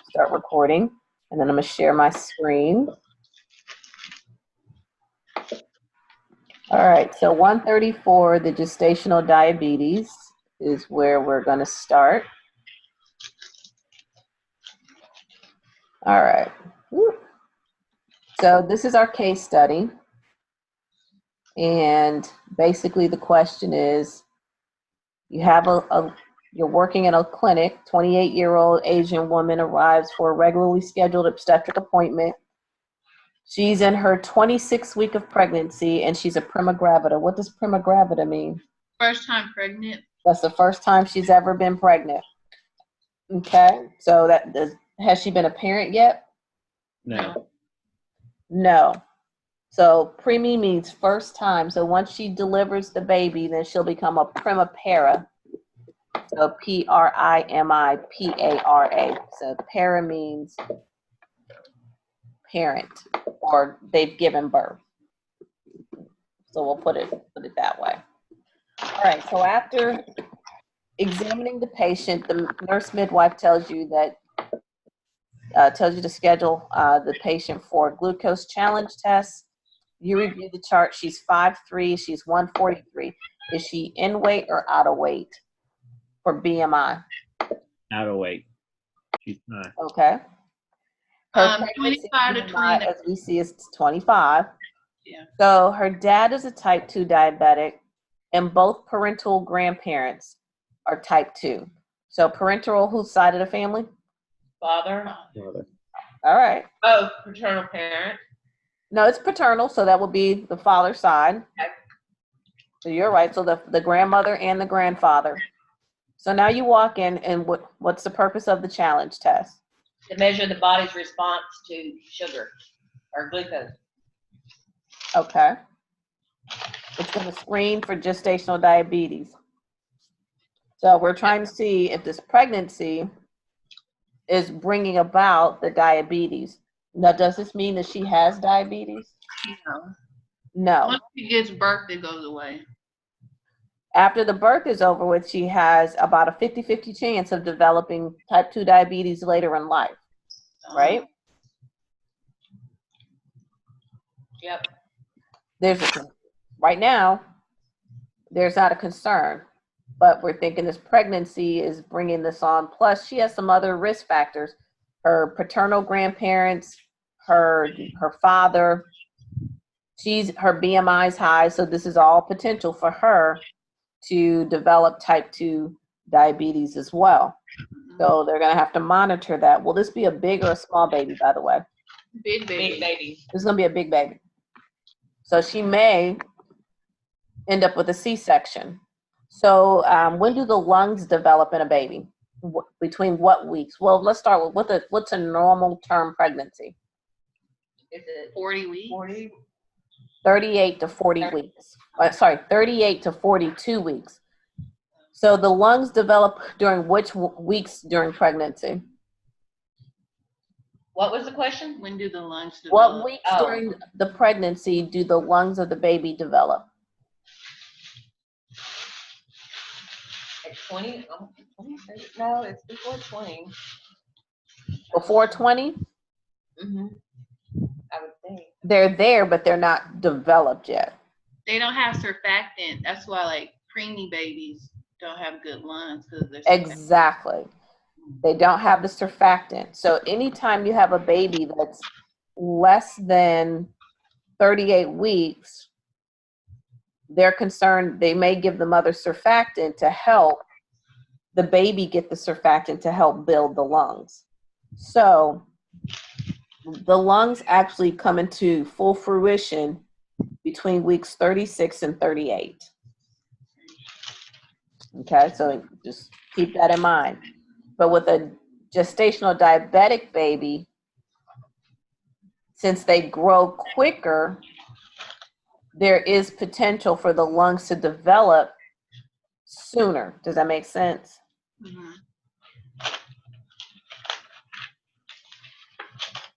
start recording, and then I'm going to share my screen. All right, so 134, the gestational diabetes is where we're going to start. All right. So this is our case study. And basically the question is, you have you're working in a clinic, 28-year-old Asian woman arrives for a regularly scheduled obstetric appointment. She's in her 26th week of pregnancy and she's a prima gravida. What does prima gravida mean? First time pregnant. That's the first time she's ever been pregnant. Okay, so has she been a parent yet? No. No. So preemie means first time. So once she delivers the baby, then she'll become a prima para. So P-R-I-M-I-P-A-R-A. So para means parent, or they've given birth. So we'll put it that way. All right, so after examining the patient, the nurse midwife tells you to schedule the patient for a glucose challenge test. You review the chart. She's 5'3", she's 143. Is she in weight or out of weight for BMI? Out of weight. She's not. Okay. Her 25 to 20. as we see, is 25. Yeah. So her dad is a type 2 diabetic, and both parental grandparents are type 2. So parental, whose side of the family? Father. All right. Oh, paternal parent. No, it's paternal, so that would be the father's side. Okay. So you're right. So the grandmother and the grandfather. So now you walk in, and what's the purpose of the challenge test? To measure the body's response to sugar or glucose. Okay. It's going to screen for gestational diabetes. So we're trying to see if this pregnancy is bringing about the diabetes. Now, does this mean that she has diabetes? No. No. Once she gives birth, it goes away. After the birth is over with, she has about a 50-50 chance of developing type 2 diabetes later in life, right? Yep. Right now, there's not a concern, but we're thinking this pregnancy is bringing this on. Plus, she has some other risk factors. Her paternal grandparents, her father, her BMI is high, so this is all potential for her to develop type 2 diabetes as well. So they're going to have to monitor that. Will this be a big or a small baby, by the way? Big baby. Big baby. This is going to be a big baby. So she may end up with a C-section. So when do the lungs develop in a baby? Between what weeks? Well, let's start with what's a normal term pregnancy? Is it 40 weeks? 40? 38 to 40 weeks. 38 to 42 weeks. So the lungs develop during which weeks during pregnancy? What was the question? When do the lungs develop? What weeks during the pregnancy do the lungs of the baby develop? At 20? 20? No, it's before 20. Before 20? Mm-hmm. I would think. They're there, but they're not developed yet. They don't have surfactant. That's why, like, preemie babies don't have good lungs. Exactly. They don't have the surfactant. So anytime you have a baby that's less than 38 weeks, they're concerned they may give the mother surfactant to help the baby get the surfactant to help build the lungs. So the lungs actually come into full fruition between weeks 36 and 38. Okay, so just keep that in mind. But with a gestational diabetic baby, since they grow quicker, there is potential for the lungs to develop sooner. Does that make sense? Mm-hmm.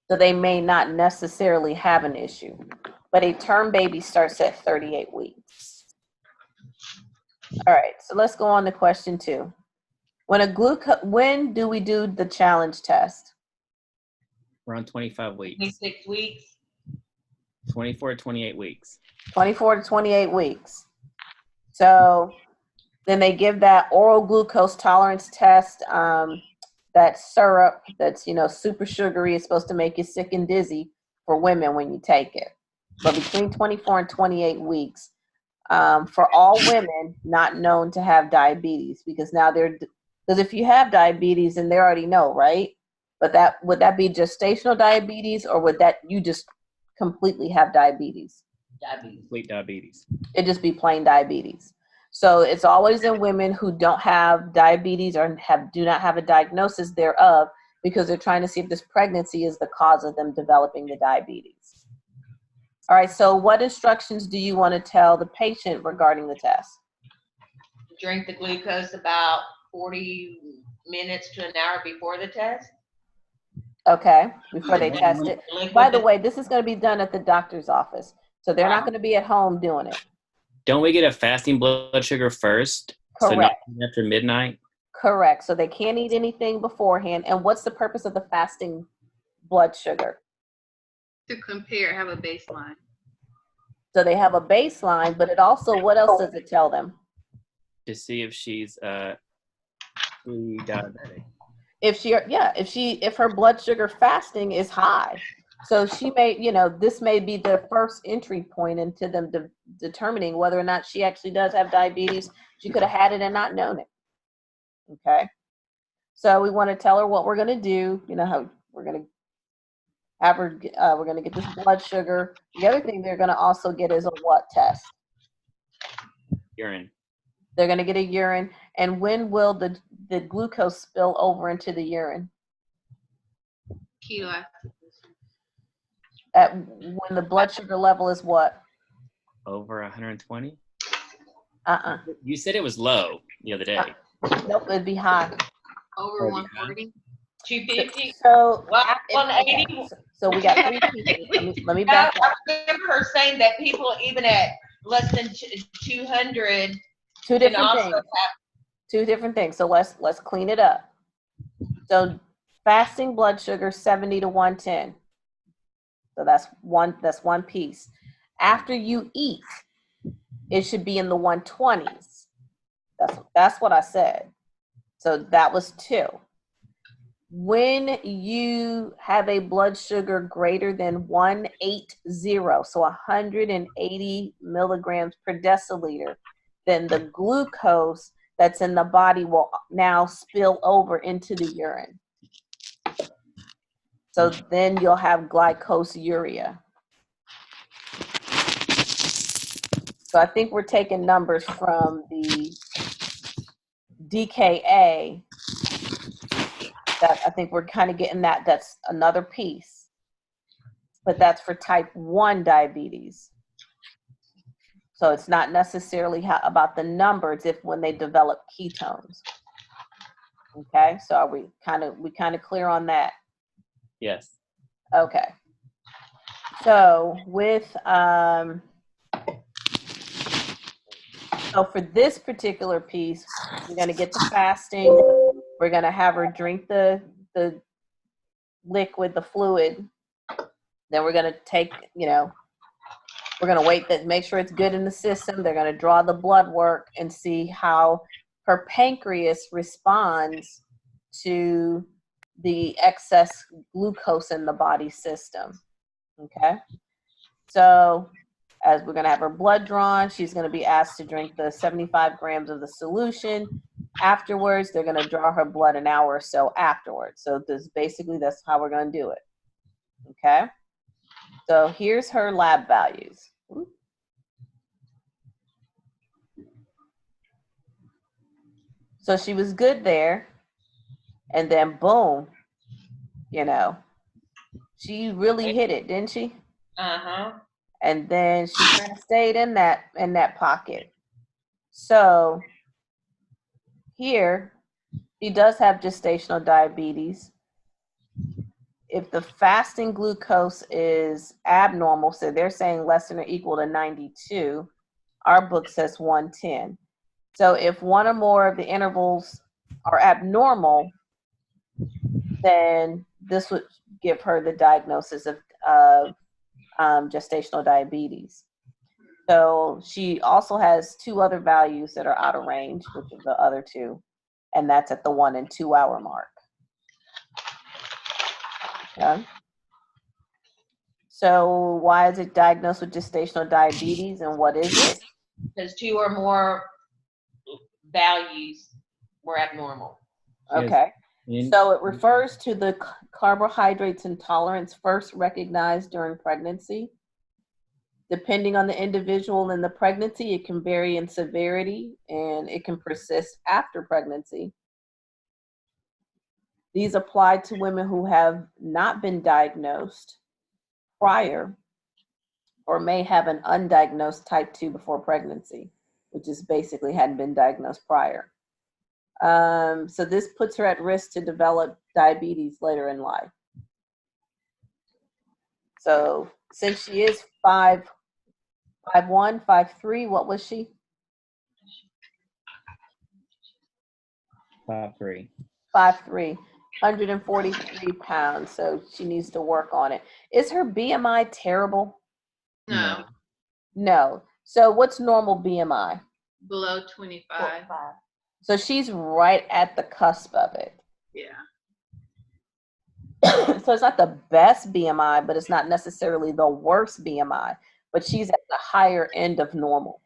So they may not necessarily have an issue, but a term baby starts at 38 weeks. All right, so let's go on to question 2. When do we do the challenge test? We're on 25 weeks. 26 weeks. 24 to 28 weeks. 24 to 28 weeks. So then they give that oral glucose tolerance test. That syrup that's, super sugary is supposed to make you sick and dizzy for women when you take it. But between 24 and 28 weeks, for all women not known to have diabetes, because if you have diabetes, then they already know, right? But would that be gestational diabetes, or would that you just completely have diabetes? Diabetes. Complete diabetes. It'd just be plain diabetes. So it's always in women who don't have diabetes or do not have a diagnosis thereof, because they're trying to see if this pregnancy is the cause of them developing the diabetes. All right, so what instructions do you want to tell the patient regarding the test? Drink the glucose about 40 minutes to an hour before the test. Okay, before they test it. Liquid By the way, this is going to be done at the doctor's office, so they're not going to be at home doing it. Don't we get a fasting blood sugar first? So not Correct. after midnight? Correct. So they can't eat anything beforehand. And what's the purpose of the fasting blood sugar? To compare, have a baseline. So they have a baseline, but it also, what else does it tell them? To see if she's pre-diabetic. If her blood sugar fasting is high. So she may, this may be the first entry point into them determining whether or not she actually does have diabetes. She could have had it and not known it. Okay. So we want to tell her what we're going to do, how we're going to have her, we're going to get this blood sugar. The other thing they're going to also get is a what test? Urine. They're going to get a urine. And when will the glucose spill over into the urine? Ketoacidosis. When the blood sugar level is what? Over 120? Uh-uh. You said it was low the other day. Nope, it'd be high. Over Oh, 140. 250. So, Well, okay, 180. so we got three pieces. Let me No, back up. I remember her saying that people even at less than 200 Two can different also things. have. Two different things. So let's clean it up. Fasting blood sugar 70 to 110. So that's one piece. After you eat, it should be in the 120s. That's what I said. So that was 2. When you have a blood sugar greater than 180, so 180 milligrams per deciliter, then the glucose that's in the body will now spill over into the urine. So then you'll have glycosuria. So I think we're taking numbers from the DKA. That I think we're kind of getting that. That's another piece. But that's for type 1 diabetes. So it's not necessarily about the numbers if when they develop ketones. Okay, so are we kind of clear on that? Yes. Okay. So with so for this particular piece, we're going to get the fasting. We're going to have her drink the liquid, the fluid. Then we're going to take, we're going to wait that, make sure it's good in the system. They're going to draw the blood work and see how her pancreas responds to the excess glucose in the body system. Okay. So as we're going to have her blood drawn, she's going to be asked to drink the 75 grams of the solution. Afterwards, they're going to draw her blood an hour or so afterwards. So that's how we're going to do it. Okay. So here's her lab values. So she was good there. And then boom, she really hit it, didn't she? Uh-huh. And then she kind of stayed in that pocket. So here, she does have gestational diabetes. If the fasting glucose is abnormal, so they're saying less than or equal to 92, our book says 110. So if one or more of the intervals are abnormal, then this would give her the diagnosis of gestational diabetes. So she also has 2 other values that are out of range, which are the other 2, and that's at the 1 and 2 hour mark. Okay. So why is it diagnosed with gestational diabetes, and what is it? Because 2 or more values were abnormal. Okay. So it refers to the carbohydrates intolerance first recognized during pregnancy. Depending on the individual in the pregnancy, it can vary in severity and it can persist after pregnancy. These apply to women who have not been diagnosed prior or may have an undiagnosed type 2 before pregnancy, which is basically hadn't been diagnosed prior. So this puts her at risk to develop diabetes later in life. So since she is 5'1", 5'3", what was she? 5'3". 5'3", 143 pounds. So she needs to work on it. Is her BMI terrible? No, No. So what's normal BMI? below 25. So she's right at the cusp of it. Yeah. So it's not the best BMI, but it's not necessarily the worst BMI, but she's at the higher end of normal.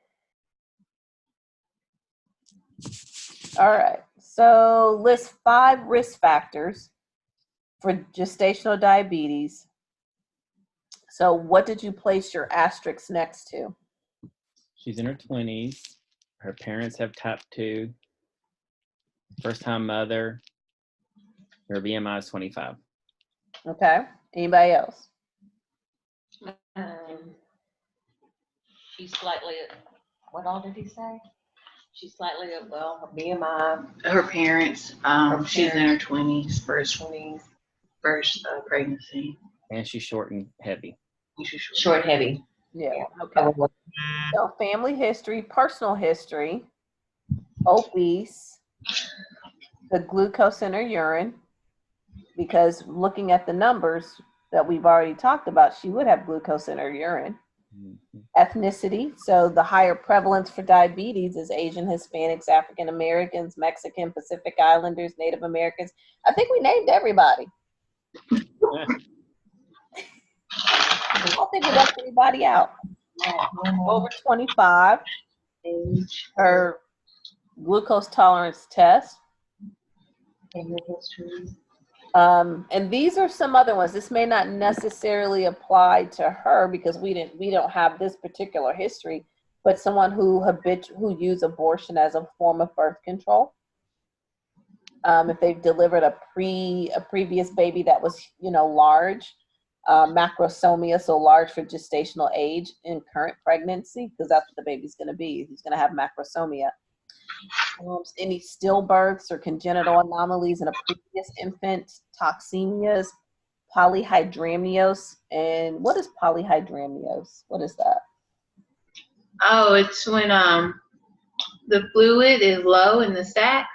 All right. So list 5 risk factors for gestational diabetes. So what did you place your asterisks next to? She's in her 20s. Her parents have type 2. First-time mother. Her BMI is 25. Okay. Anybody else? She's slightly, what all did he say? She's slightly, well, her BMI, Her parents, she's in her 20s, first 20s, pregnancy. And she's short and heavy. short, heavy. Yeah. Okay. So family history, personal history, obese, the glucose in her urine, because looking at the numbers that we've already talked about, she would have glucose in her urine. Ethnicity, so the higher prevalence for diabetes is Asian, Hispanics, African Americans, Mexican, Pacific Islanders, Native Americans. I think we named everybody. I don't think we left anybody out. Over 25, her glucose tolerance test. And these are some other ones. This may not necessarily apply to her because we don't have this particular history, but someone who used abortion as a form of birth control. If they've delivered a previous baby that was large, macrosomia, so large for gestational age in current pregnancy, because that's what the baby's going to be. He's going to have macrosomia. Any stillbirths or congenital anomalies in a previous infant, toxemias, polyhydramnios. And what is polyhydramnios? What is that? Oh, it's when the fluid is low in the sac.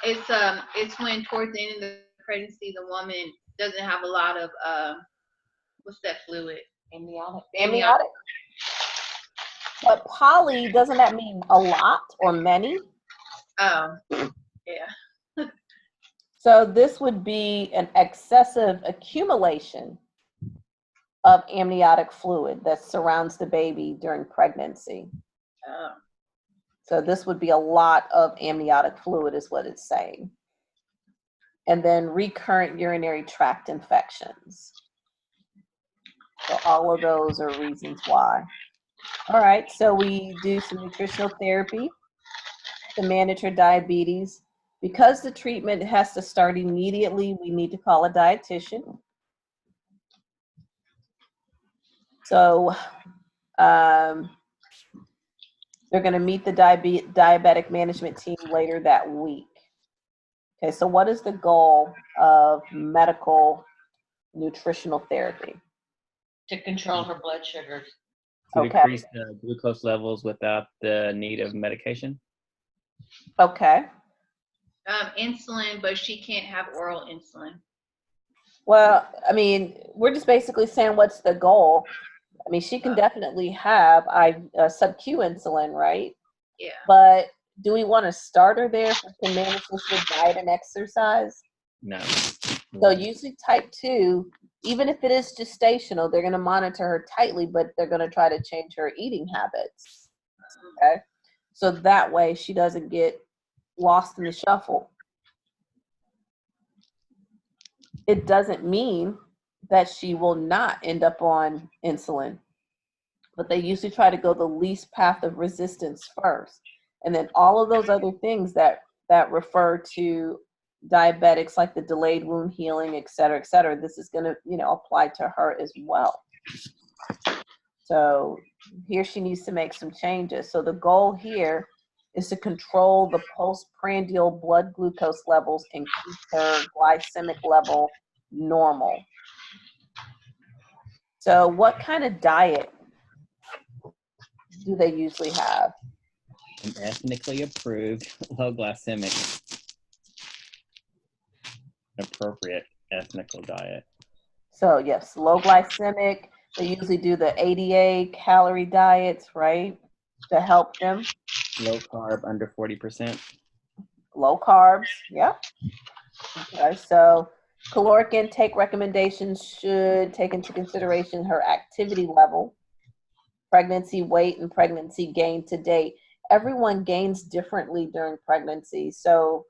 It's when towards the end of the pregnancy the woman doesn't have a lot of what's that fluid? Amniotic. But poly, doesn't that mean a lot or many? Oh, yeah. So this would be an excessive accumulation of amniotic fluid that surrounds the baby during pregnancy. Oh. So this would be a lot of amniotic fluid is what it's saying. And then recurrent urinary tract infections. So all of those are reasons why. All right, so we do some nutritional therapy to manage her diabetes. Because the treatment has to start immediately, we need to call a dietitian. So they're going to meet the diabetic management team later that week. Okay, so what is the goal of medical nutritional therapy? To control her blood sugars. To Okay. decrease the glucose levels without the need of medication. Okay. Insulin, but she can't have oral insulin. Well, I mean, we're just basically saying what's the goal. I mean, she can definitely have sub-Q insulin, right? Yeah. But do we want to start her there if we can manage this with diet and exercise? No. So usually type 2, even if it is gestational, they're going to monitor her tightly, but they're going to try to change her eating habits. Okay. So that way she doesn't get lost in the shuffle. It doesn't mean that she will not end up on insulin, but they usually try to go the least path of resistance first. And then all of those other things that refer to diabetics, like the delayed wound healing, et cetera, this is going to, apply to her as well. So here she needs to make some changes. So the goal here is to control the postprandial blood glucose levels and keep her glycemic level normal. So what kind of diet do they usually have? An ethnically approved low glycemic appropriate ethnical diet. So yes, low glycemic. They usually do the 80 calorie diets, right? To help them. Low carb, under 40%. Low carbs, yep. Okay, so caloric intake recommendations should take into consideration her activity level, pregnancy weight, and pregnancy gain to date. Everyone gains differently during pregnancy. So,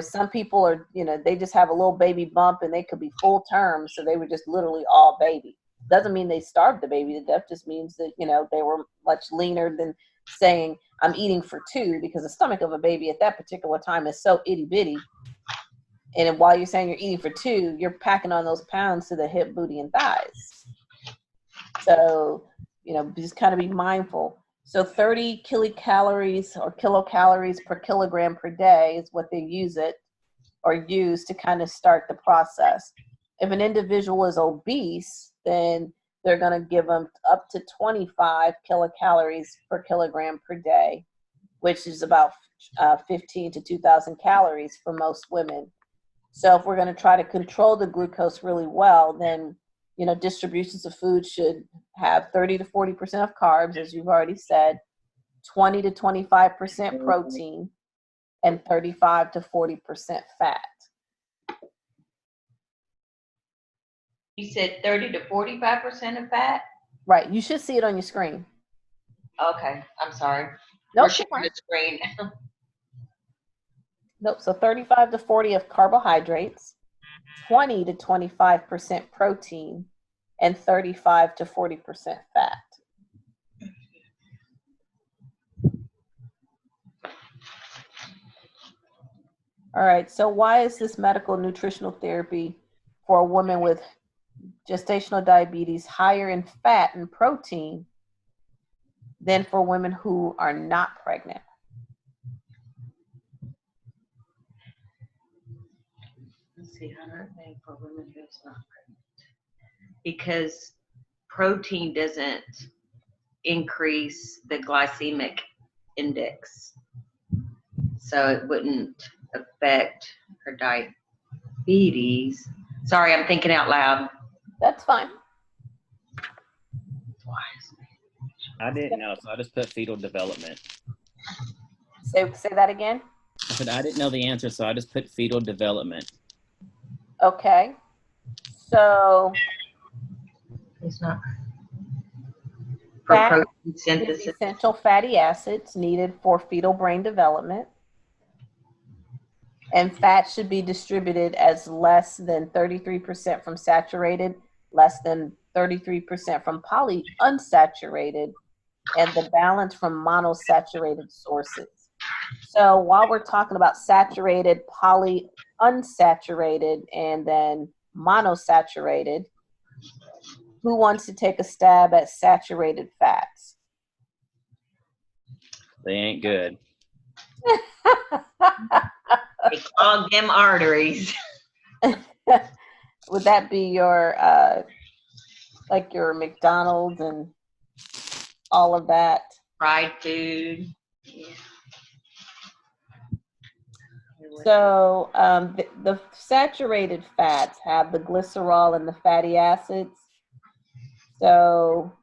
some people are, they just have a little baby bump and they could be full term. So they were just literally all baby. Doesn't mean they starved the baby to death, just means that, they were much leaner than saying, I'm eating for 2, because the stomach of a baby at that particular time is so itty bitty. And while you're saying you're eating for 2, you're packing on those pounds to the hip, booty, and thighs. So, just kind of be mindful. So 30 kilocalories or kilocalories per kilogram per day is what they use to kind of start the process. If an individual is obese, then they're going to give them up to 25 kilocalories per kilogram per day, which is about 15 to 2,000 calories for most women. So if we're going to try to control the glucose really well, then, distributions of food should have 30 to 40% of carbs, as you've already said, 20 to 25% protein, and 35 to 40% fat. You said 30 to 45% of fat? Right. You should see it on your screen. Okay, I'm sorry. Nope. We're sharing the screen. Nope. So 35 to 40 of carbohydrates, 20 to 25% protein, and 35 to 40% fat. All right. So why is this medical nutritional therapy for a woman with gestational diabetes higher in fat and protein than for women who are not pregnant? Let's see, 100 for women who's not pregnant. Because protein doesn't increase the glycemic index. So it wouldn't affect her diabetes. Sorry, I'm thinking out loud. That's fine. I didn't know, so I just put fetal development. Say that again. I said I didn't know the answer, so I just put fetal development. Okay. So It's not. fat Protein is synthesis. essential fatty acids needed for fetal brain development. And fat should be distributed as less than 33% from saturated, less than 33% from polyunsaturated, and the balance from monosaturated sources. So while we're talking about saturated, polyunsaturated, and then monosaturated, who wants to take a stab at saturated fats? They ain't good. They clog them arteries. Would that be your like your McDonald's and all of that? Fried food. Yeah. So the saturated fats have the glycerol and the fatty acids. So,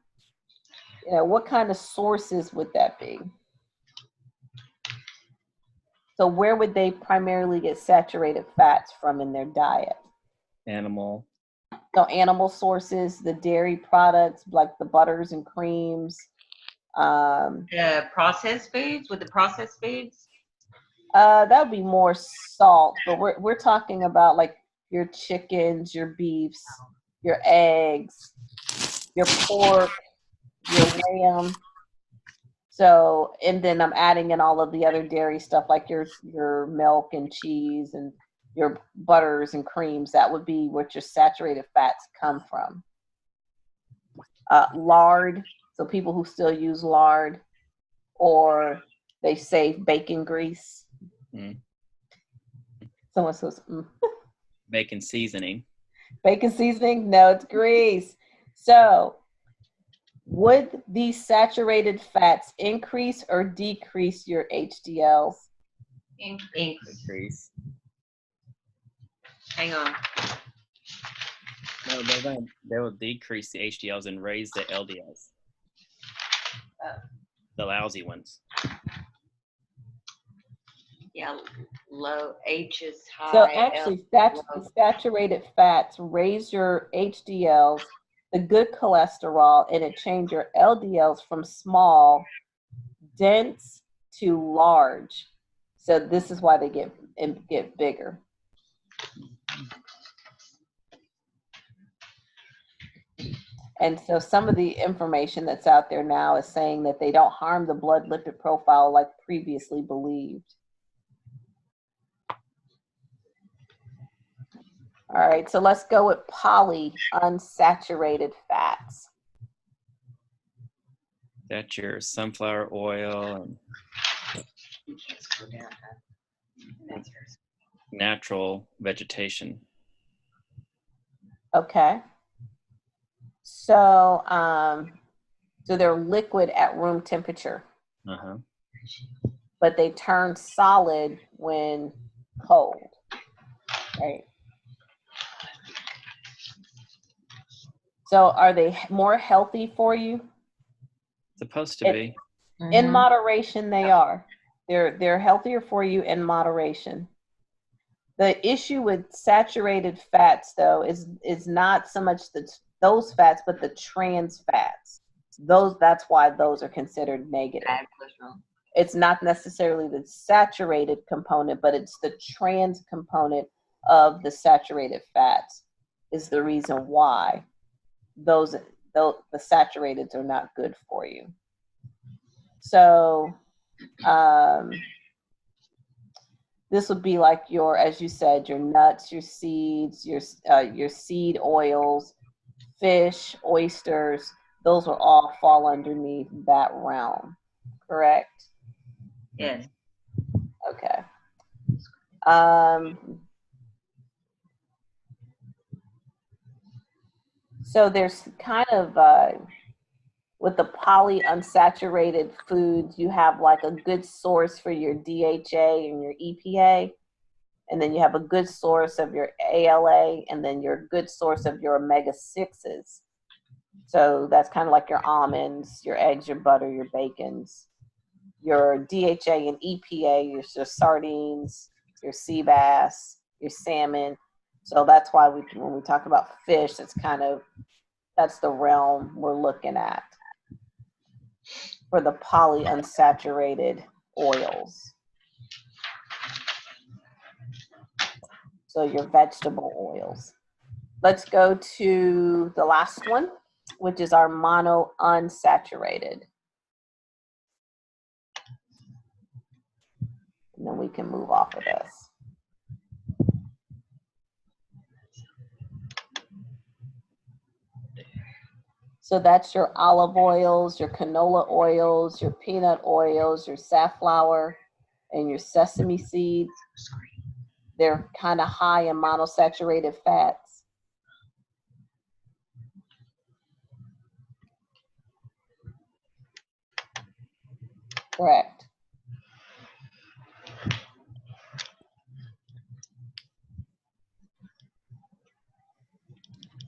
what kind of sources would that be? So where would they primarily get saturated fats from in their diet? Animal. So animal sources, the dairy products like the butters and creams. Processed foods, with the processed foods? That would be more salt, but we're talking about like your chickens, your beefs, your eggs, your pork, your lamb. So, and then I'm adding in all of the other dairy stuff like your milk and cheese and your butters and creams. That would be what your saturated fats come from. Lard, so people who still use lard, or they save bacon grease. Mm. Someone says, Bacon seasoning. Bacon seasoning? No, it's grease. So, would these saturated fats increase or decrease your HDLs? Increase. Hang on. No, they will decrease the HDLs and raise the LDLs. The lousy ones. Yeah, low H is high. So actually, saturated fats raise your HDLs, the good cholesterol, and it changes your LDLs from small, dense to large. So this is why they get bigger. And so some of the information that's out there now is saying that they don't harm the blood lipid profile like previously believed. All right, so let's go with polyunsaturated fats. That's your sunflower oil and natural vegetation. Okay. So, so they're liquid at room temperature, but they turn solid when cold, right? So are they more healthy for you? Supposed to be. In moderation, they are. They're healthier for you in moderation. The issue with saturated fats, though, is not so much those fats, but the trans fats. That's why those are considered negative. It's not necessarily the saturated component, but it's the trans component of the saturated fats is the reason why the saturateds are not good for you. So this would be like as you said, your nuts, your seeds, your seed oils, fish, oysters. Those will all fall underneath that realm, correct? Yes. Okay. So there's kind of with the polyunsaturated foods, you have like a good source for your DHA and your EPA, and then you have a good source of your ALA, and then your good source of your omega-6s. So that's kind of like your almonds, your eggs, your butter, your bacons. Your DHA and EPA, your sardines, your sea bass, your salmon. So that's why when we talk about fish, that's the realm we're looking at for the polyunsaturated oils. So your vegetable oils. Let's go to the last one, which is our monounsaturated. And then we can move off of this. So that's your olive oils, your canola oils, your peanut oils, your safflower, and your sesame seeds. They're kind of high in monosaturated fats. Correct.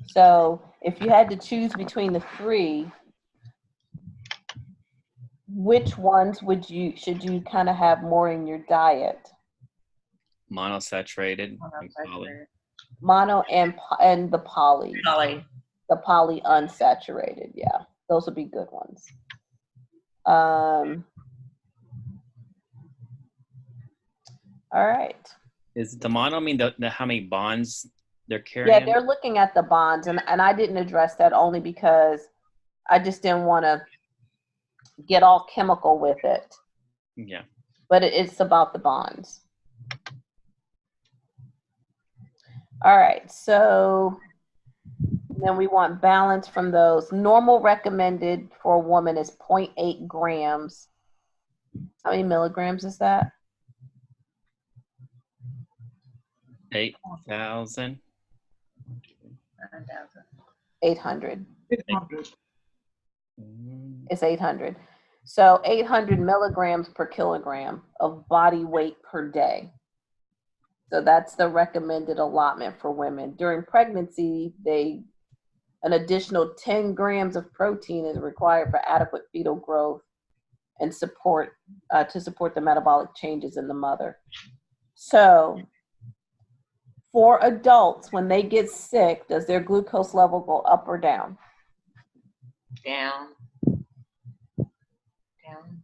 So if you had to choose between the three, which ones should you kind of have more in your diet? Monosaturated. and poly. Mono and the poly. The poly unsaturated, yeah. Those would be good ones. All right. Is the mono mean the how many bonds they're carrying? Yeah, they're looking at the bonds, and I didn't address that only because I just didn't want to get all chemical with it. Yeah. But it's about the bonds. All right, so then we want balance from those. Normal recommended for a woman is 0.8 grams. How many milligrams is that? 8,000. 800. 800. It's 800. So 800 milligrams per kilogram of body weight per day. So that's the recommended allotment for women. During pregnancy, an additional 10 grams of protein is required for adequate fetal growth and support to support the metabolic changes in the mother. So for adults, when they get sick, does their glucose level go up or down? Down. Down.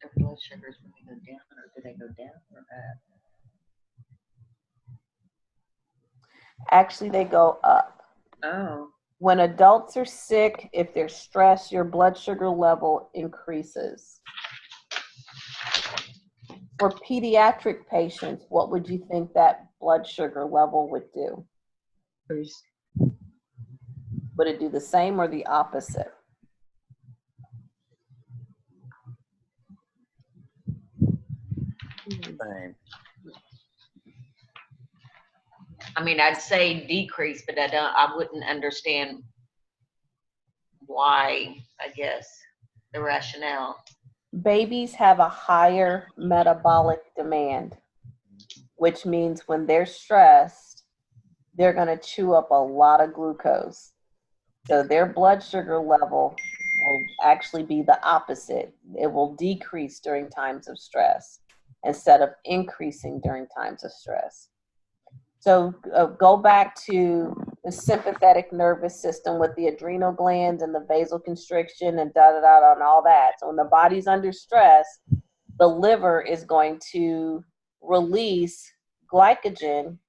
Their blood sugars, when they go down, or do they go down or up? Actually, they go up. Oh. When adults are sick, if they're stressed, your blood sugar level increases. For pediatric patients, what would you think that blood sugar level would do? Would it do the same or the opposite? Same. I mean, I'd say decrease, but I wouldn't understand why, I guess, the rationale. Babies have a higher metabolic demand, which means when they're stressed, they're going to chew up a lot of glucose. So their blood sugar level will actually be the opposite. It will decrease during times of stress instead of increasing during times of stress. So go back to the sympathetic nervous system with the adrenal glands and the vasoconstriction and da-da-da and all that. So when the body's under stress, the liver is going to release glycogen,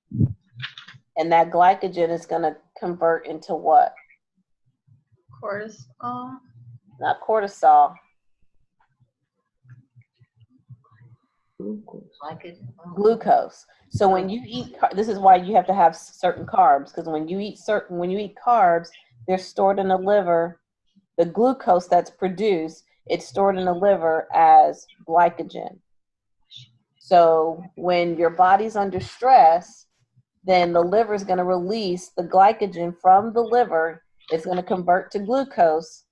and that glycogen is going to convert into what? Cortisol. Not cortisol. Glucose. So when you eat, this is why you have to have certain carbs, because when you eat carbs, they're stored in the liver. The glucose that's produced, it's stored in the liver as glycogen. So when your body's under stress, then the liver is going to release the glycogen from the liver. It's going to convert to glucose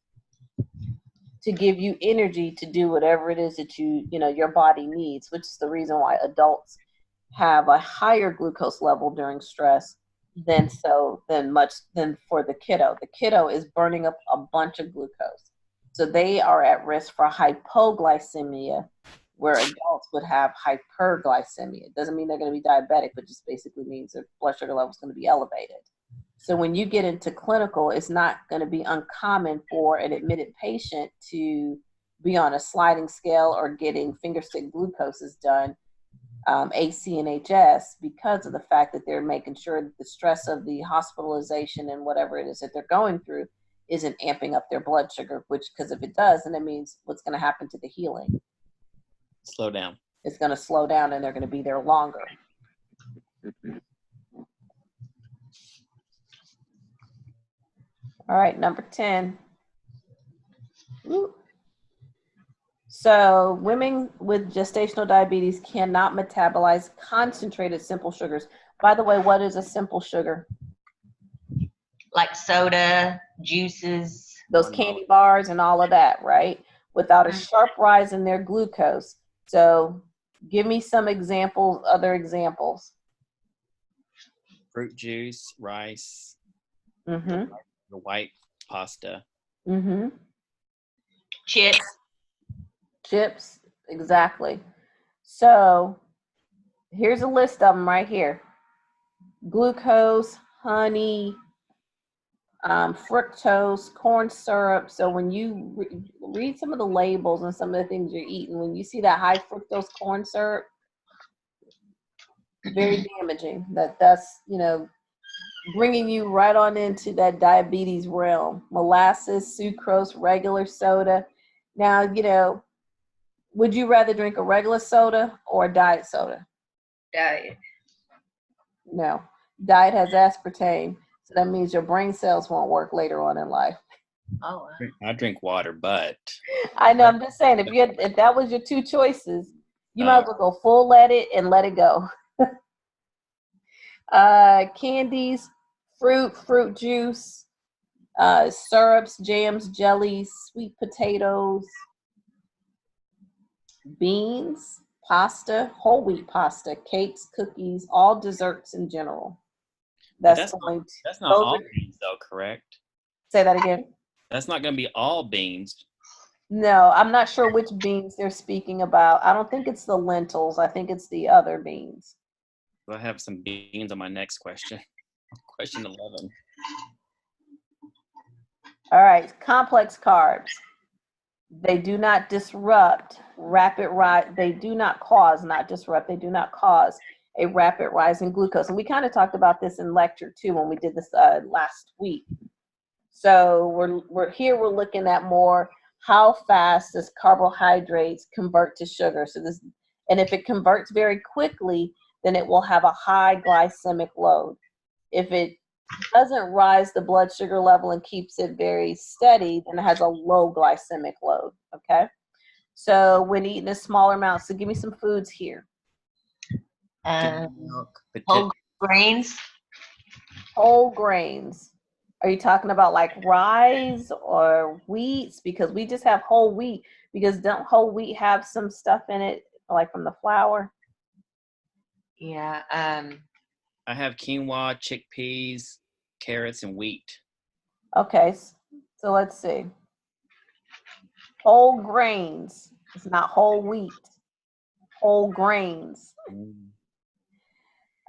to give you energy to do whatever it is that your body needs, which is the reason why adults have a higher glucose level during stress than for the kiddo. The kiddo is burning up a bunch of glucose. So they are at risk for hypoglycemia, where adults would have hyperglycemia. It doesn't mean they're going to be diabetic, but just basically means their blood sugar level is going to be elevated. So when you get into clinical, it's not going to be uncommon for an admitted patient to be on a sliding scale or getting finger stick glucoses done, AC and HS, because of the fact that they're making sure that the stress of the hospitalization and whatever it is that they're going through isn't amping up their blood sugar, because if it does, then it means what's going to happen to the healing. Slow down. It's going to slow down and they're going to be there longer. All right, number 10. Ooh. So women with gestational diabetes cannot metabolize concentrated simple sugars. By the way, what is a simple sugar? Like soda, juices. Those candy bars and all of that, right? Without a sharp rise in their glucose. So give me some examples, other examples. fruit juice, rice, Mm-hmm. the white pasta. Mm-hmm. Chips. Chips, exactly. So here's a list of them right here. Glucose, honey, fructose, corn syrup. So when you read some of the labels and some of the things you're eating, when you see that high fructose corn syrup, very damaging. That's bringing you right on into that diabetes realm. Molasses, sucrose, regular soda. Now, would you rather drink a regular soda or a diet soda? Diet. No. Diet has aspartame, so that means your brain cells won't work later on in life. Oh, wow. I drink water, but I know. I'm just saying, if that was your two choices, you might as well go full let it go. Candies, fruit juice, syrups, jams, jellies, sweet potatoes, beans, pasta, whole wheat pasta, cakes, cookies, all desserts in general. that's going to, not those all are, beans, though, correct? say that again. That's not going to be all beans. No, I'm not sure which beans they're speaking about. I don't think it's the lentils. I think it's the other beans. I have some beans on my next question. Question 11. All right, complex carbs. They do not disrupt rapid rise. They do not cause, not disrupt. They do not cause a rapid rise in glucose. And we kind of talked about this in lecture 2 when we did this last week. So we're looking at more how fast does carbohydrates convert to sugar. And if it converts very quickly, then it will have a high glycemic load. If it doesn't rise the blood sugar level and keeps it very steady, then it has a low glycemic load. Okay. So when eating a smaller amount, so give me some foods here. Milk, Whole grains. Whole grains. Are you talking about like rye or wheats? Because we just have whole wheat. Because don't whole wheat have some stuff in it, like from the flour? Yeah. I have quinoa, chickpeas, carrots, and wheat. Okay, so let's see. Whole grains. It's not whole wheat. Whole grains.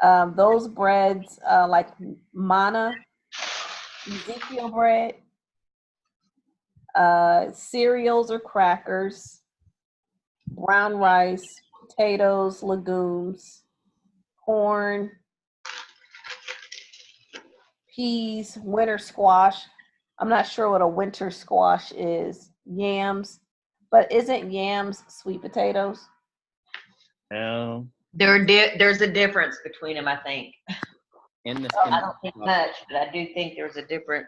Those breads, like manna, Ezekiel bread, cereals or crackers, brown rice, potatoes, legumes, corn, peas, winter squash. I'm not sure what a winter squash is. Yams, but isn't yams sweet potatoes? No. There's a difference between them, I think. In the, I don't think much, but I do think there's a difference.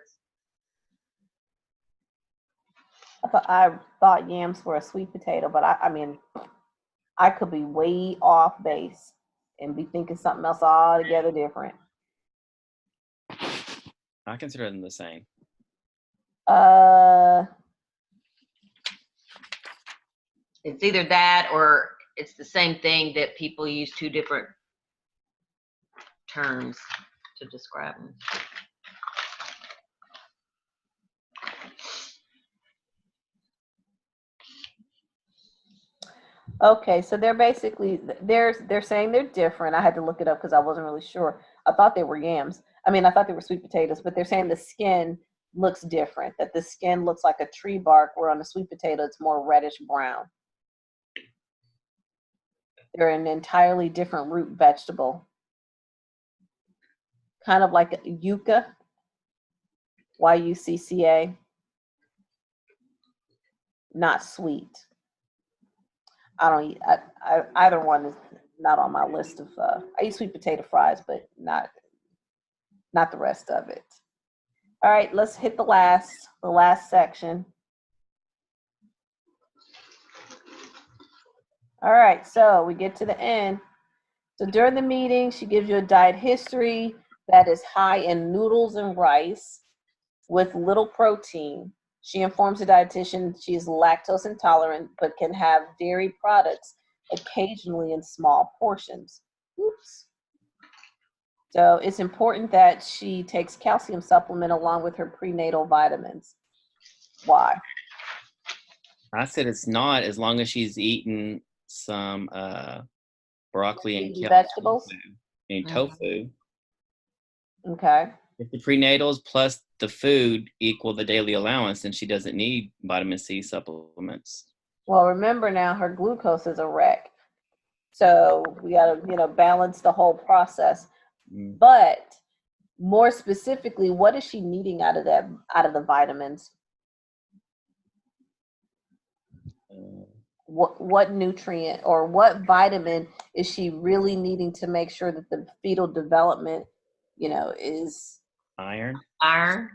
I thought yams were a sweet potato, but I mean, I could be way off base and be thinking something else altogether different. I consider them the same. It's either that or it's the same thing that people use two different terms to describe them. Okay, so they're basically they're saying they're different. I had to look it up because I wasn't really sure. I thought they were yams. I mean, I thought they were sweet potatoes, but they're saying the skin looks different. That the skin looks like a tree bark, where on a sweet potato it's more reddish brown. They're an entirely different root vegetable, kind of like yucca, yucca, not sweet. I don't eat either one is not on my list of. I eat sweet potato fries, but not the rest of it. All right, let's hit the last section. All right, so we get to the end. So during the meeting, she gives you a diet history that is high in noodles and rice with little protein. She informs the dietitian she is lactose intolerant but can have dairy products occasionally in small portions. Oops. So it's important that she takes calcium supplement along with her prenatal vitamins. Why? I said it's not, as long as she's eating some broccoli and Eating vegetables? tofu. Okay. If the prenatals plus the food equal the daily allowance, then she doesn't need vitamin C supplements. Well, remember now her glucose is a wreck. So we got to, balance the whole process. Mm. But more specifically, what is she needing out of the vitamins? What nutrient or what vitamin is she really needing to make sure that the fetal development, is Iron. Iron,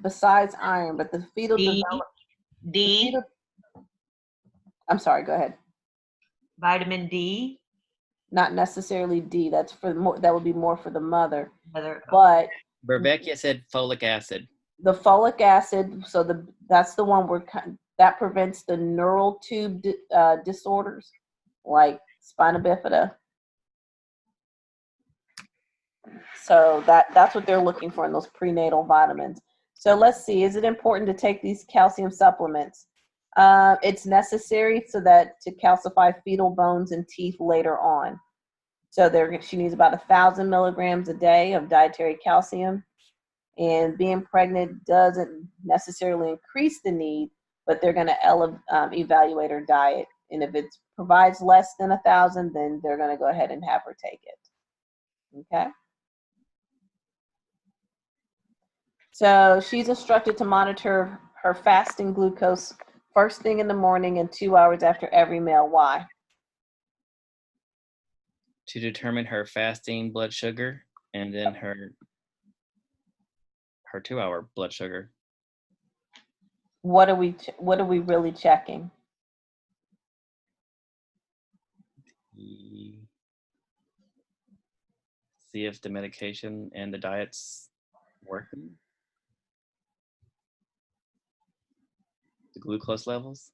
besides iron, but the fetal D, development. D, I'm sorry, go ahead. vitamin D. Not necessarily D. That's for more. That would be more for the mother. Other, But Rebecca said folic acid. the folic acid, so that's the one that prevents the neural tube disorders like spina bifida. So that's what they're looking for in those prenatal vitamins. So let's see, is it important to take these calcium supplements? It's necessary so that to calcify fetal bones and teeth later on. So she needs about 1,000 milligrams a day of dietary calcium. And being pregnant doesn't necessarily increase the need, but they're going to evaluate her diet. And if it provides less than 1,000, then they're going to go ahead and have her take it. Okay. So she's instructed to monitor her fasting glucose first thing in the morning and 2 hours after every meal. Why? To determine her fasting blood sugar and then her 2-hour blood sugar. What are we really checking? See if the medication and the diet's working. The glucose levels.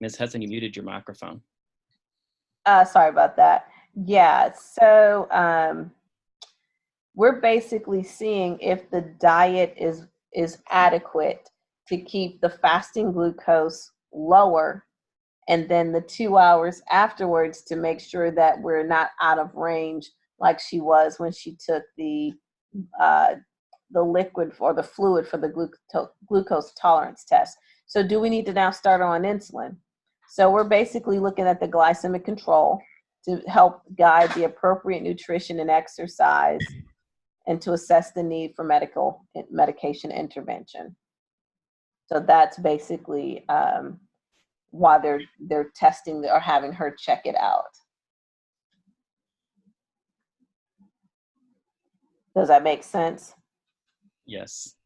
Ms. Hudson, you muted your microphone. Sorry about that. Yeah, so we're basically seeing if the diet is adequate to keep the fasting glucose lower, and then the 2 hours afterwards to make sure that we're not out of range like she was when she took the liquid or the fluid for the glucose tolerance test. So do we need to now start her on insulin? So we're basically looking at the glycemic control to help guide the appropriate nutrition and exercise and to assess the need for medication intervention. So that's basically why they're testing or having her check it out. Does that make sense? Yes.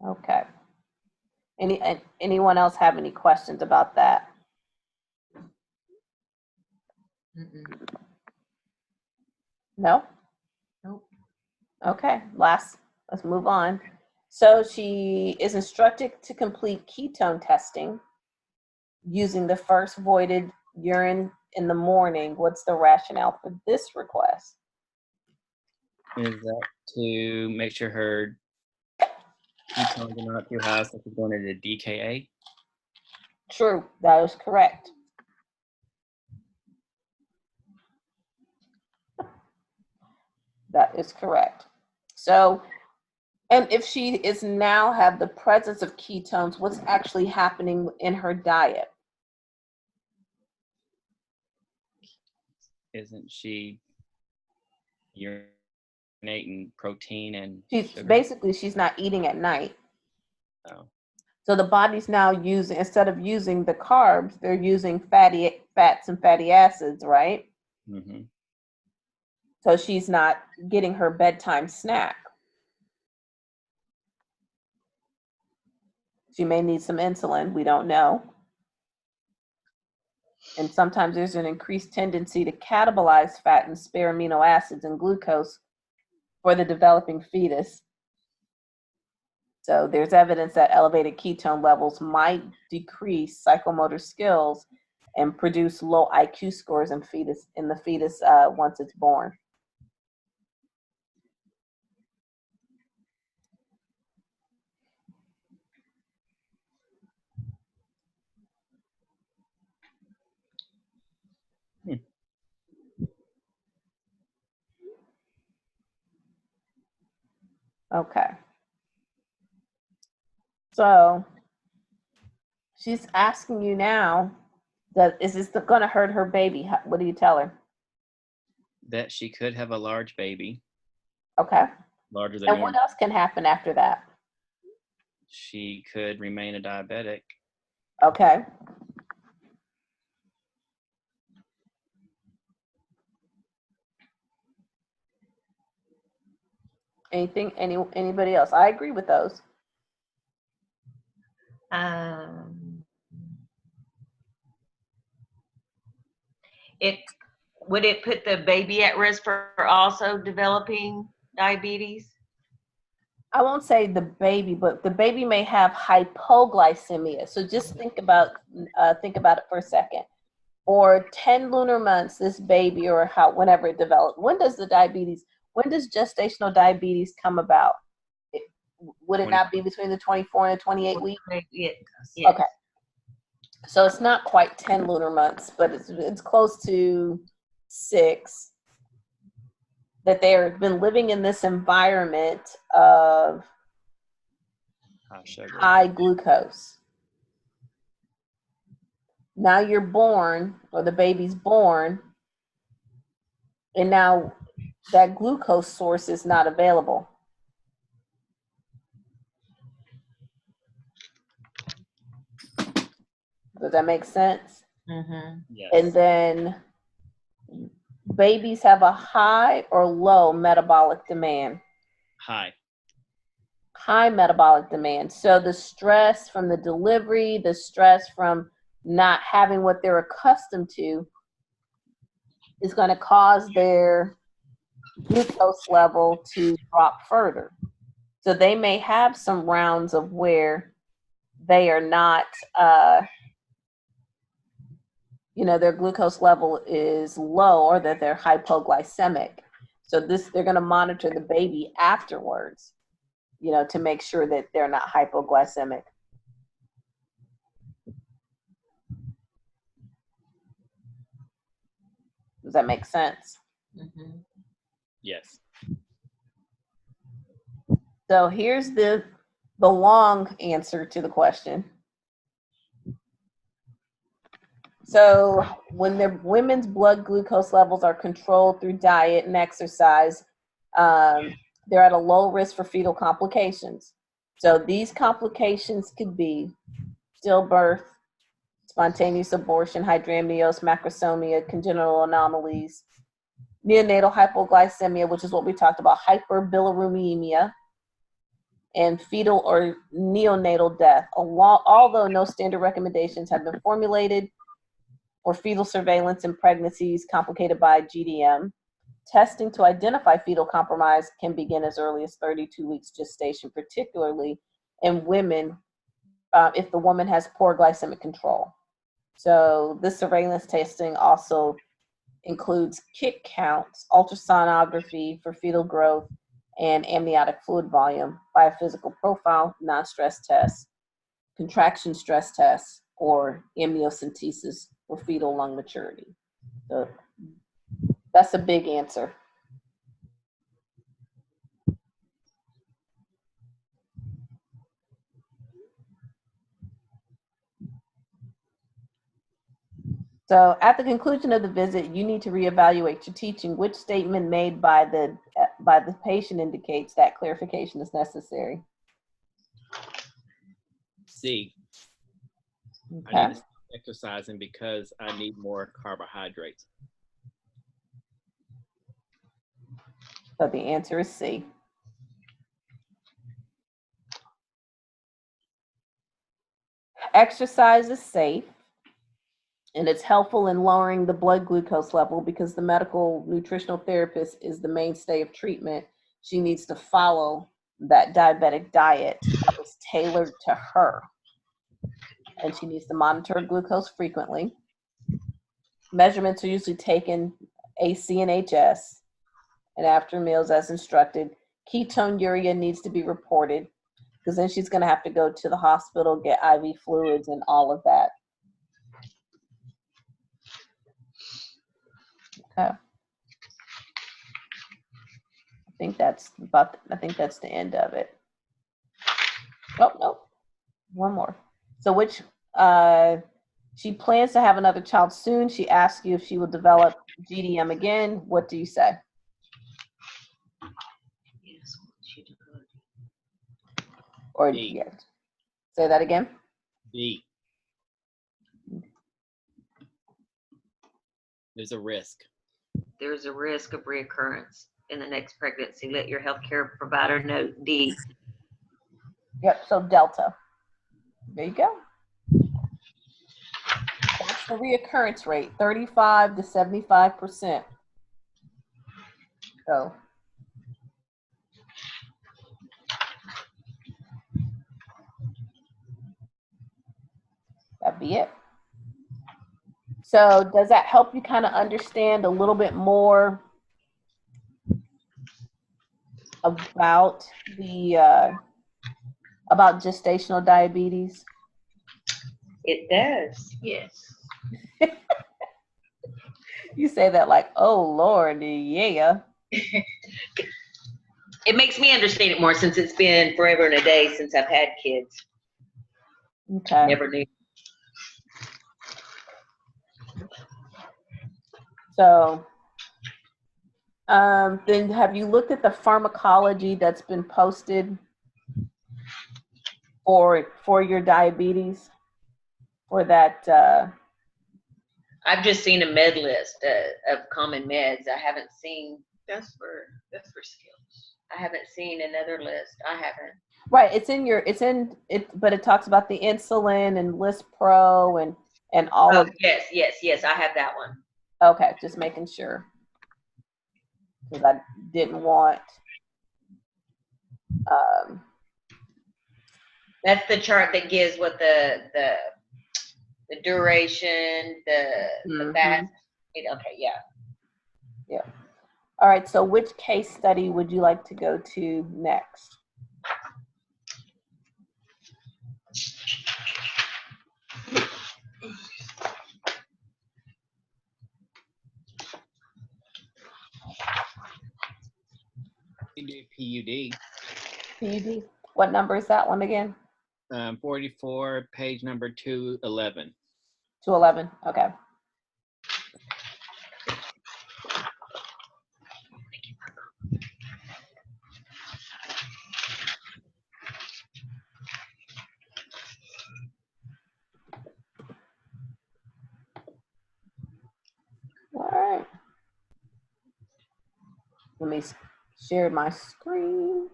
Okay. Anyone else have any questions about that? No? Nope. Okay, let's move on. So she is instructed to complete ketone testing using the first voided urine in the morning. What's the rationale for this request? Is that to make sure her ketones are not too high, so she's going into DKA? True, that is correct. That is correct. So, and if she is now have the presence of ketones, what's actually happening in her diet? Isn't she urinating protein and sugar? Basically she's not eating at night. Oh. So the body's now using, instead of using the carbs, they're using fats and fatty acids, right? Mm-hmm. So she's not getting her bedtime snack. She may need some insulin. We don't know. And sometimes there's an increased tendency to catabolize fat and spare amino acids and glucose for the developing fetus. So there's evidence that elevated ketone levels might decrease psychomotor skills and produce low IQ scores in the fetus once it's born. Okay. So she's asking you now, is this going to hurt her baby? What do you tell her? That she could have a large baby, Okay. larger than And normal. what else can happen after that? She could remain a diabetic. Okay. Anybody else? I agree with those. Would it put the baby at risk for also developing diabetes? I won't say the baby, but the baby may have hypoglycemia. So just think about it for a second. Or 10 lunar months, this baby, or whenever it develops. When does gestational diabetes come about? Would it not be between the 24 and the 28 weeks? Yes. Okay. So it's not quite 10 lunar months, but it's close to 6. That they've been living in this environment of high glucose. Now you're born, or the baby's born, and now that glucose source is not available. Does that make sense? Mm-hmm. Yes. And then babies have a high or low metabolic demand? High metabolic demand. So the stress from the delivery, the stress from not having what they're accustomed to is going to cause their glucose level to drop further. So they may have some rounds of where they are not, their glucose level is low, or that they're hypoglycemic. So they're going to monitor the baby afterwards, to make sure that they're not hypoglycemic. Does that make sense? Mm-hmm. Yes. So here's the long answer to the question. So when the women's blood glucose levels are controlled through diet and exercise, they're at a low risk for fetal complications. So these complications could be stillbirth, spontaneous abortion, hydramnios, macrosomia, congenital anomalies, neonatal hypoglycemia, which is what we talked about, hyperbilirubinemia, and fetal or neonatal death. Although no standard recommendations have been formulated for fetal surveillance in pregnancies complicated by GDM, testing to identify fetal compromise can begin as early as 32 weeks gestation, particularly in women if the woman has poor glycemic control. So this surveillance testing also includes kick counts, ultrasonography for fetal growth, and amniotic fluid volume, biophysical profile, non-stress tests, contraction stress tests, or amniocentesis for fetal lung maturity. So that's a big answer. So at the conclusion of the visit, you need to reevaluate your teaching. Which statement made by the patient indicates that clarification is necessary? C. Okay. I need to stop exercising because I need more carbohydrates. So the answer is C. Exercise is safe. And it's helpful in lowering the blood glucose level because the medical nutritional therapist is the mainstay of treatment. She needs to follow that diabetic diet that was tailored to her. And she needs to monitor her glucose frequently. Measurements are usually taken AC and HS, and after meals as instructed. Ketone urea needs to be reported because then she's going to have to go to the hospital, get IV fluids and all of that. Okay. I think that's the end of it. Oh, no. One more. So which, she plans to have another child soon. She asks you if she will develop GDM again. What do you say? Yes, she did. Or D. yeah. Say that again. B. There's a risk. There's a risk of reoccurrence in the next pregnancy. Let your healthcare provider know. D. Yep, so delta. There you go. That's the reoccurrence rate, 35 to 75%. So that'd be it. So does that help you kind of understand a little bit more about the about gestational diabetes? It does. Yes. You say that like, oh Lord, yeah. It makes me understand it more since it's been forever and a day since I've had kids. Okay. Never knew. So then have you looked at the pharmacology that's been posted for your diabetes? For that I've just seen a med list of common meds. I haven't seen skills. I haven't seen another list. I haven't. right, it's in it, but it talks about the insulin and Lispro and all Oh, of. yes. I have that one. Okay, just making sure. Because I didn't want That's the chart that gives what the duration, the fast. Okay, yeah. Yeah. All right, so which case study would you like to go to next? You do PUD. PUD. What number is that one again? 44, page number 211. 211. Okay. All right. Let me share my screen.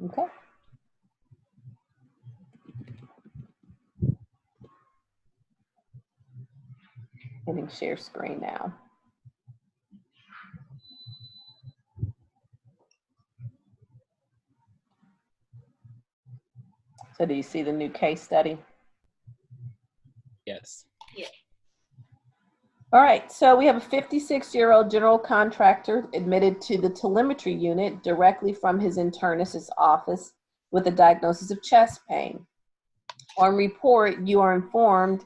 Okay. Hitting share screen now. So do you see the new case study? Yes. All right, so we have a 56-year-old general contractor admitted to the telemetry unit directly from his internist's office with a diagnosis of chest pain. On report, you are informed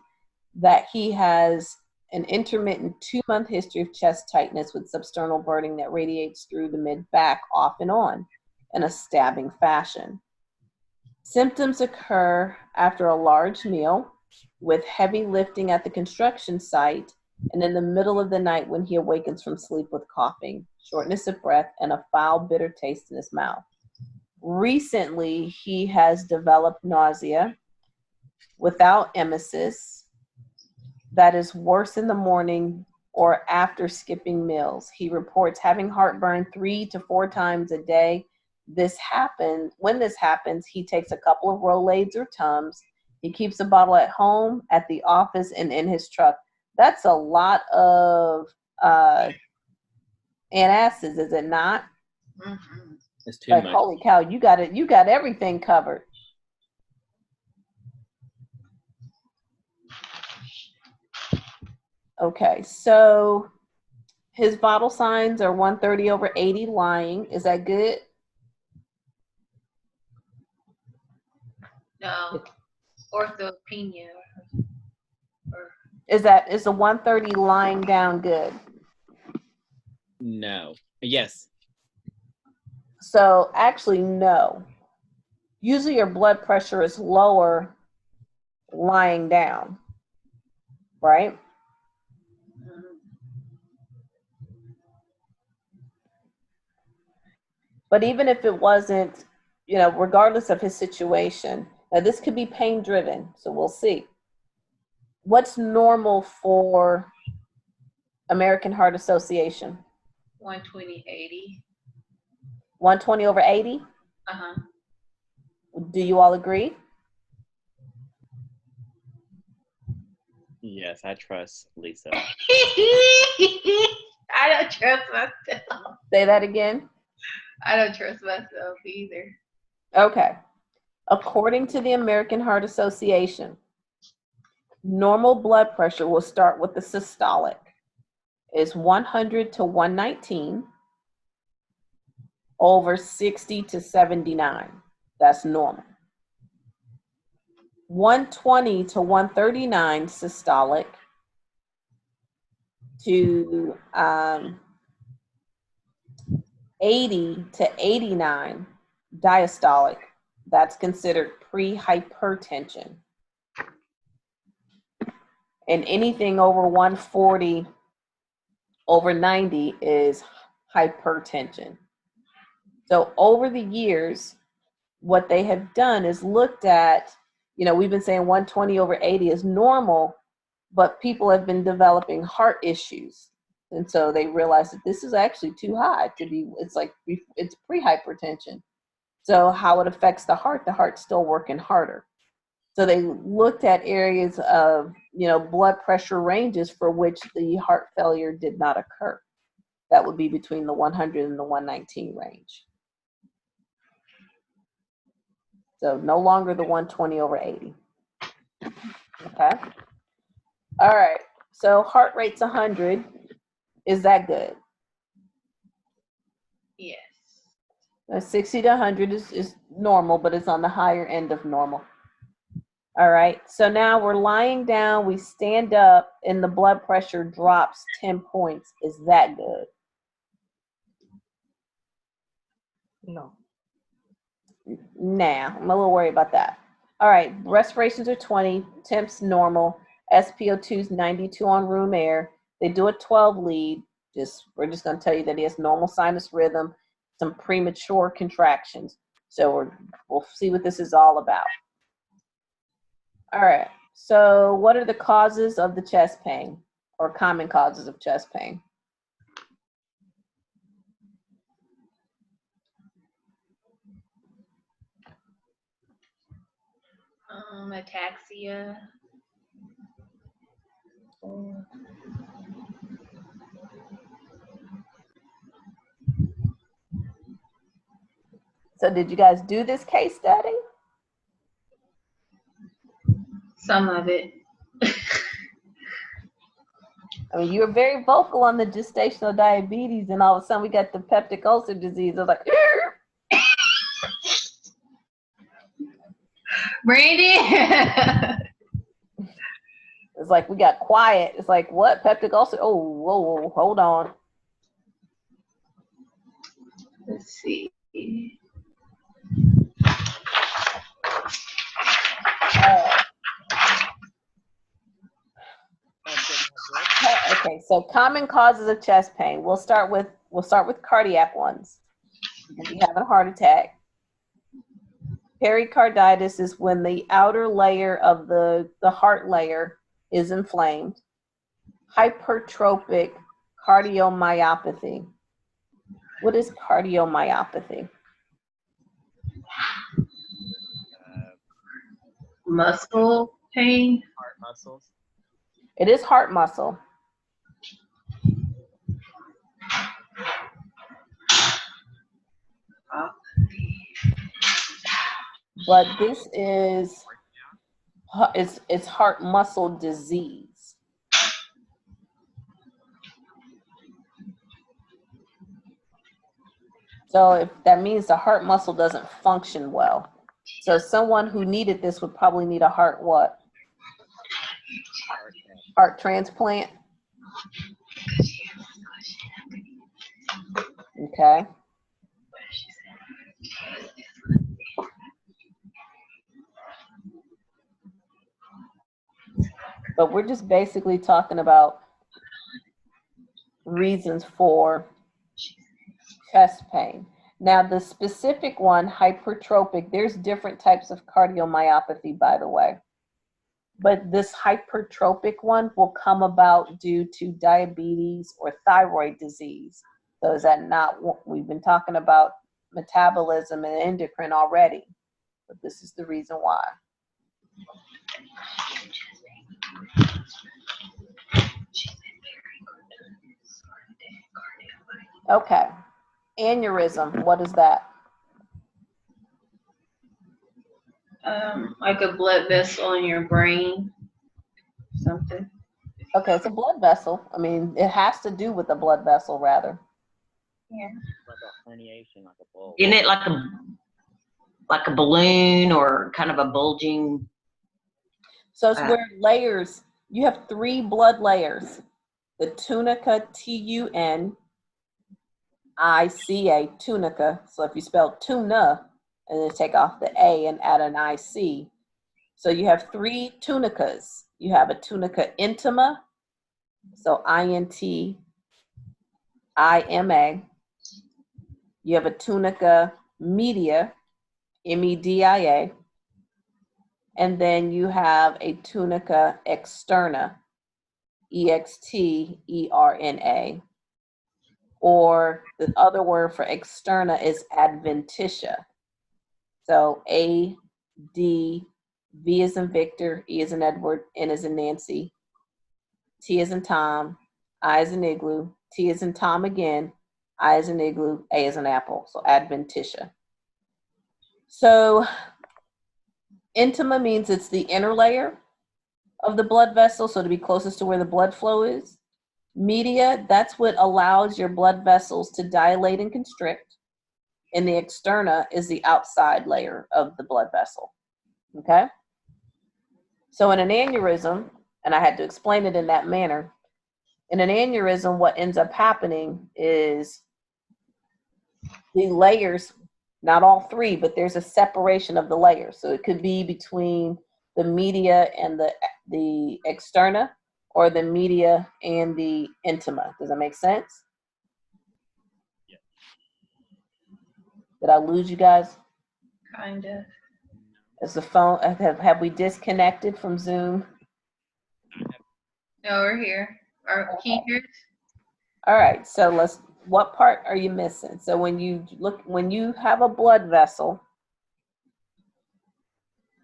that he has an intermittent 2-month history of chest tightness with substernal burning that radiates through the mid-back off and on in a stabbing fashion. Symptoms occur after a large meal with heavy lifting at the construction site and in the middle of the night when he awakens from sleep with coughing, shortness of breath, and a foul, bitter taste in his mouth. Recently, he has developed nausea without emesis that is worse in the morning or after skipping meals. He reports having heartburn 3 to 4 times a day. When this happens, he takes a couple of Rolaids or Tums He keeps the bottle at home, at the office, and in his truck. That's a lot of antacids, is it not? Mm-hmm. It's too Like, much. holy cow, you got it. You got everything covered. Okay, so his vital signs are 130/80 lying. Is that good? No, orthopenia. Or Is the 130 lying down good? No. Yes. So actually, no. Usually your blood pressure is lower lying down, right? But even if it wasn't, regardless of his situation, now this could be pain driven, so we'll see. What's normal for American Heart Association? 120/80. 120/80? Uh-huh. Do you all agree? Yes, I trust Lisa. I don't trust myself. Say that again. I don't trust myself either. Okay. According to the American Heart Association, normal blood pressure will start with the systolic. Is 100 to 119 over 60 to 79. That's normal. 120 to 139 systolic to 80 to 89 diastolic. That's considered pre-hypertension. And anything over 140 over 90 is hypertension. So over the years, what they have done is looked at, we've been saying 120/80 is normal, but people have been developing heart issues. And so they realized that this is actually too high to be, it's pre-hypertension. So how it affects the heart's still working harder. So they looked at areas of, blood pressure ranges for which the heart failure did not occur. That would be between the 100 and the 119 range. So no longer the 120/80. Okay. All right. So heart rate's 100. Is that good? Yes. 60 to 100 is normal, but it's on the higher end of normal. All right. So now we're lying down. We stand up, and the blood pressure drops 10 points. Is that good? No. Nah, I'm a little worried about that. All right. Respirations are 20. Temps normal. SpO2 is 92 on room air. They do a 12 lead. We're just going to tell you that he has normal sinus rhythm, some premature contractions. So we'll see what this is all about. All right. So what are the causes of the chest pain, or common causes of chest pain? Ataxia. So did you guys do this case study? Some of it. I mean, you were very vocal on the gestational diabetes, and all of a sudden we got the peptic ulcer disease. I was like, Brandy. it's like we got quiet. It's like, what? Peptic ulcer? Oh, whoa, hold on. Let's see. Okay, so common causes of chest pain. We'll start with cardiac ones. If you have a heart attack. Pericarditis is when the outer layer of the heart layer is inflamed. Hypertrophic cardiomyopathy. What is cardiomyopathy? muscle pain. Heart muscles. It is heart muscle. But this is, it's heart muscle disease. So if that means the heart muscle doesn't function well. So someone who needed this would probably need a heart what? Heart transplant. Okay. But we're just basically talking about reasons for chest pain. Now, the specific one, hypertrophic, there's different types of cardiomyopathy, by the way. But this hypertrophic one will come about due to diabetes or thyroid disease. So is that not what we've been talking about? Metabolism and endocrine already. But this is the reason why. Okay. Aneurysm, what is that? Like a blood vessel in your brain, something. Okay, it's a blood vessel. I mean, it has to do with the blood vessel, rather. Yeah. Like a herniation, like a bulge. Isn't it like a balloon or kind of a bulging? So it's where layers, you have 3 blood layers. The tunica, Tunica, tunica. So if you spell tuna and then take off the A and add an IC. So you have 3 tunicas. You have a tunica intima, so INTIMA. You have a tunica media, MEDIA. And then you have a tunica externa, EXTERNA. Or the other word for externa is adventitia. So A, D, V as in Victor, E as in Edward, N as in Nancy, T as in Tom, I as in Igloo, T as in Tom again, I as in Igloo, A as in Apple. So adventitia. So intima means it's the inner layer of the blood vessel, so to be closest to where the blood flow is. Media, that's what allows your blood vessels to dilate and constrict. And the externa is the outside layer of the blood vessel. Okay? So in an aneurysm, and I had to explain it in that manner, in an aneurysm, what ends up happening is the layers, not all 3, but there's a separation of the layers. So it could be between the media and the externa, or the media and the intima. Does that make sense? Yeah. Did I lose you guys? Kind of. Is the phone, have we disconnected from Zoom? No, we're here. Can you hear us? All right, so what part are you missing? So when you have a blood vessel,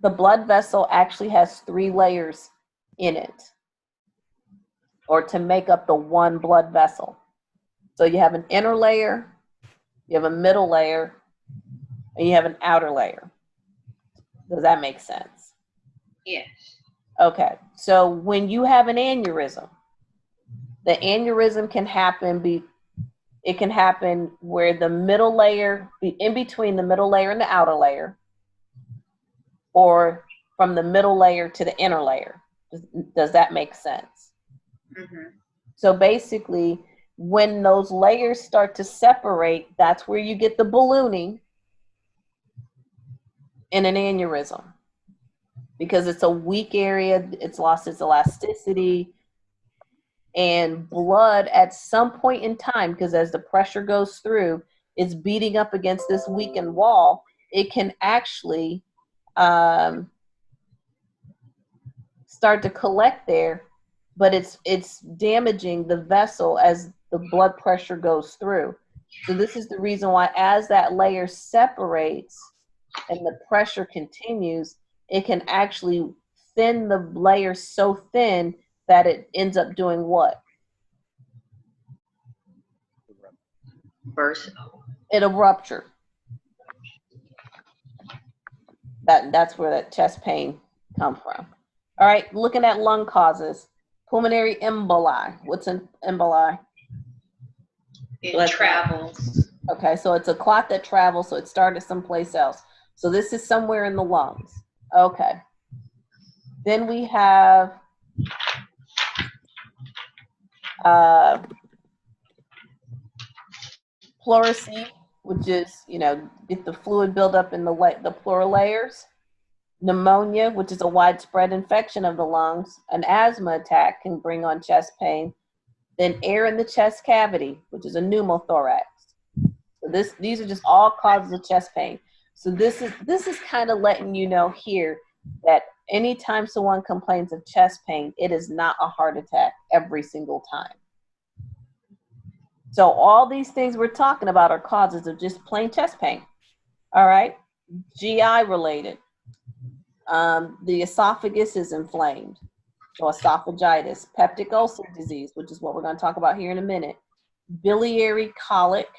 the blood vessel actually has 3 layers in it, or to make up the one blood vessel. So you have an inner layer, you have a middle layer, and you have an outer layer. Does that make sense? Yes. Okay, so when you have an aneurysm, the aneurysm can happen it can happen where the middle layer, in between the middle layer and the outer layer, or from the middle layer to the inner layer. Does that make sense? Mm-hmm. So basically, when those layers start to separate, that's where you get the ballooning in an aneurysm, because it's a weak area, it's lost its elasticity, and blood at some point in time, because as the pressure goes through, it's beating up against this weakened wall, it can actually start to collect there, but it's damaging the vessel as the blood pressure goes through. So this is the reason why, as that layer separates and the pressure continues, it can actually thin the layer so thin that it ends up doing what? Burst. It'll rupture. That's where that chest pain comes from. All right, looking at lung causes. Pulmonary emboli. What's an emboli? It travels. Okay, so it's a clot that travels, so it started someplace else. So this is somewhere in the lungs. Okay. Then we have pleurisy, which is, get the fluid buildup in the pleural layers. Pneumonia, which is a widespread infection of the lungs. An asthma attack can bring on chest pain. Then air in the chest cavity, which is a pneumothorax. So these are just all causes of chest pain. So this is kind of letting you know here that anytime someone complains of chest pain, it is not a heart attack every single time. So all these things we're talking about are causes of just plain chest pain. All right, GI related. The esophagus is inflamed, so esophagitis. Peptic ulcer disease, which is what we're going to talk about here in a minute. Biliary colic.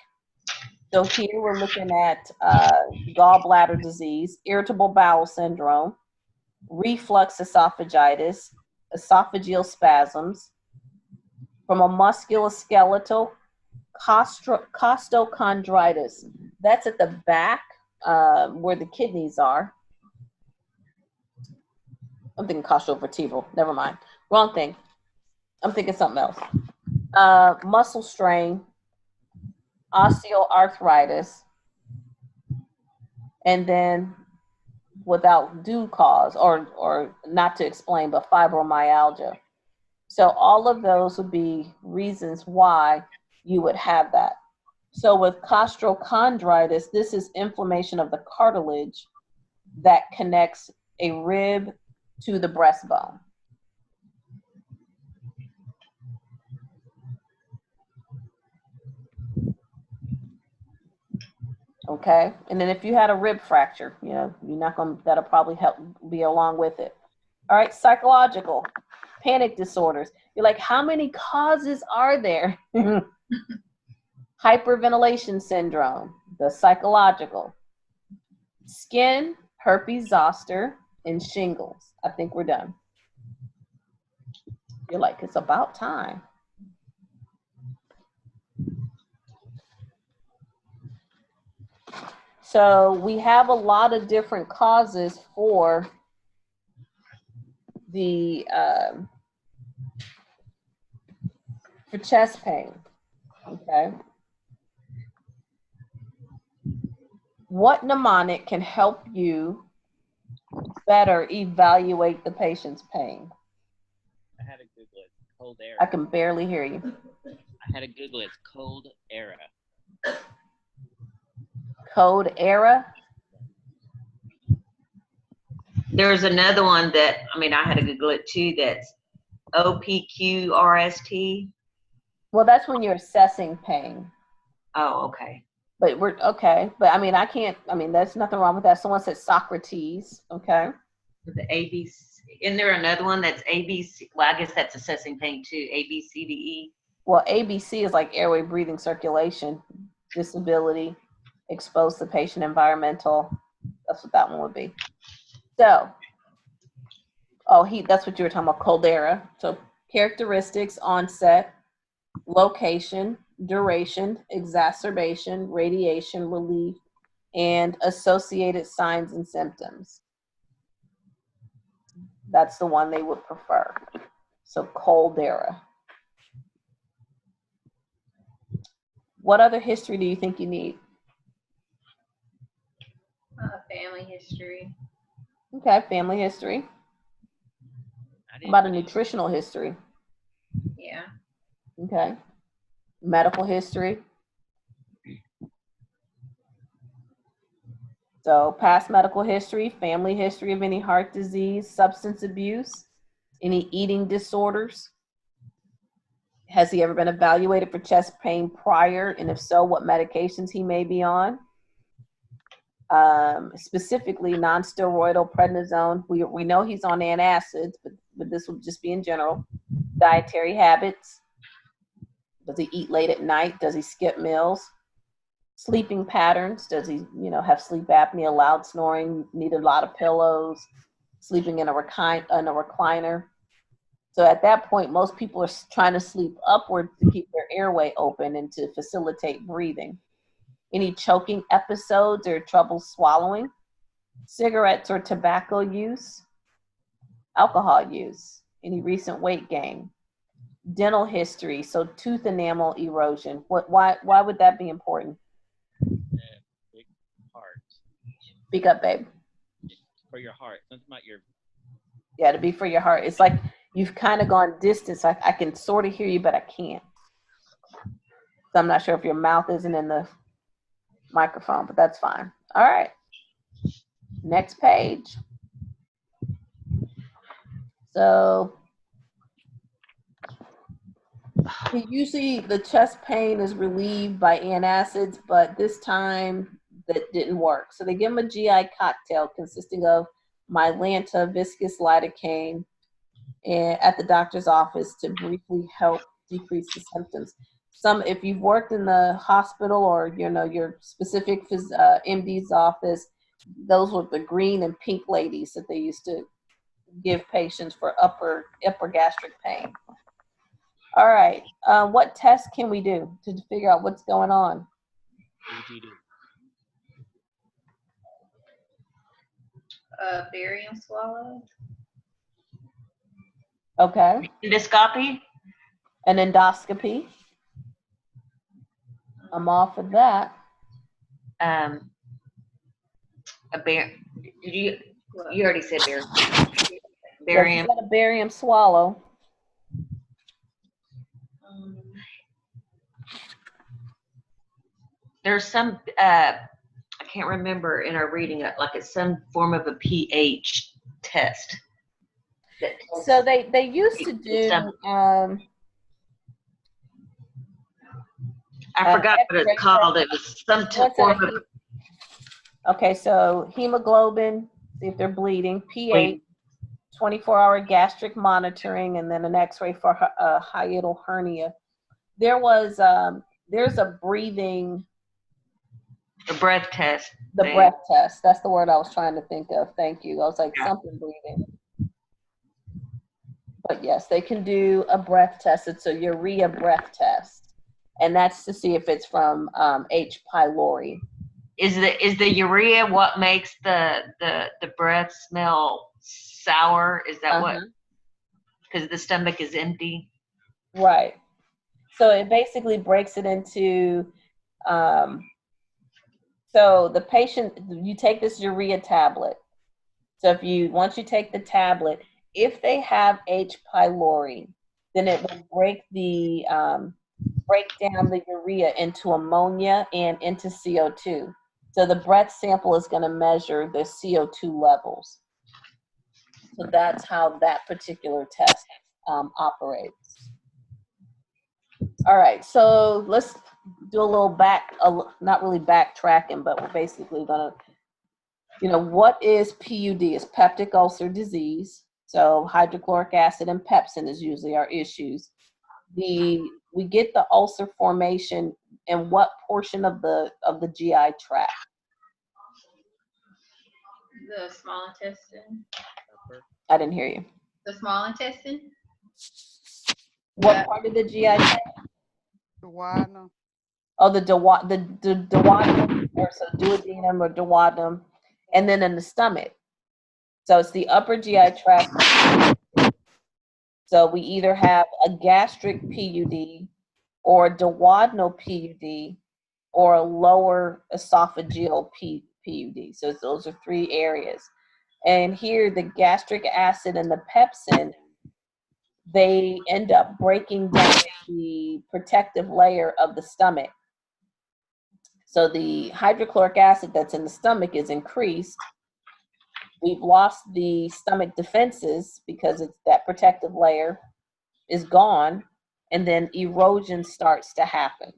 So here we're looking at gallbladder disease, irritable bowel syndrome, reflux esophagitis, esophageal spasms. From a musculoskeletal, costochondritis. That's at the back where the kidneys are. I'm thinking costovertebral. Never mind. Wrong thing. I'm thinking something else. Muscle strain, osteoarthritis, and then without due cause or not to explain, but fibromyalgia. So all of those would be reasons why you would have that. So with costochondritis, this is inflammation of the cartilage that connects a rib to the breastbone. Okay, and then if you had a rib fracture, you're not going. That'll probably help be along with it. All right, psychological, panic disorders. You're like, how many causes are there? Hyperventilation syndrome, the psychological. Skin, herpes zoster, and shingles. I think we're done. You're like, it's about time. So we have a lot of different causes for the for chest pain. Okay. What mnemonic can help you better evaluate the patient's pain? I had to Google it. Cold era. I can barely hear you. I had to Google it. It's cold era. Code era? There's another one that, I had to Google it too, that's OPQRST. Well, that's when you're assessing pain. Oh, okay. But we're okay. But I can't, there's nothing wrong with that. Someone said Socrates. Okay. The ABC. Isn't there another one that's ABC? Well, I guess that's assessing pain too. ABCDE. Well, ABC is like airway, breathing, circulation, disability, exposed to patient, environmental. That's what that one would be. So, that's what you were talking about, cold era. So characteristics, onset, location, duration, exacerbation, radiation, relief, and associated signs and symptoms. That's the one they would prefer. So cold era. What other history do you think you need? Family history. Okay, family history. How about a nutritional history? Yeah. Okay. Medical history. So past medical history, family history of any heart disease, substance abuse, any eating disorders. Has he ever been evaluated for chest pain prior? And if so, what medications he may be on? specifically non-steroidal prednisone. We know he's on antacids, but this will just be in general. Dietary habits. Does he eat late at night? Does he skip meals? Sleeping patterns. Does he, have sleep apnea, loud snoring, need a lot of pillows, sleeping in a recliner? So at that point, most people are trying to sleep upward to keep their airway open and to facilitate breathing. Any choking episodes or trouble swallowing? Cigarettes or tobacco use? Alcohol use? Any recent weight gain? Dental history, so tooth enamel erosion. Why would that be important? Big heart. Speak up, babe. For your heart. Something about your. Yeah, to be for your heart. It's like you've kind of gone distance. I can sort of hear you, but I can't. So I'm not sure if your mouth isn't in the microphone, but that's fine. All right. Next page. So usually the chest pain is relieved by antacids, but this time that didn't work. So they give him a GI cocktail consisting of Mylanta, viscous lidocaine, and at the doctor's office to briefly help decrease the symptoms. If you've worked in the hospital or your specific MD's office, those were the green and pink ladies that they used to give patients for upper gastric pain. All right, what tests can we do to figure out what's going on? Barium swallow. Okay, Endoscopy? an endoscopy. I'm all for that. A bear. Did you already said bear. Barium. Barium. A barium swallow. There's some, I can't remember in our reading it, like it's some form of a pH test. So they used to do. I forgot what it's called. It was some form of. Okay, so hemoglobin, see if they're bleeding, pH, 24-hour gastric monitoring, and then an X-ray for hiatal hernia. There's a breathing. The breath test. The breath test. That's the word I was trying to think of. Thank you. I was like, something breathing. But yes, they can do a breath test. It's a urea breath test. And that's to see if it's from H. pylori. Is the urea what makes the breath smell sour? Is that what? Because the stomach is empty. Right. So it basically breaks it into. So the patient, you take this urea tablet. So once you take the tablet, if they have H. pylori, then it will break down the urea into ammonia and into CO2. So the breath sample is going to measure the CO2 levels. So that's how that particular test operates. All right, so let's do a little not really backtracking, but we're basically going to, what is PUD? It's peptic ulcer disease. So hydrochloric acid and pepsin is usually our issues. We get the ulcer formation in what portion of the GI tract? The small intestine. I didn't hear you. The small intestine. What part of the GI tract? Duodenum. Oh, the duodenum, or so duodenum or duodenum, and then in the stomach. So it's the upper GI tract. So we either have a gastric PUD or a duodenal PUD or a lower esophageal PUD. So those are three areas. And here the gastric acid and the pepsin, they end up breaking down the protective layer of the stomach. So the hydrochloric acid that's in the stomach is increased. We've lost the stomach defenses because it's that protective layer is gone, and then erosion starts to happen.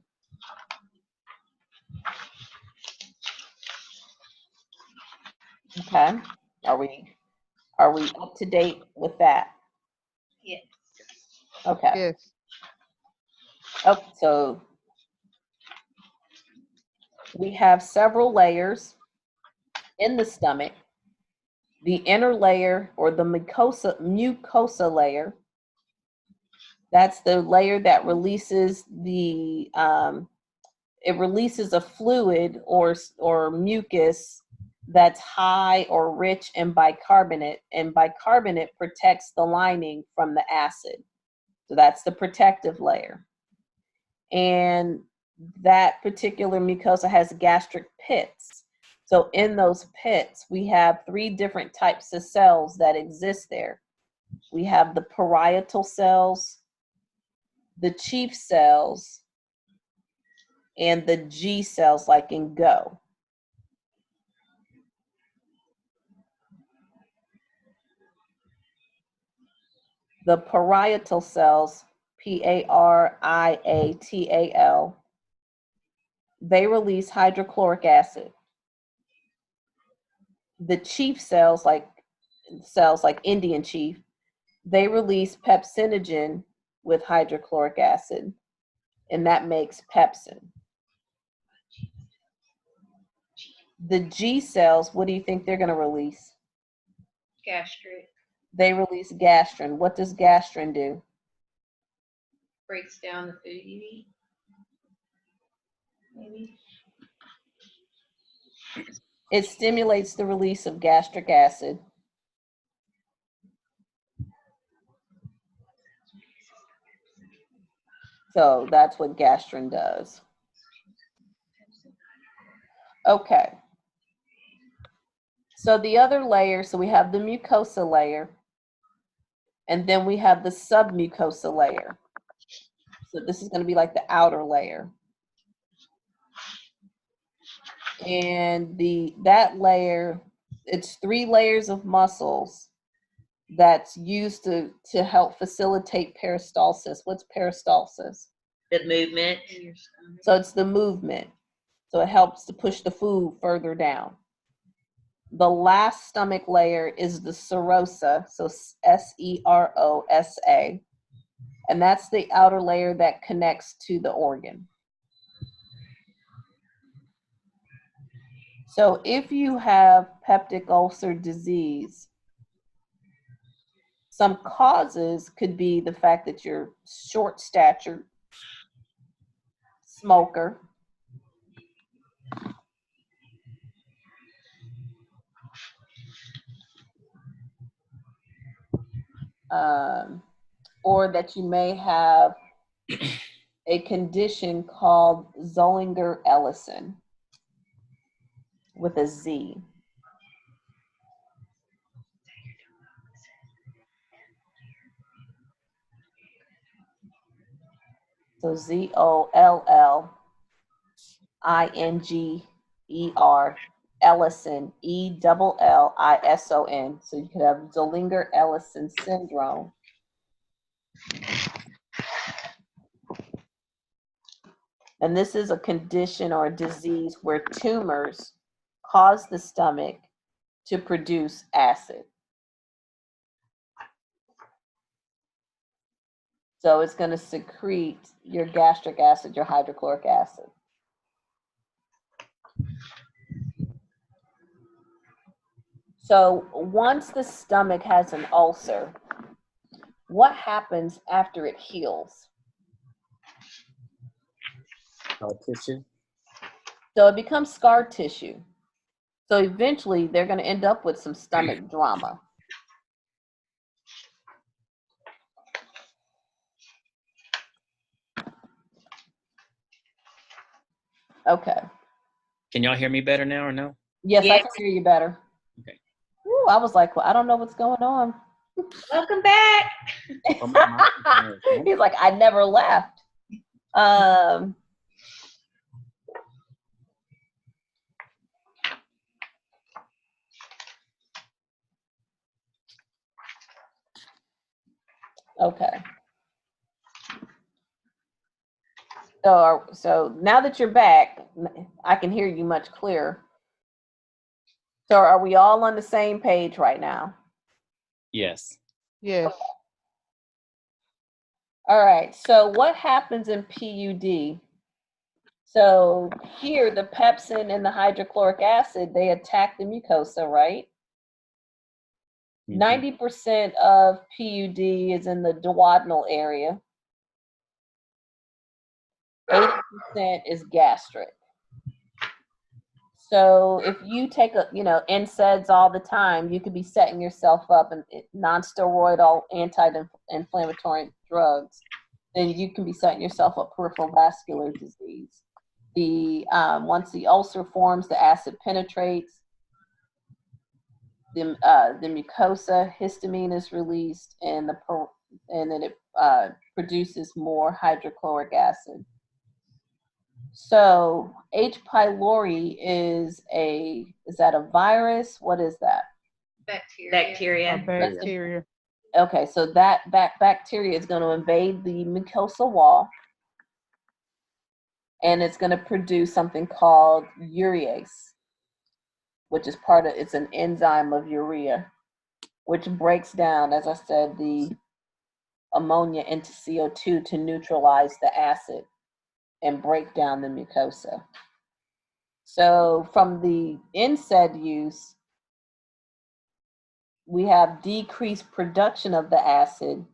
Okay. Are we up to date with that? Yes. Okay. Yes. Oh, so we have several layers in the stomach. The inner layer, or the mucosa layer, that's the layer that releases it releases a fluid or mucus that's high or rich in bicarbonate, and bicarbonate protects the lining from the acid. So that's the protective layer. And that particular mucosa has gastric pits. So in those pits, we have 3 different types of cells that exist there. We have the parietal cells, the chief cells, and the G cells, like in go. The parietal cells, Pariatal, they release hydrochloric acid. The chief cells like Indian chief, they release pepsinogen with hydrochloric acid, and that makes pepsin. The G cells, what do you think they're going to release? Gastric They release gastrin. What does gastrin do? breaks down the food you eat. Maybe. It stimulates the release of gastric acid. So that's what gastrin does. Okay. So the other layer, so we have the mucosa layer, and then we have the submucosa layer. So this is going to be like the outer layer. And that layer, it's 3 layers of muscles that's used to help facilitate peristalsis. What's peristalsis? The movement. In your stomach. So it's the movement. So it helps to push the food further down. The last stomach layer is the serosa, so Serosa, and that's the outer layer that connects to the organ. So if you have peptic ulcer disease, some causes could be the fact that you're short-statured, smoker, or that you may have a condition called Zollinger-Ellison with a Z. So Zollinger, Ellison, Ellison. So you could have Zollinger-Ellison syndrome. And this is a condition or a disease where tumors cause the stomach to produce acid. So it's going to secrete your gastric acid, your hydrochloric acid. So once the stomach has an ulcer, what happens after it heals? Scar tissue. So it becomes scar tissue. So eventually they're going to end up with some stomach drama. Okay. Can y'all hear me better now or no? Yes, I Yes. can hear you better. Okay. Ooh, I was like, well, I don't know what's going on. Welcome back. Oh, my microphone is on. He's like, I never left. Okay. So now that you're back, I can hear you much clearer. So are we all on the same page right now? Yes. Yes. All right. So what happens in PUD? So here, the pepsin and the hydrochloric acid, they attack the mucosa, right? Mhm. 90% of PUD is in the duodenal area. 80% is gastric. So if you take NSAIDs all the time, you could be setting yourself up, and non-steroidal anti-inflammatory drugs, then you can be setting yourself up peripheral vascular disease. Once the ulcer forms, the acid penetrates, the mucosa, histamine is released, and then it produces more hydrochloric acid. So H. pylori is that a virus? What is that? Bacteria. A bacteria. Okay, so that bacteria is going to invade the mucosal wall, and it's going to produce something called urease, which is it's an enzyme of urea, which breaks down, as I said, the ammonia into CO2 to neutralize the acid and break down the mucosa. So from the NSAID use, we have decreased production of the acid.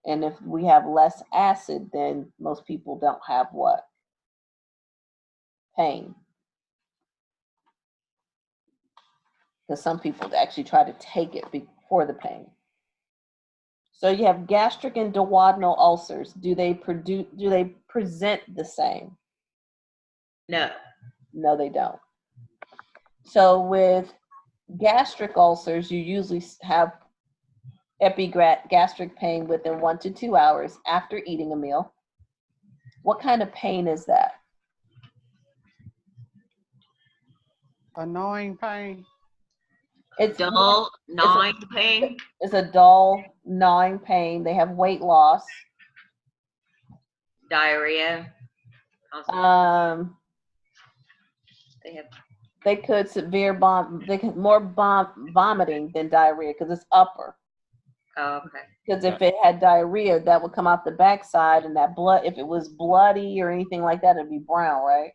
And if we have less acid, then most people don't have what? Pain. Because some people actually try to take it before the pain. So you have gastric and duodenal ulcers. Do they present the same? No. No, they don't. So with gastric ulcers, you usually have epigastric pain within 1 to 2 hours after eating a meal. What kind of pain is that? Annoying pain. It's Dull, gnawing pain. It's a dull, gnawing pain. They have weight loss. Diarrhea. They could vomiting than diarrhea because it's upper. Oh, okay. Because if it had diarrhea, that would come out the backside, and that blood, if it was bloody or anything like that, it'd be brown, right?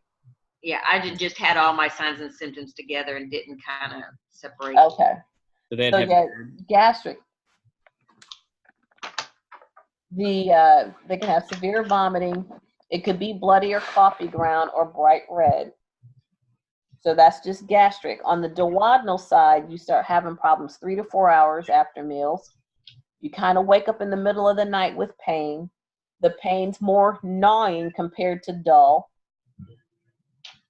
Yeah, I just had all my signs and symptoms together and didn't kind of separate. Okay. So they So yeah, gastric. They can have severe vomiting. It could be bloody or coffee ground or bright red. So that's just gastric. On the duodenal side, you start having problems 3 to 4 hours after meals. You kind of wake up in the middle of the night with pain. The pain's more gnawing compared to dull.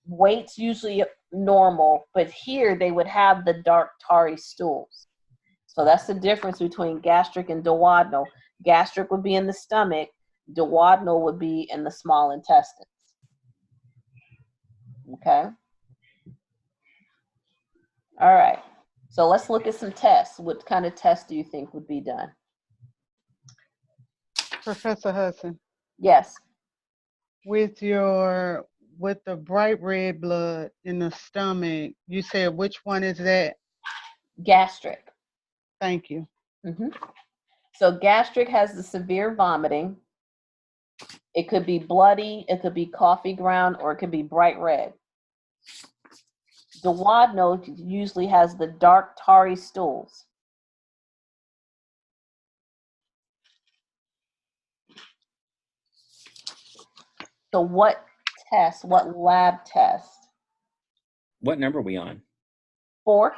Weight's usually normal, but here they would have the dark tarry stools. So that's the difference between gastric and duodenal. Gastric would be in the stomach. Duodenal would be in the small intestines. Okay? All right. So let's look at some tests. What kind of tests do you think would be done? Professor Hudson, Yes. with the bright red blood in the stomach, you said which one is that? Gastric. Thank you. So gastric has the severe vomiting. It could be bloody, it could be coffee ground, or it could be bright red. Duodenal usually has the dark tarry stools. So what lab test? What number are we on? 4.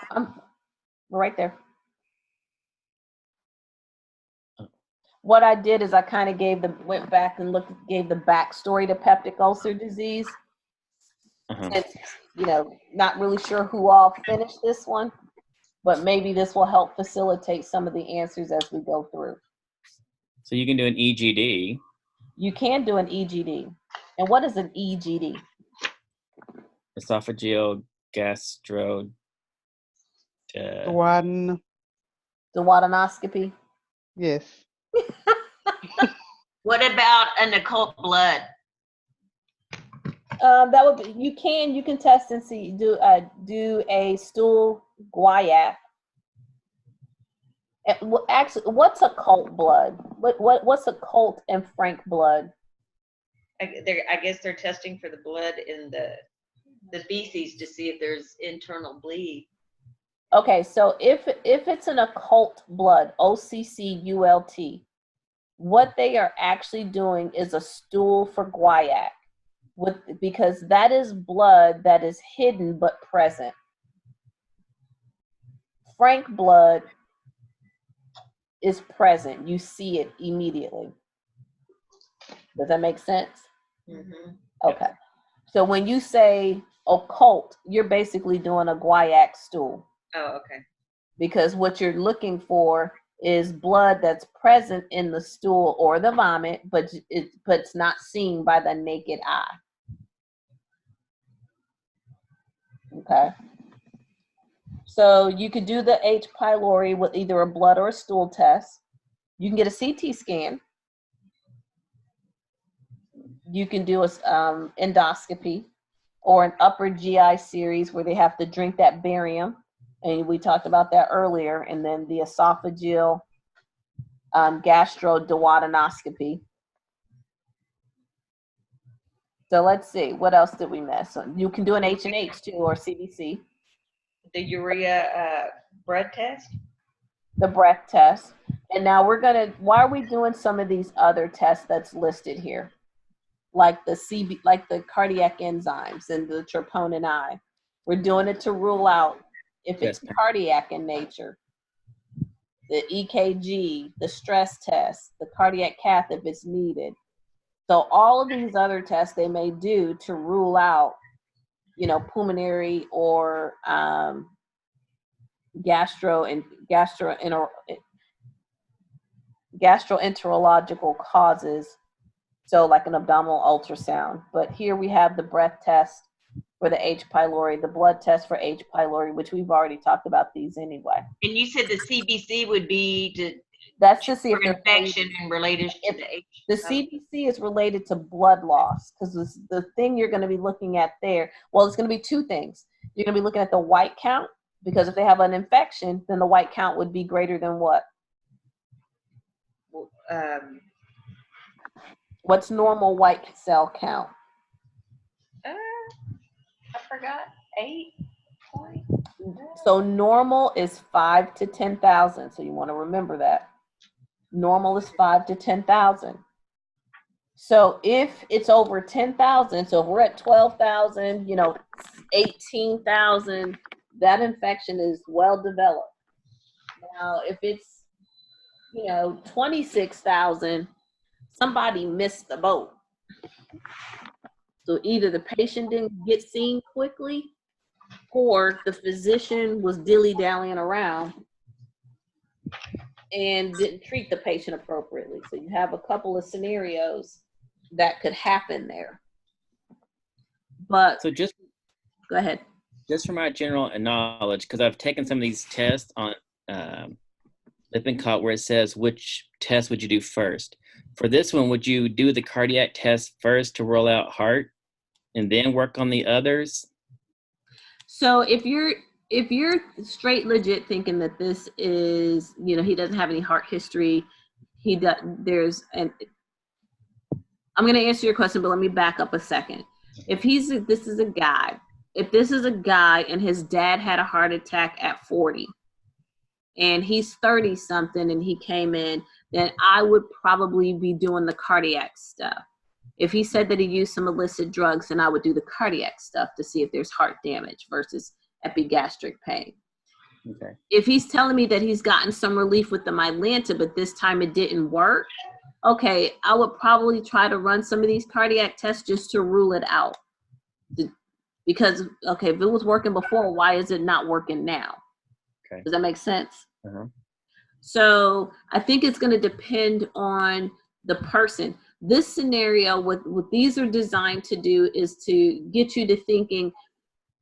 We're right there. What I did is I kind of went back and gave the backstory to peptic ulcer disease. Since, not really sure who all finished this one, but maybe this will help facilitate some of the answers as we go through. So you can do an EGD. You can do an EGD. And what is an EGD? Esophageal gastro. Duodenoscopy? Yes. What about an occult blood? That would be, you can test and see, do a stool guaiac. Actually, what's occult blood? What's occult and frank blood? I guess they're testing for the blood in the feces to see if there's internal bleed. Okay, so if it's an occult blood, OCCULT, what they are actually doing is a stool for guaiac, because that is blood that is hidden but present. Frank blood is present. You see it immediately. Does that make sense? Mm-hmm. Okay. So when you say occult, you're basically doing a guaiac stool, Oh, okay. because what you're looking for is blood that's present in the stool or the vomit, but it's not seen by the naked eye. Okay. So you could do the H. pylori with either a blood or a stool test. You can get a CT scan. You can do a endoscopy or an upper GI series where they have to drink that barium. And we talked about that earlier. And then the esophageal gastroduodenoscopy. So let's see, what else did we miss? So you can do an H&H too, or CBC. The urea blood test. The breath test. And now why are we doing some of these other tests that's listed here? Like the cardiac enzymes and the troponin I. We're doing it to rule out if it's cardiac in nature. The EKG, the stress test, the cardiac cath if it's needed. So all of these other tests they may do to rule out, pulmonary or gastroenterological causes. So like an abdominal ultrasound. But here we have the breath test for the H. pylori, the blood test for H. pylori, which we've already talked about these anyway. And you said the CBC would be That's to see if for there's infection and related to the H. The CBC is related to blood loss, because the thing you're going to be looking at there, well, it's going to be two things. You're going to be looking at the white count, because if they have an infection, then the white count would be greater than what? What's normal white cell count? I forgot. 8. So normal is 5 to 10,000. So you want to remember that. Normal is 5 to 10,000. So if it's over 10,000, so if we're at 12,000, 18,000, that infection is well developed. Now, if it's, 26,000, somebody missed the boat. So either the patient didn't get seen quickly, or the physician was dilly-dallying around and didn't treat the patient appropriately. So you have a couple of scenarios that could happen there. But So just go ahead. Just for my general knowledge, because I've taken some of these tests on Lippincott where it says which test would you do first. For this one, would you do the cardiac test first to rule out heart and then work on the others? So if you're straight legit thinking that this is, he doesn't have any heart history, I'm going to answer your question, but let me back up a second. If this is a guy and his dad had a heart attack at 40 and he's 30 something and he came in, then I would probably be doing the cardiac stuff. If he said that he used some illicit drugs, then I would do the cardiac stuff to see if there's heart damage versus epigastric pain. Okay. If he's telling me that he's gotten some relief with the Mylanta, but this time it didn't work, okay, I would probably try to run some of these cardiac tests just to rule it out. Because, okay, if it was working before, why is it not working now? Okay. Does that make sense? Uh-huh. So I think it's going to depend on the person. This scenario, what these are designed to do is to get you to thinking,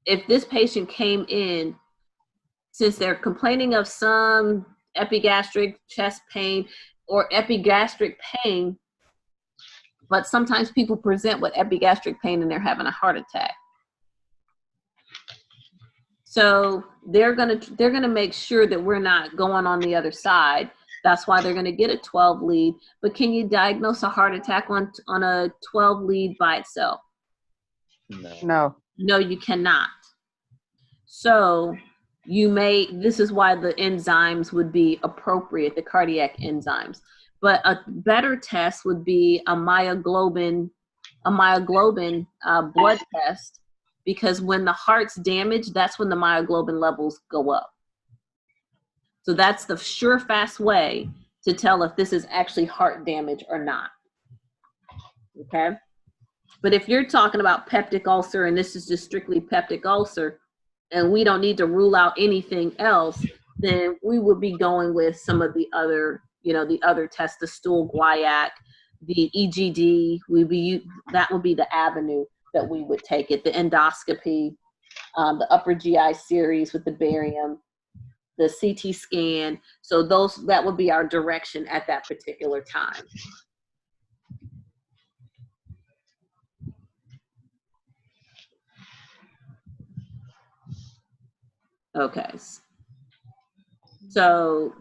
if this patient came in, since they're complaining of some epigastric chest pain or epigastric pain, but sometimes people present with epigastric pain and they're having a heart attack. So they're gonna make sure that we're not going on the other side. That's why they're gonna get a 12 lead. But can you diagnose a heart attack on a 12 lead by itself? No. No. No, you cannot. So this is why the enzymes would be appropriate, the cardiac enzymes. But a better test would be a myoglobin blood test, because when the heart's damaged, that's when the myoglobin levels go up. So that's the sure, fast way to tell if this is actually heart damage or not. Okay? But if you're talking about peptic ulcer, and this is just strictly peptic ulcer, and we don't need to rule out anything else, then we would be going with some of the other, the other tests, the stool guaiac, the EGD. That would be the avenue that we would take it. The endoscopy, the upper GI series with the barium, the CT scan. So that would be our direction at that particular time. Okay. So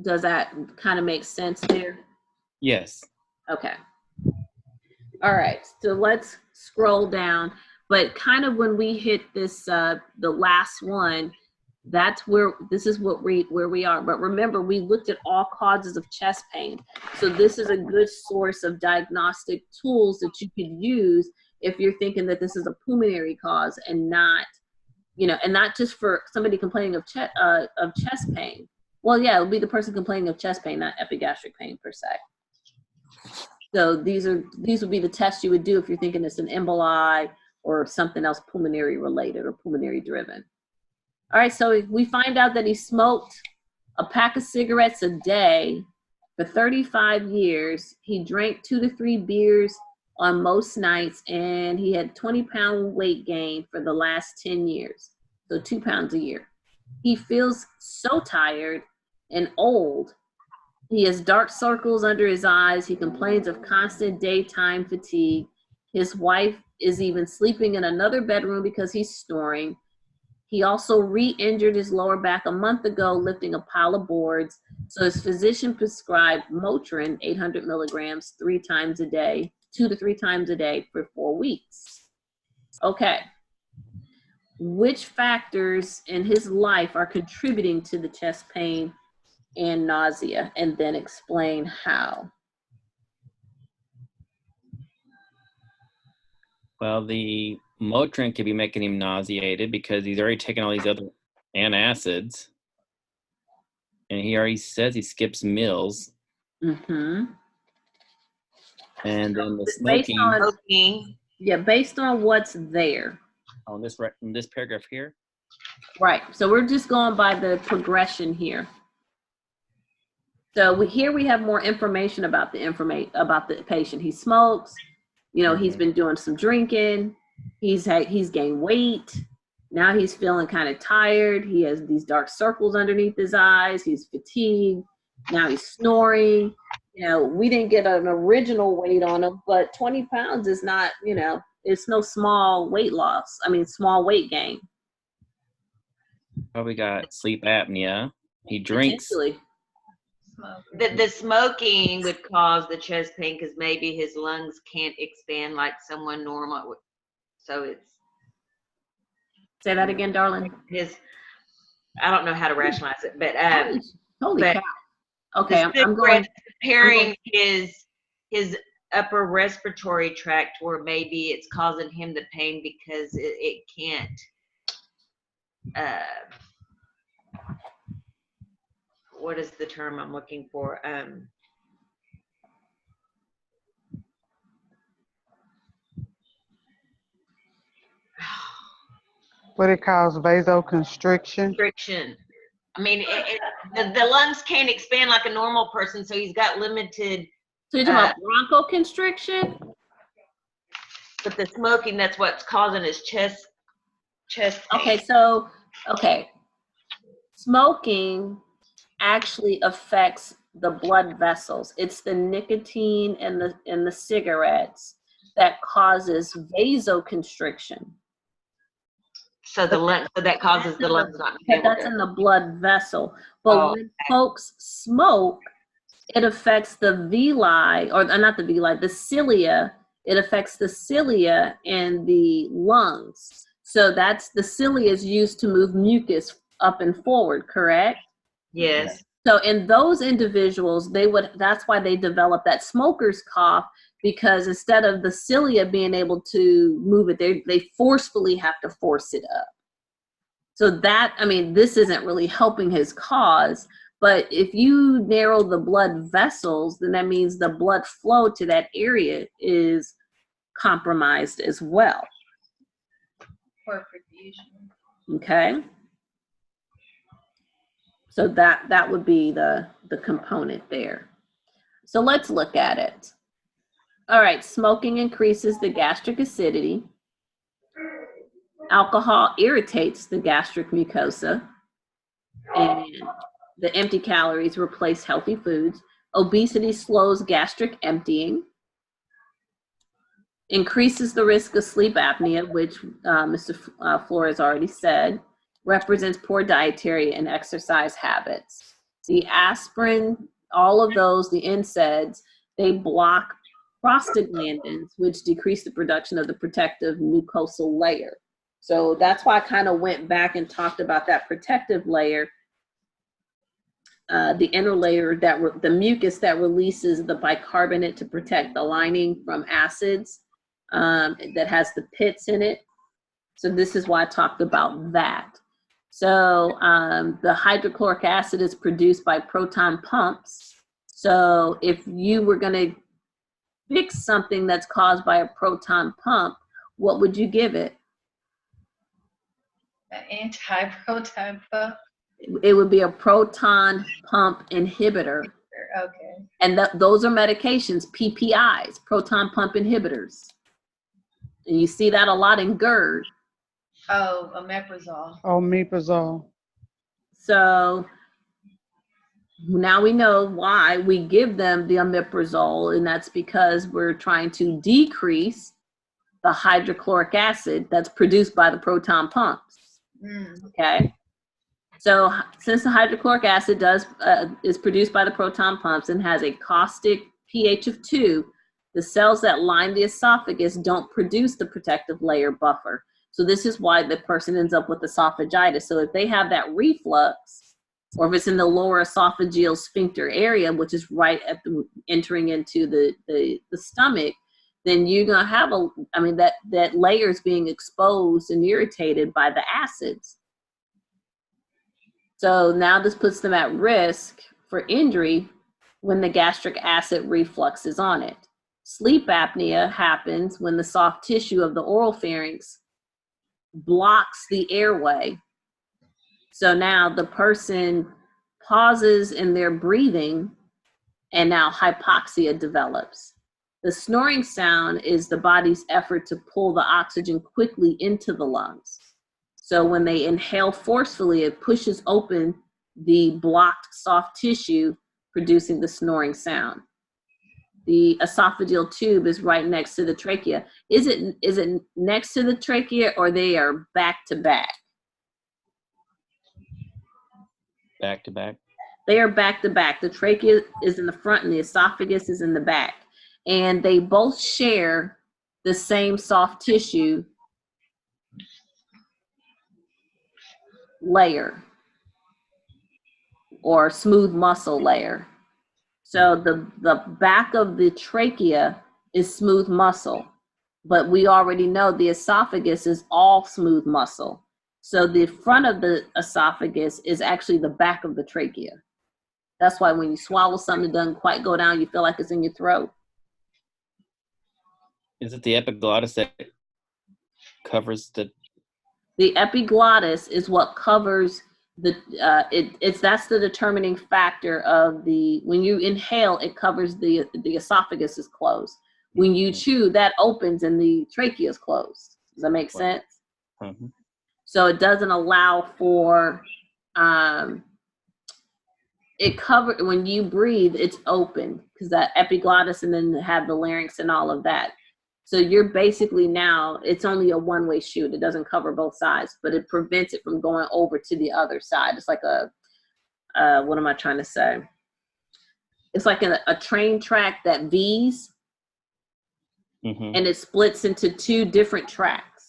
does that kind of make sense there? Yes. Okay. All right. So let's scroll down. But kind of when we hit this, the last one, that's where we are. But remember, we looked at all causes of chest pain. So this is a good source of diagnostic tools that you could use if you're thinking that this is a pulmonary cause and not, and not just for somebody complaining of chest pain. Well, yeah, it'll be the person complaining of chest pain, not epigastric pain per se. So these would be the tests you would do if you're thinking it's an emboli or something else pulmonary related or pulmonary driven. All right, so we find out that he smoked a pack of cigarettes a day for 35 years. He drank 2 to 3 beers on most nights, and he had 20-pound weight gain for the last 10 years, so 2 pounds a year. He feels so tired and old. He has dark circles under his eyes. He complains of constant daytime fatigue. His wife is even sleeping in another bedroom because he's snoring. He also re-injured his lower back a month ago lifting a pile of boards. So his physician prescribed Motrin, 800 milligrams, 3 times a day, 2 to 3 times a day for 4 weeks. Okay. Which factors in his life are contributing to the chest pain and nausea? And then explain how. Well, the Motrin could be making him nauseated because he's already taken all these other antacids. And he already says he skips meals. Mm-hmm. And then the Based smoking. based on what's there. On this paragraph here? Right. So we're just going by the progression here. So here we have more information about the patient. He smokes. He's been doing some drinking. He's gained weight. Now he's feeling kind of tired. He has these dark circles underneath his eyes. He's fatigued. Now he's snoring. We didn't get an original weight on him, but 20 pounds is not, it's no small weight loss. Small weight gain. Probably got sleep apnea. He drinks. The smoking would cause the chest pain because maybe his lungs can't expand like someone normal would. So it's. Say that again, darling. I don't know how to rationalize it, but holy cow. Okay, I'm going preparing his upper respiratory tract, where maybe it's causing him the pain because it can't. What is the term I'm looking for? What it calls vasoconstriction. Constriction. The lungs can't expand like a normal person, so he's got limited. So you're talking about bronchoconstriction? But the smoking, that's what's causing his chest pain. Okay. Smoking actually affects the blood vessels. It's the nicotine and the cigarettes that causes vasoconstriction. So so that causes the lungs not to be But able that's to. in the blood vessel. But when folks smoke, it affects the villi, or not the villi, the cilia. It affects the cilia and the lungs. So that's the cilia is used to move mucus up and forward, correct? Yes. So in those individuals, that's why they develop that smoker's cough, because instead of the cilia being able to move it, they forcefully have to force it up. So that, I mean, this isn't really helping his cause, but if you narrow the blood vessels, then that means the blood flow to that area is compromised as well. Poor perfusion. Okay. So that would be the component there. So let's look at it. All right, smoking increases the gastric acidity. Alcohol irritates the gastric mucosa. And the empty calories replace healthy foods. Obesity slows gastric emptying. Increases the risk of sleep apnea, which Mr. Flores already said. Represents poor dietary and exercise habits. The aspirin, all of those, the NSAIDs, they block prostaglandins, which decrease the production of the protective mucosal layer. So that's why I kind of went back and talked about that protective layer, the inner layer, the mucus that releases the bicarbonate to protect the lining from acids, that has the pits in it. So this is why I talked about that. So the hydrochloric acid is produced by proton pumps. So if you were going to fix something that's caused by a proton pump, what would you give it? An anti-proton pump. It would be a proton pump inhibitor. Okay. And those are medications, PPIs, proton pump inhibitors. And you see that a lot in GERD. Oh, omeprazole. Omeprazole. So now we know why we give them the omeprazole, and that's because we're trying to decrease the hydrochloric acid that's produced by the proton pumps. Okay. So since the hydrochloric acid is produced by the proton pumps and has a caustic pH of 2, the cells that line the esophagus don't produce the protective layer buffer. So this is why the person ends up with esophagitis. So if they have that reflux, or if it's in the lower esophageal sphincter area, which is right at the entering into the stomach, then you're gonna have that layer is being exposed and irritated by the acids. So now this puts them at risk for injury when the gastric acid reflux is on it. Sleep apnea happens when the soft tissue of the oral pharynx blocks the airway. So now the person pauses in their breathing, and now hypoxia develops. The snoring sound is the body's effort to pull the oxygen quickly into the lungs. So when they inhale forcefully, it pushes open the blocked soft tissue, producing the snoring sound. The esophageal tube is right next to the trachea. Is it next to the trachea, or they are back to back? Back to back. They are back to back. The trachea is in the front and the esophagus is in the back. And they both share the same soft tissue layer or smooth muscle layer. So the back of the trachea is smooth muscle, but we already know the esophagus is all smooth muscle. So the front of the esophagus is actually the back of the trachea. That's why when you swallow something that doesn't quite go down, you feel like it's in your throat. Is it the epiglottis that covers the? The epiglottis is what covers that's the determining factor of when you inhale, it covers the esophagus is closed. When you chew, that opens and the trachea is closed. Does that make sense? So it doesn't allow for it covered, when you breathe, it's open because that epiglottis and then have the larynx and all of that. So you're basically now, it's only a one-way chute. It doesn't cover both sides, but it prevents it from going over to the other side. It's like what am I trying to say? It's like a train track that V's, Mm-hmm. and it splits into two different tracks.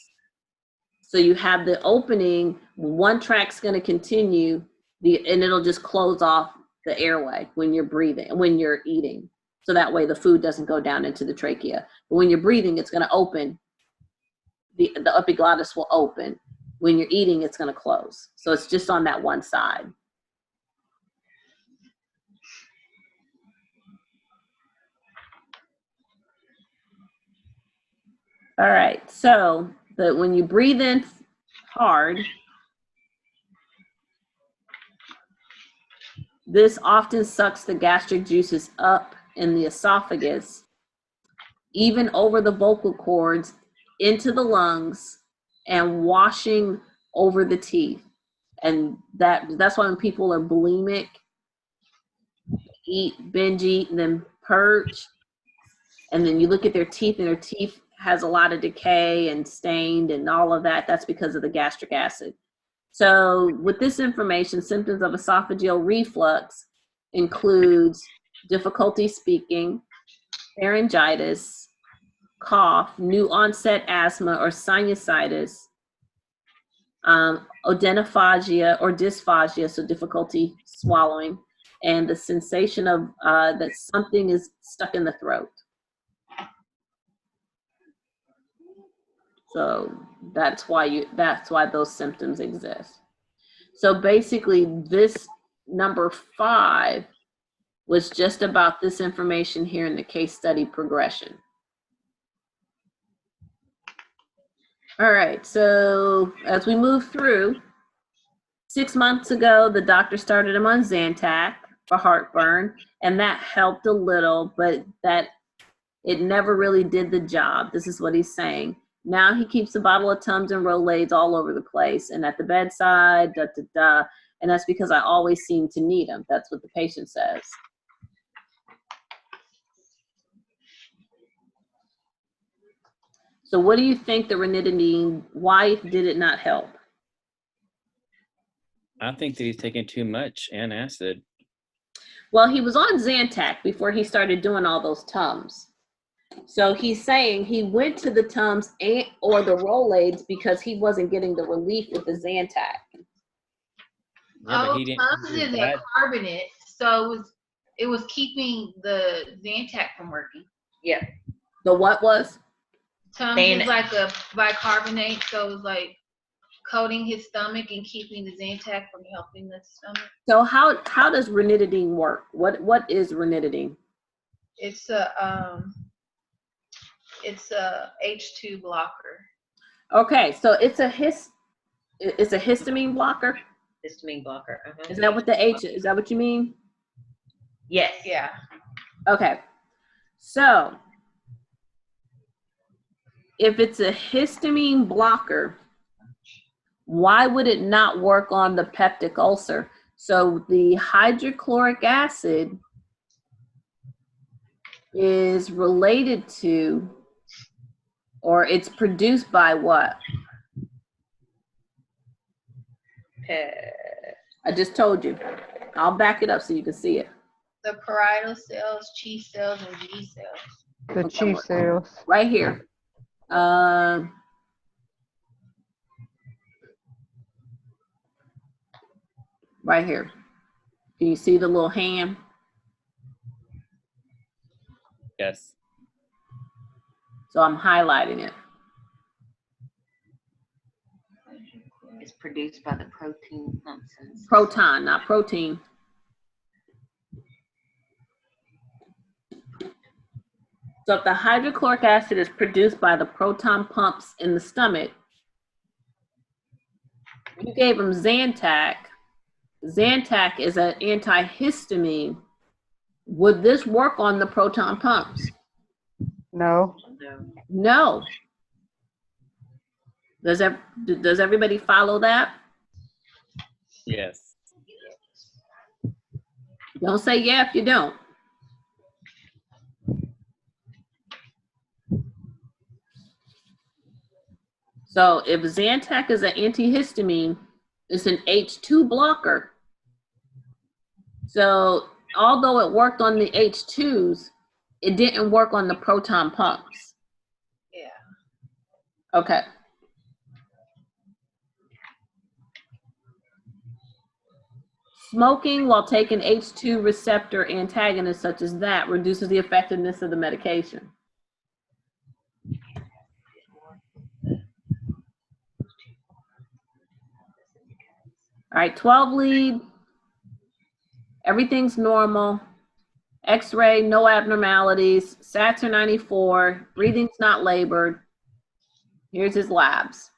So you have the opening, one track's going to continue, and it'll just close off the airway when you're breathing, when you're eating. So that way the food doesn't go down into the trachea. But when you're breathing, it's going to open. The epiglottis will open. When you're eating, it's going to close. So it's just on that one side. All right, so when you breathe in hard, this often sucks the gastric juices up in the esophagus, even over the vocal cords, into the lungs, and washing over the teeth. And that's why when people are bulimic, binge eat, and then purge, and then you look at their teeth, and their teeth has a lot of decay and stained and all of that. That's because of the gastric acid. So with this information, symptoms of esophageal reflux includes difficulty speaking, pharyngitis, cough, new onset asthma or sinusitis, odenophagia or dysphagia, so difficulty swallowing, and the sensation of that something is stuck in the throat. So that's why those symptoms exist. So basically this number 5 was just about this information here in the case study progression. All right, so as we move through, 6 months ago, the doctor started him on Zantac for heartburn, and that helped a little, but that it never really did the job. This is what he's saying. Now he keeps a bottle of Tums and Rolaids all over the place and at the bedside, and that's because I always seem to need them. That's what the patient says. So what do you think the ranitidine, why did it not help? I think that he's taking too much antacid. Well, he was on Zantac before he started doing all those Tums. So he's saying he went to the Tums or the Rolaids because he wasn't getting the relief with the Zantac. Yeah, but he didn't. Tums is a carbonate, so it was keeping the Zantac from working. Yeah. The what was? Tums is like a bicarbonate, so it was like coating his stomach and keeping the Zantac from helping the stomach. So how does ranitidine work? What is ranitidine? It's a H2 blocker. Okay, so it's a histamine blocker. Histamine blocker. Uh-huh. Is that what the H? Is that what you mean? Yes. Yeah. Okay, so if it's a histamine blocker, why would it not work on the peptic ulcer? So the hydrochloric acid is related to, or it's produced by what? I just told you. I'll back it up so you can see it. The parietal cells, Chi cells, and G cells. The Chi cells. Right here. Right here. Can you see the little hand? Yes. So I'm highlighting it. It's produced by the protein nonsense. Proton, not protein. So if the hydrochloric acid is produced by the proton pumps in the stomach, you gave them Zantac. Zantac is an antihistamine. Would this work on the proton pumps? No. No. Does everybody follow that? Yes. Don't say yeah if you don't. So if Zantac is an antihistamine, it's an H2 blocker. So although it worked on the H2s, it didn't work on the proton pumps. Yeah. Okay. Smoking while taking H2 receptor antagonists such as that reduces the effectiveness of the medication. All right, 12 lead. Everything's normal. X-ray, no abnormalities. Sats are 94. Breathing's not labored. Here's his labs.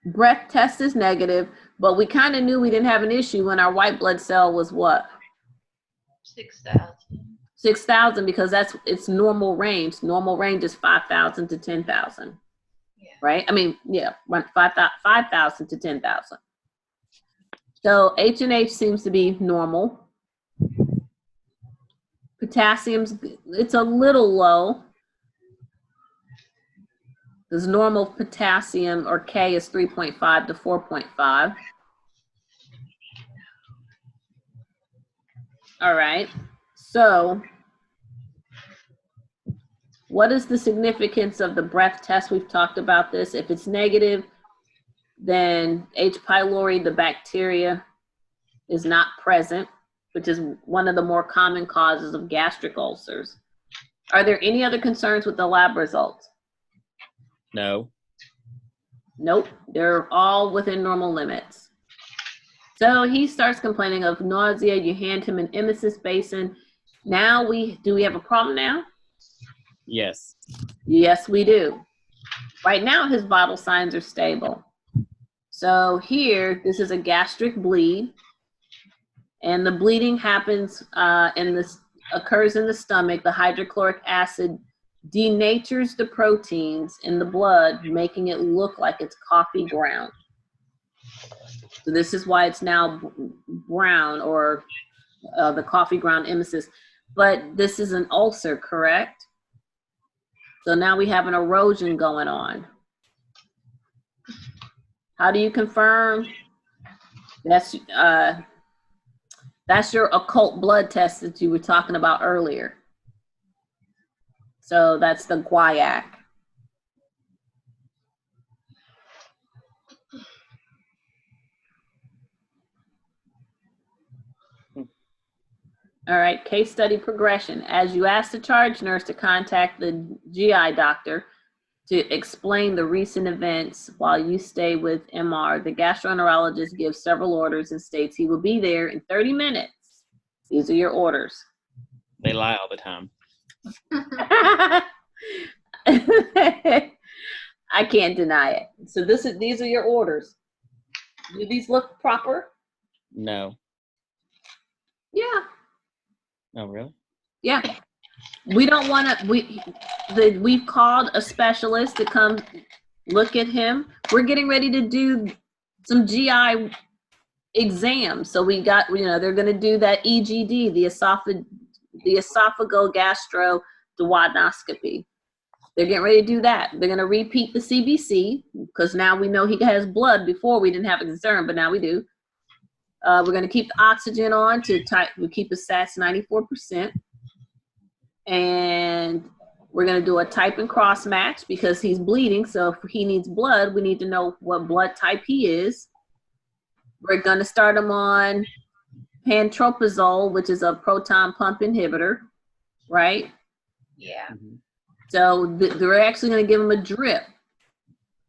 Breath test is negative, but we kind of knew we didn't have an issue when our white blood cell was what? 6,000. 6,000, because that's its normal range. Normal range is 5,000 to 10,000. Yeah. Right? I mean, yeah, 5,000 to 10,000. So H&H seems to be normal. Potassium's, it's a little low. Because normal potassium, or K, is 3.5 to 4.5. All right. So what is the significance of the breath test? We've talked about this. If it's negative, then H. pylori, the bacteria, is not present, which is one of the more common causes of gastric ulcers. Are there any other concerns with the lab results? No. Nope, they're all within normal limits. So he starts complaining of nausea. You hand him an emesis basin. Now do we have a problem now? Yes. Yes, we do. Right now his vital signs are stable. So here, this is a gastric bleed, and the bleeding happens occurs in the stomach. The hydrochloric acid denatures the proteins in the blood, making it look like it's coffee ground. So this is why it's now brown, or the coffee ground emesis. But this is an ulcer, correct? So now we have an erosion going on. How do you confirm? That's your occult blood test that you were talking about earlier. So that's the guaiac. All right, case study progression. As you ask the charge nurse to contact the GI doctor to explain the recent events while you stay with MR, the gastroenterologist gives several orders and states he will be there in 30 minutes. These are your orders. They lie all the time. I can't deny it. So these are your orders. Do these look proper? No. Yeah. Oh, really? Yeah. We don't want to, we've called a specialist to come look at him. We're getting ready to do some GI exams. So we got, they're going to do that EGD, the esophageal-gastro-duodenoscopy. They're getting ready to do that. They're going to repeat the CBC, because now we know he has blood. Before we didn't have a concern, but now we do. We're going to keep the oxygen on we keep his sats 94%. And we're going to do a type and cross match because he's bleeding. So if he needs blood, we need to know what blood type he is. We're going to start him on pantoprazole, which is a proton pump inhibitor, right? Yeah. Mm-hmm. So they're actually going to give him a drip.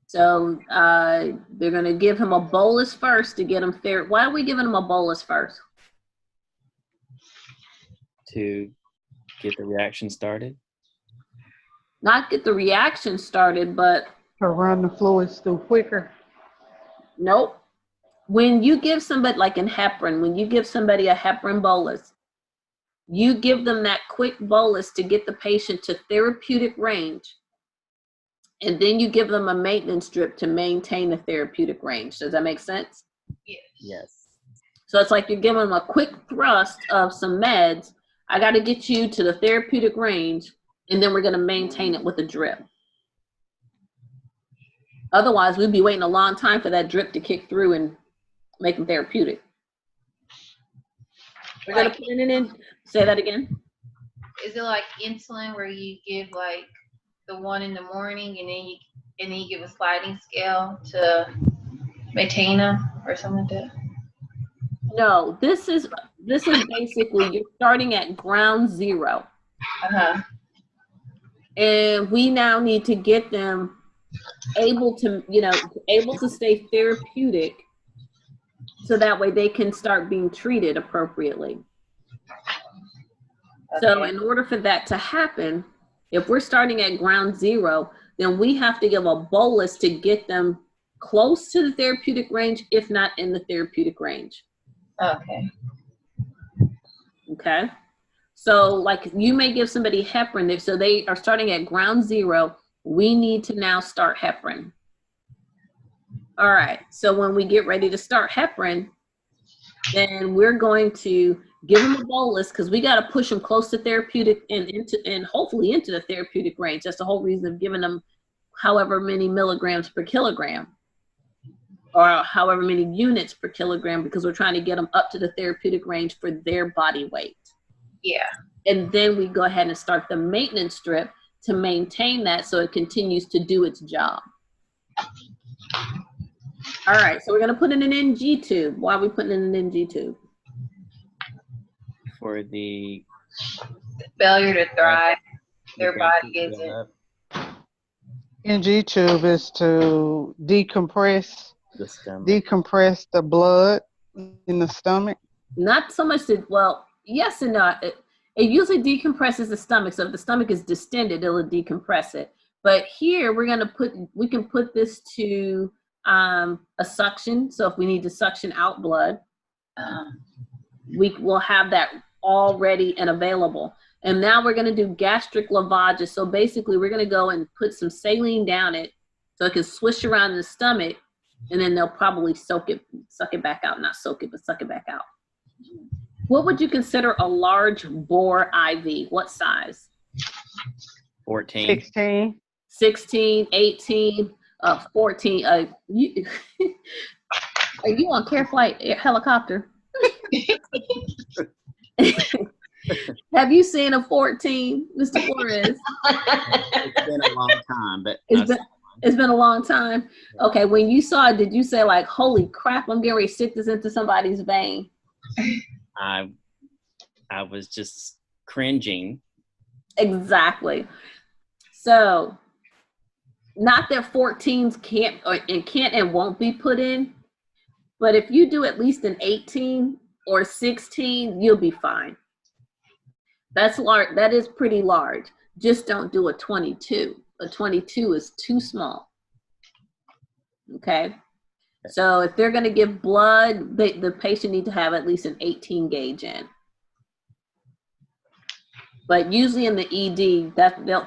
So they're going to give him a bolus first to get him fair. Why are we giving him a bolus first? To get the reaction started. Not get the reaction started, but To run the fluids through quicker. nope. When you give somebody, like in heparin, when you give somebody a heparin bolus, you give them that quick bolus to get the patient to therapeutic range. And then you give them a maintenance drip to maintain the therapeutic range. Does that make sense? Yes. Yes. So it's like you're giving them a quick thrust of some meds. I got to get you to the therapeutic range, and then we're going to maintain it with a drip. Otherwise, we'd be waiting a long time for that drip to kick through and make them therapeutic. We're going to put it in. Say that again. Is it like insulin where you give like the one in the morning and then you give a sliding scale to maintain them or something like that? No, this is basically you're starting at ground zero. Uh-huh. And we now need to get them able to stay therapeutic so that way they can start being treated appropriately. Okay. So in order for that to happen, if we're starting at ground zero, then we have to give a bolus to get them close to the therapeutic range, if not in the therapeutic range. Okay. Okay. So like you may give somebody heparin, so they are starting at ground zero. We need to now start heparin. All right. So when we get ready to start heparin, then we're going to give them a bolus because we got to push them close to therapeutic and hopefully into the therapeutic range. That's the whole reason of giving them however many milligrams per kilogram or however many units per kilogram, because we're trying to get them up to the therapeutic range for their body weight. Yeah. And then we go ahead and start the maintenance strip to maintain that so it continues to do its job. All right, so we're going to put in an NG tube. Why are we putting in an NG tube? For the Failure to thrive. Their body isn't. NG tube is to decompress the stomach. the blood in the stomach. Not so much that, well, yes and no. It usually decompresses the stomach. So if the stomach is distended, it'll decompress it. But here we can put this to a suction. So if we need to suction out blood, we will have that all ready and available. And now we're going to do gastric lavages. So basically we're going to go and put some saline down it so it can swish around in the stomach, and then they'll probably suck it back out. Not soak it, but suck it back out. What would you consider a large bore IV? What size? 14. 16. 16, 18, 14. Are you on Care Flight helicopter? Have you seen a 14, Mr. Flores? It's been a long time, but It's been a long time. Okay, when you saw it, did you say like, holy crap, I'm getting ready to stick this into somebody's vein? I was just cringing. Exactly. So, not that 14s can't and won't be put in, but if you do at least an 18 or 16, you'll be fine. That's large. That is pretty large. Just don't do a 22. A 22 is too small. Okay. So if they're going to give blood, the patient needs to have at least an 18 gauge in. But usually in the ED,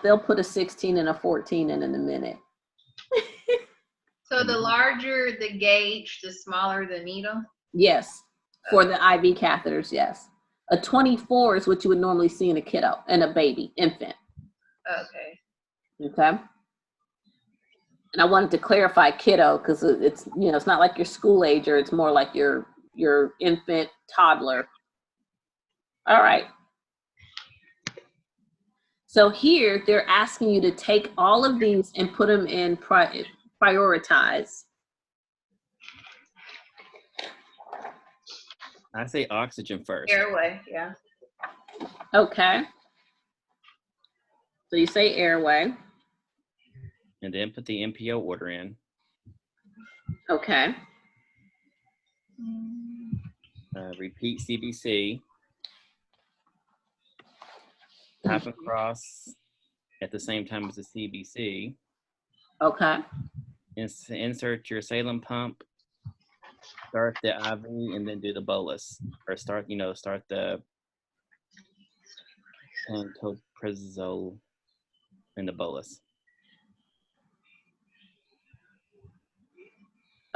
they'll put a 16 and a 14 in a minute. So the larger the gauge, the smaller the needle? Yes. For the IV catheters, yes. A 24 is what you would normally see in a kiddo and a baby, infant. Okay. Okay. And I wanted to clarify kiddo because it's it's not like your school ager, it's more like your infant, toddler. All right. So here they're asking you to take all of these and put them in prioritize. I say oxygen first. Airway, yeah. Okay. So you say airway. And then put the MPO order in. Okay. Repeat CBC. Tap across at the same time as the CBC. Okay. Insert your saline pump. Start the IV and then do the bolus, or start the pantoprazole in the bolus.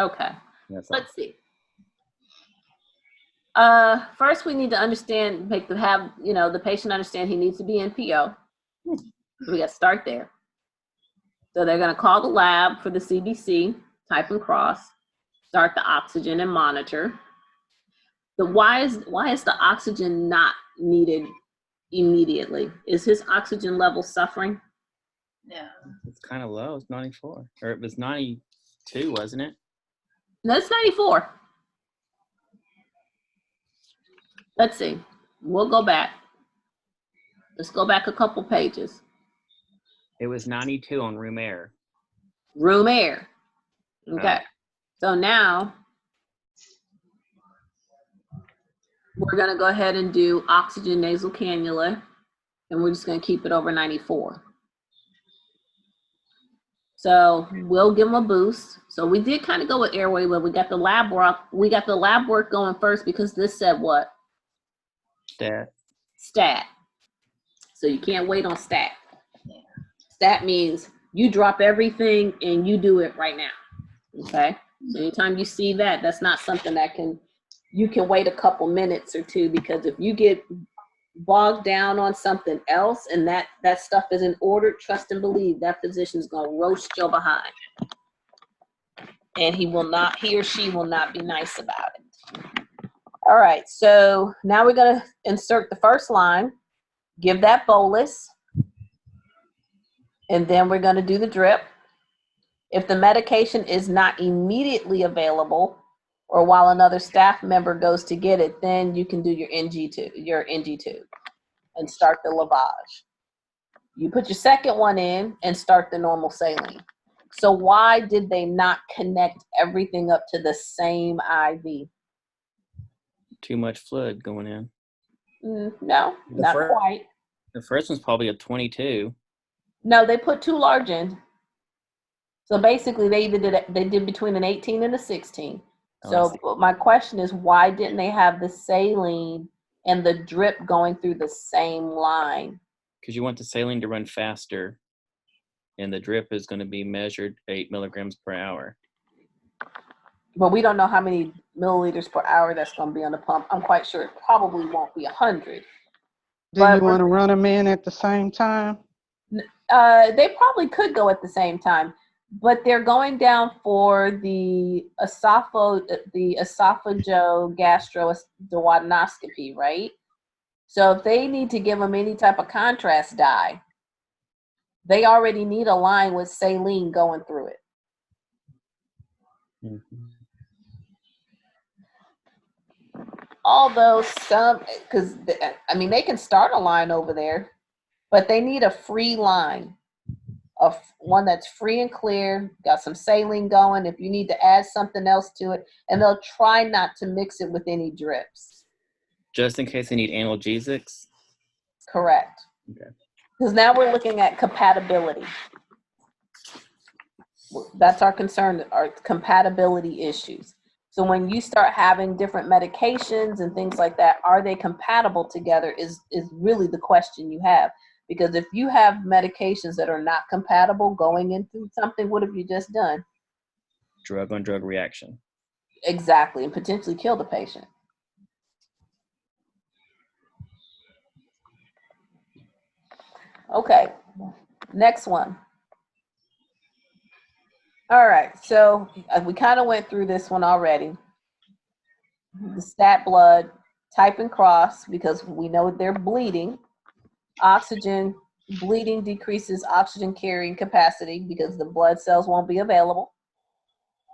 Okay. That's all. Let's see. First we need to understand, the patient understand he needs to be NPO. We got to start there. So they're going to call the lab for the CBC, type and cross, start the oxygen and monitor. Why is the oxygen not needed immediately? Is his oxygen level suffering? Yeah. It's kind of low. It's 94. Or it was 92, wasn't it? No, it's 94. Let's see. We'll go back. Let's go back a couple pages. It was 92 on room air. Room air. Okay. So now we're going to go ahead and do oxygen nasal cannula, and we're just going to keep it over 94. So we'll give them a boost. So we did kind of go with airway, but we got the lab work going first because this said what? Stat. So you can't wait on stat. Stat means you drop everything and you do it right now. Okay. So anytime you see that, that's not something you can wait a couple minutes or two, because if you get bogged down on something else and that stuff isn't ordered, trust and believe that physician's going to roast your behind. And he or she will not be nice about it. All right. So now we're going to insert the first line, give that bolus, and then we're going to do the drip. If the medication is not immediately available, or while another staff member goes to get it, then you can do your NG tube and start the lavage. You put your second one in and start the normal saline. So why did they not connect everything up to the same IV? Too much fluid going in. No, not quite. The first one's probably a 22. No, they put too large in. So basically, they did between an 18 and a 16. So my question is, why didn't they have the saline and the drip going through the same line? Because you want the saline to run faster, and the drip is going to be measured 8 milligrams per hour. But we don't know how many milliliters per hour that's going to be on the pump. I'm quite sure it probably won't be 100. Do you want to run them in at the same time? They probably could go at the same time, but they're going down for the esophagogastroduodenoscopy, right? So if they need to give them any type of contrast dye, they already need a line with saline going through it. Mm-hmm. Although they can start a line over there, but they need a free line, of one that's free and clear, got some saline going. If you need to add something else to it, and they'll try not to mix it with any drips. Just in case they need analgesics? Correct. Okay. Because now we're looking at compatibility. That's our concern, our compatibility issues. So when you start having different medications and things like that, are they compatible together is really the question you have. Because if you have medications that are not compatible going into something, what have you just done? Drug on drug reaction. Exactly, and potentially kill the patient. Okay, next one. All right, so we kind of went through this one already. The stat blood, type and cross, because we know they're bleeding. Oxygen, bleeding decreases oxygen carrying capacity because the blood cells won't be available.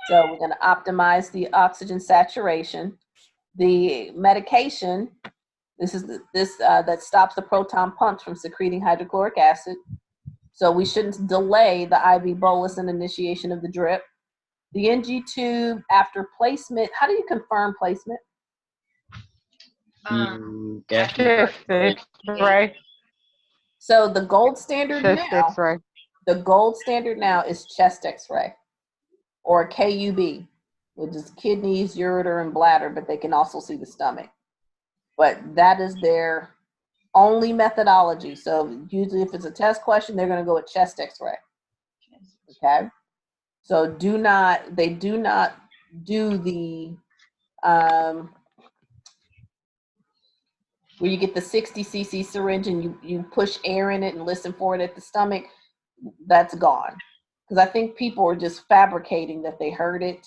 So we're going to optimize the oxygen saturation. The medication, that stops the proton pumps from secreting hydrochloric acid. So we shouldn't delay the IV bolus and initiation of the drip. The NG tube after placement, how do you confirm placement? Chest X-ray. So the gold standard Chest X-ray. The gold standard now is chest X-ray or KUB, which is kidneys, ureter, and bladder, but they can also see the stomach. But that is their only methodology. So usually if it's a test question, they're going to go with chest X-ray. Okay. So they do not do the where you get the 60 cc syringe and you push air in it and listen for it at the stomach, that's gone. Because I think people were just fabricating that they heard it.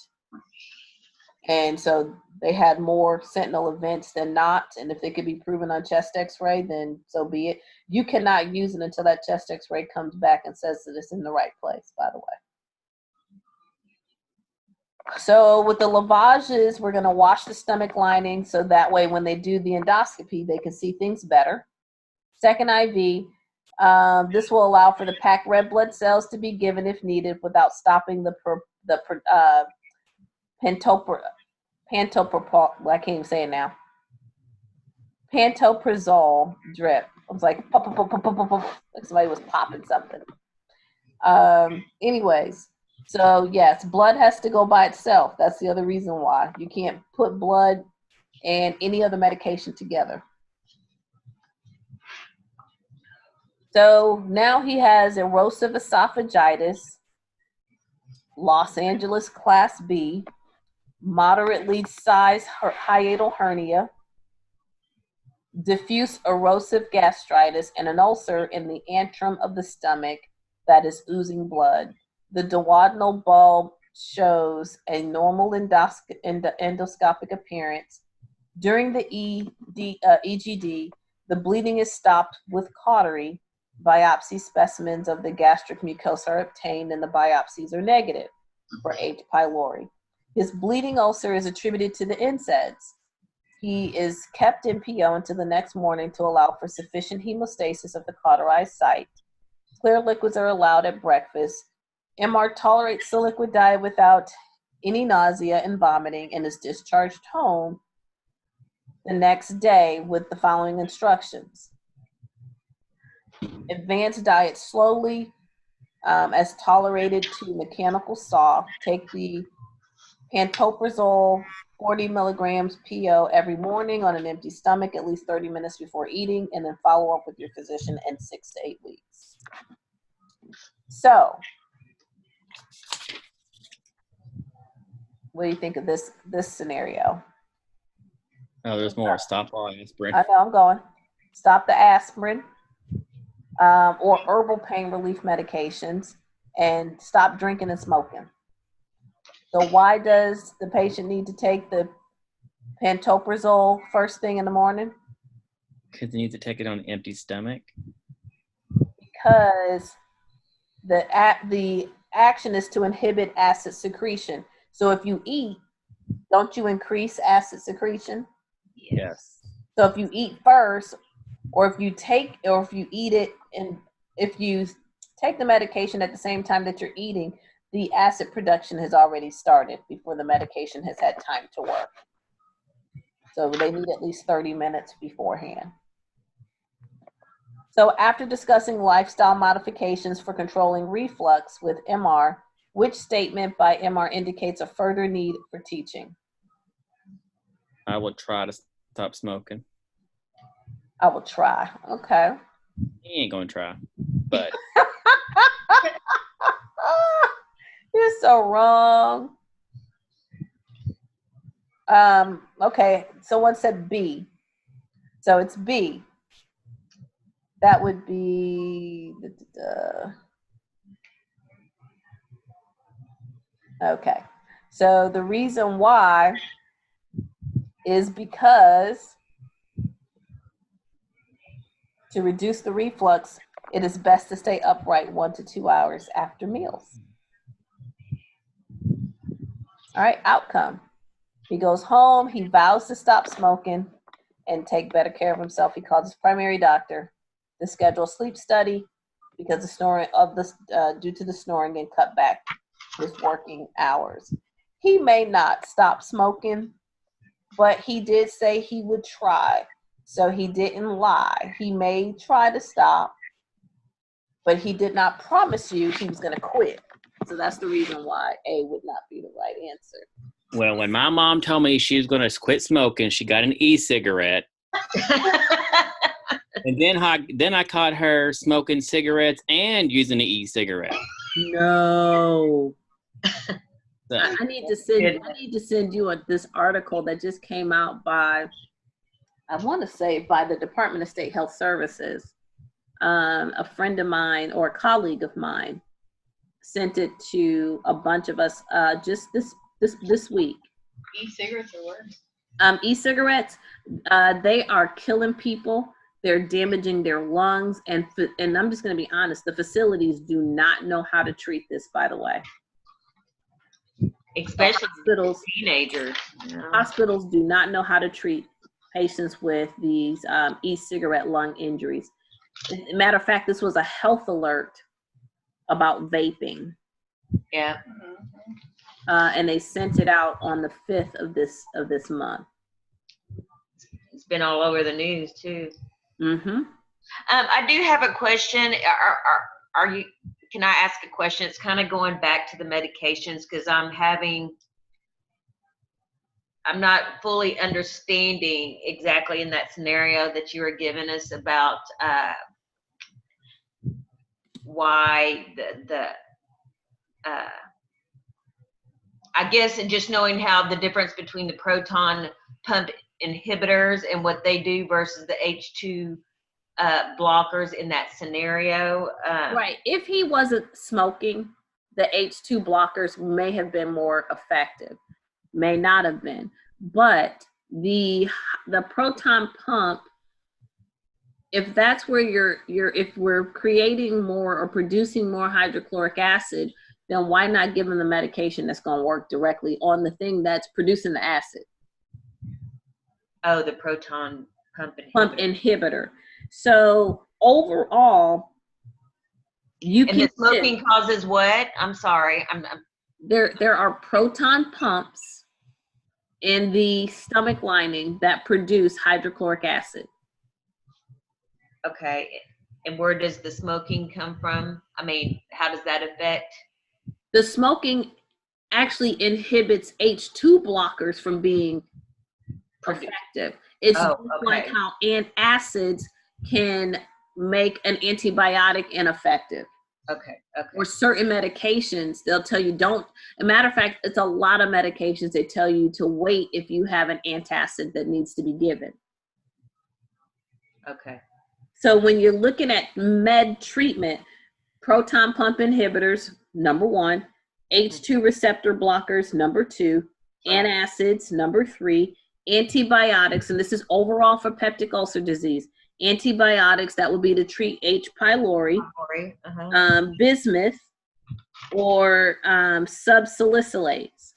And so they had more sentinel events than not. And if they could be proven on chest x-ray, then so be it. You cannot use it until that chest x-ray comes back and says that it's in the right place, by the way. So with the lavages, we're going to wash the stomach lining so that way when they do the endoscopy, they can see things better. Second IV, this will allow for the packed red blood cells to be given if needed without stopping the I can't even say it now. Pantoprazole drip. I was like, pop, pop, pop, pop, pop, pop, like somebody was popping something. Anyways, so yes, blood has to go by itself. That's the other reason why. You can't put blood and any other medication together. So now he has erosive esophagitis, Los Angeles Class B, moderately sized hiatal hernia, diffuse erosive gastritis, and an ulcer in the antrum of the stomach that is oozing blood. The duodenal bulb shows a normal endoscopic appearance. During the EGD, the bleeding is stopped with cautery. Biopsy specimens of the gastric mucosa are obtained and the biopsies are negative for H. pylori. His bleeding ulcer is attributed to the NSAIDs. He is kept in PO until the next morning to allow for sufficient hemostasis of the cauterized site. Clear liquids are allowed at breakfast. MR tolerates the liquid diet without any nausea and vomiting and is discharged home the next day with the following instructions. Advance diet slowly as tolerated to mechanical saw. Take the pantoprazole 40 milligrams PO every morning on an empty stomach at least 30 minutes before eating, and then follow up with your physician in 6 to 8 weeks. So, what do you think of this scenario? Oh, there's more. Stop all aspirin. I know, I'm going. Stop the aspirin or herbal pain relief medications and stop drinking and smoking. So why does the patient need to take the pantoprazole first thing in the morning? Because you need to take it on an empty stomach. Because the action is to inhibit acid secretion. So if you eat, don't you increase acid secretion? Yes. So if you eat first, or if you eat it, and if you take the medication at the same time that you're eating, the acid production has already started before the medication has had time to work. So they need at least 30 minutes beforehand. So after discussing lifestyle modifications for controlling reflux with MR, which statement by MR indicates a further need for teaching? I will try to stop smoking. I will try. Okay. He ain't gonna try, but You're so wrong. Okay, someone said B. So it's B. That would be, okay. So the reason why is because to reduce the reflux, it is best to stay upright 1 to 2 hours after meals. All right, outcome. He goes home, he vows to stop smoking and take better care of himself. He calls his primary doctor to schedule a sleep study because the snoring due to the snoring, and cut back his working hours. He may not stop smoking, but he did say he would try. So he didn't lie. He may try to stop, but he did not promise you he was going to quit. So that's the reason why A would not be the right answer. well, when my mom told me she was gonna quit smoking, she got an e-cigarette, and then I caught her smoking cigarettes and using an e-cigarette. No. So, I need to send you this article that just came out by, I want to say by the Department of State Health Services. A friend of mine or a colleague of mine sent it to a bunch of us just this week. E-cigarettes are worse. E-cigarettes, they are killing people. They're damaging their lungs, and I'm just going to be honest, the facilities do not know how to treat this, by the way. Especially Hospitals, teenagers. hospitals do not know how to treat patients with these e-cigarette lung injuries. Matter of fact, this was a health alert about vaping. Yeah. And they sent it out on the 5th of this month. It's been all over the news too. Mm-hmm. I do have a question. Are you? Can I ask a question? It's kind of going back to the medications because I'm not fully understanding exactly in that scenario that you were giving us about why I guess, and just knowing how the difference between the proton pump inhibitors and what they do versus the H2 blockers in that scenario. Right. If he wasn't smoking, the H2 blockers may have been more effective. May not have been. But the proton pump, if that's where if we're creating more or producing more hydrochloric acid, then why not give them the medication that's going to work directly on the thing that's producing the acid? Oh, the proton pump inhibitor. So overall, the smoking causes what? I'm sorry. There are proton pumps in the stomach lining that produce hydrochloric acid. Okay. And where does the smoking come from? I mean, how does that affect? The smoking actually inhibits H2 blockers from being effective. It's like how antacids can make an antibiotic ineffective. Okay. Or certain medications, they'll tell you don't. As a matter of fact, it's a lot of medications they tell you to wait if you have an antacid that needs to be given. Okay. So when you're looking at med treatment, proton pump inhibitors, number 1, H2 receptor blockers, number 2, antacids, number 3, antibiotics, and this is overall for peptic ulcer disease. Antibiotics, that would be to treat H. pylori, bismuth, or subsalicylates.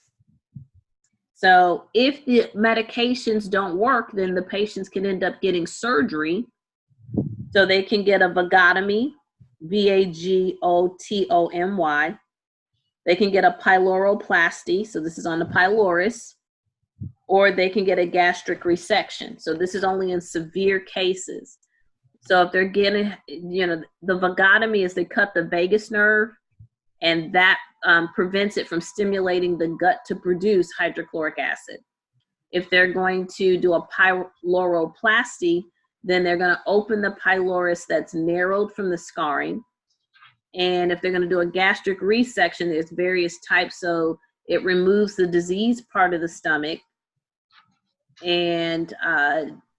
So if the medications don't work, then the patients can end up getting surgery. So they can get a vagotomy, vagotomy. They can get a pyloroplasty, so this is on the pylorus, or they can get a gastric resection. So this is only in severe cases. So if they're getting, the vagotomy is they cut the vagus nerve, and that prevents it from stimulating the gut to produce hydrochloric acid. If they're going to do a pyloroplasty, then they're going to open the pylorus that's narrowed from the scarring. And if they're going to do a gastric resection, there's various types. So it removes the diseased part of the stomach. And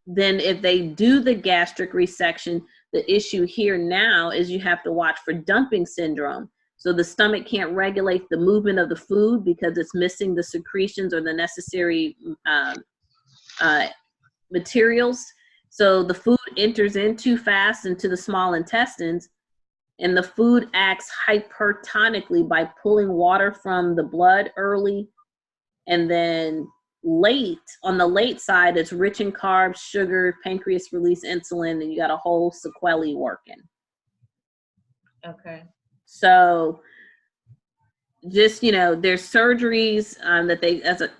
then if they do the gastric resection, the issue here now is you have to watch for dumping syndrome. So the stomach can't regulate the movement of the food because it's missing the secretions or the necessary materials. So the food enters in too fast into the small intestines, and the food acts hypertonically by pulling water from the blood early, and then on the late side, it's rich in carbs, sugar, pancreas release insulin, and you got a whole sequelae working. Okay. So just, there's surgeries that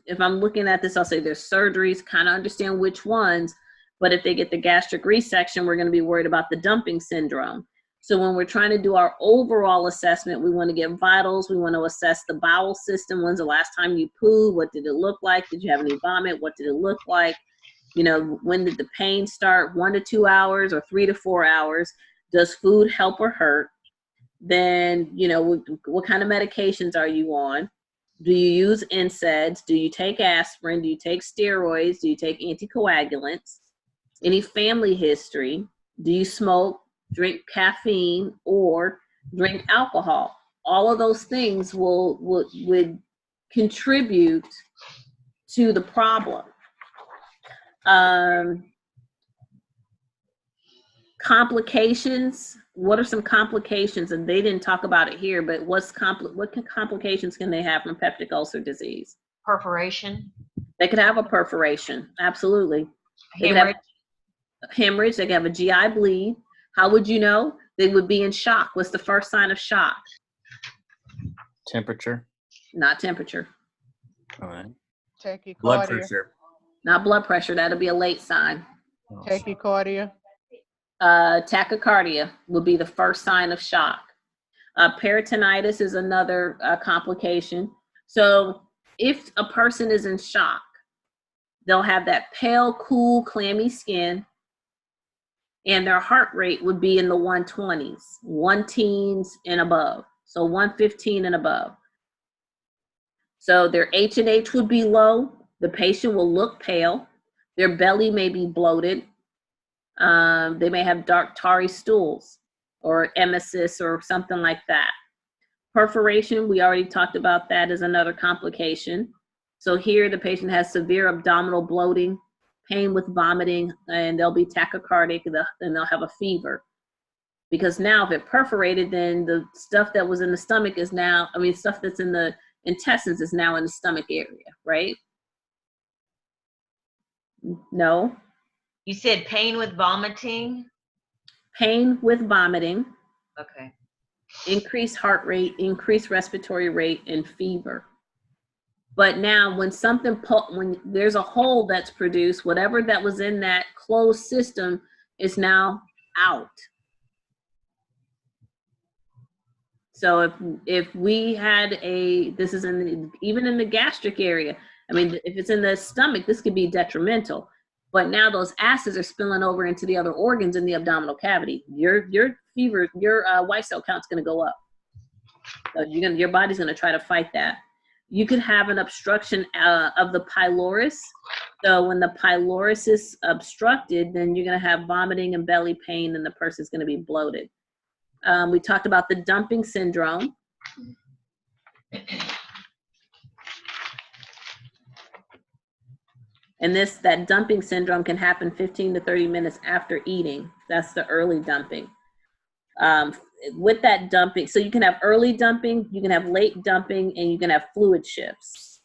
if I'm looking at this, I'll say there's surgeries, kind of understand which ones, but if they get the gastric resection, we're going to be worried about the dumping syndrome. So when we're trying to do our overall assessment, we want to get vitals. We want to assess the bowel system. When's the last time you pooed? What did it look like? Did you have any vomit? What did it look like? When did the pain start? 1 to 2 hours or 3 to 4 hours? Does food help or hurt? Then, what kind of medications are you on? Do you use NSAIDs? Do you take aspirin? Do you take steroids? Do you take anticoagulants? Any family history? Do you smoke, drink caffeine, or drink alcohol? All of those things would contribute to the problem. Complications. What are some complications? And they didn't talk about it here, but what complications can they have from peptic ulcer disease? Perforation. They could have a perforation, absolutely. They could Hemorrhage. have hemorrhage. They could have a GI bleed. How would you know? They would be in shock. What's the first sign of shock? Temperature. Not temperature. All right. Tachycardia. Blood pressure. Not blood pressure. That'll be a late sign. Tachycardia. Tachycardia would be the first sign of shock. Peritonitis is another complication. So if a person is in shock, they'll have that pale, cool, clammy skin, and their heart rate would be in the 120s, 110s and above. So 115 and above. So their H&H would be low. The patient will look pale. Their belly may be bloated. They may have dark tarry stools or emesis or something like that. Perforation, we already talked about that as another complication. So here the patient has severe abdominal bloating, pain with vomiting, and they'll be tachycardic, and they'll have a fever. Because now if it perforated, then the stuff that was in the stomach is now, stuff that's in the intestines is now in the stomach area, right? No. You said pain with vomiting? Pain with vomiting, Okay. increased heart rate, increased respiratory rate, and fever. But now when there's a hole that's produced, whatever that was in that closed system is now out. So if we had this is even in the gastric area, if it's in the stomach, this could be detrimental. But now those acids are spilling over into the other organs in the abdominal cavity. Your fever, your white cell count's going to go up. So your body's going to try to fight that. You could have an obstruction of the pylorus. So when the pylorus is obstructed, then you're going to have vomiting and belly pain, and the person's going to be bloated. We talked about the dumping syndrome. And that dumping syndrome can happen 15 to 30 minutes after eating. That's the early dumping. With that dumping, so you can have early dumping, you can have late dumping, and you can have fluid shifts.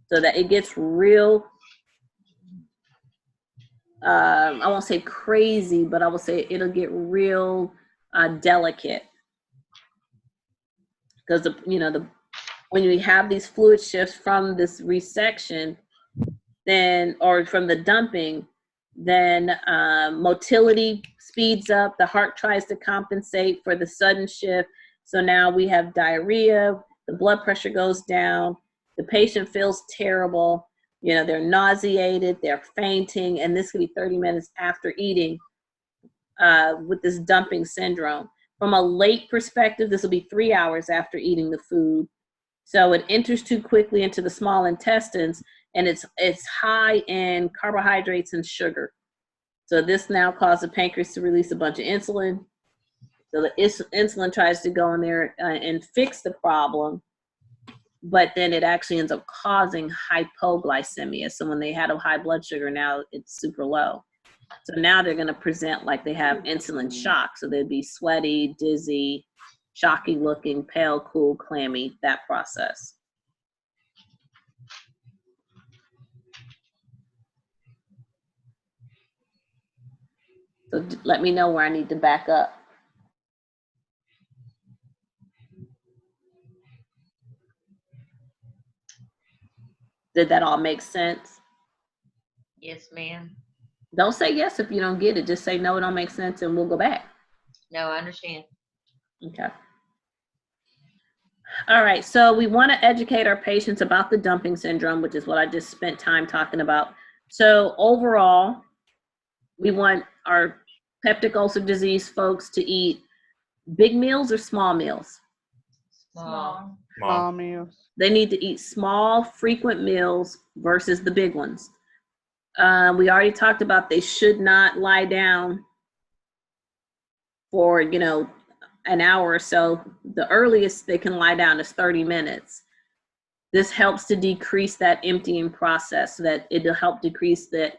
So that it gets real, I won't say crazy, but I will say it'll get real delicate. Because when you have these fluid shifts from this resection, or from the dumping, then motility speeds up, the heart tries to compensate for the sudden shift. So now we have diarrhea, the blood pressure goes down, the patient feels terrible, they're nauseated, they're fainting, and this could be 30 minutes after eating with this dumping syndrome. From a late perspective, this will be 3 hours after eating the food. So it enters too quickly into the small intestines, and it's high in carbohydrates and sugar. So this now causes the pancreas to release a bunch of insulin. So the insulin tries to go in there and fix the problem, but then it actually ends up causing hypoglycemia. So when they had a high blood sugar, now it's super low. So now they're going to present like they have insulin shock. So they'd be sweaty, dizzy, shocky looking, pale, cool, clammy, that process. So let me know where I need to back up. Did that all make sense? Yes, ma'am. Don't say yes if you don't get it. Just say no, it don't make sense, and we'll go back. No, I understand. Okay. All right, so we want to educate our patients about the dumping syndrome, which is what I just spent time talking about. So overall, we want our peptic ulcer disease folks to eat big meals or small meals? Small. Small meals. They need to eat small, frequent meals versus the big ones. We already talked about they should not lie down for, an hour or so. The earliest they can lie down is 30 minutes. This helps to decrease that emptying process so that it'll help decrease that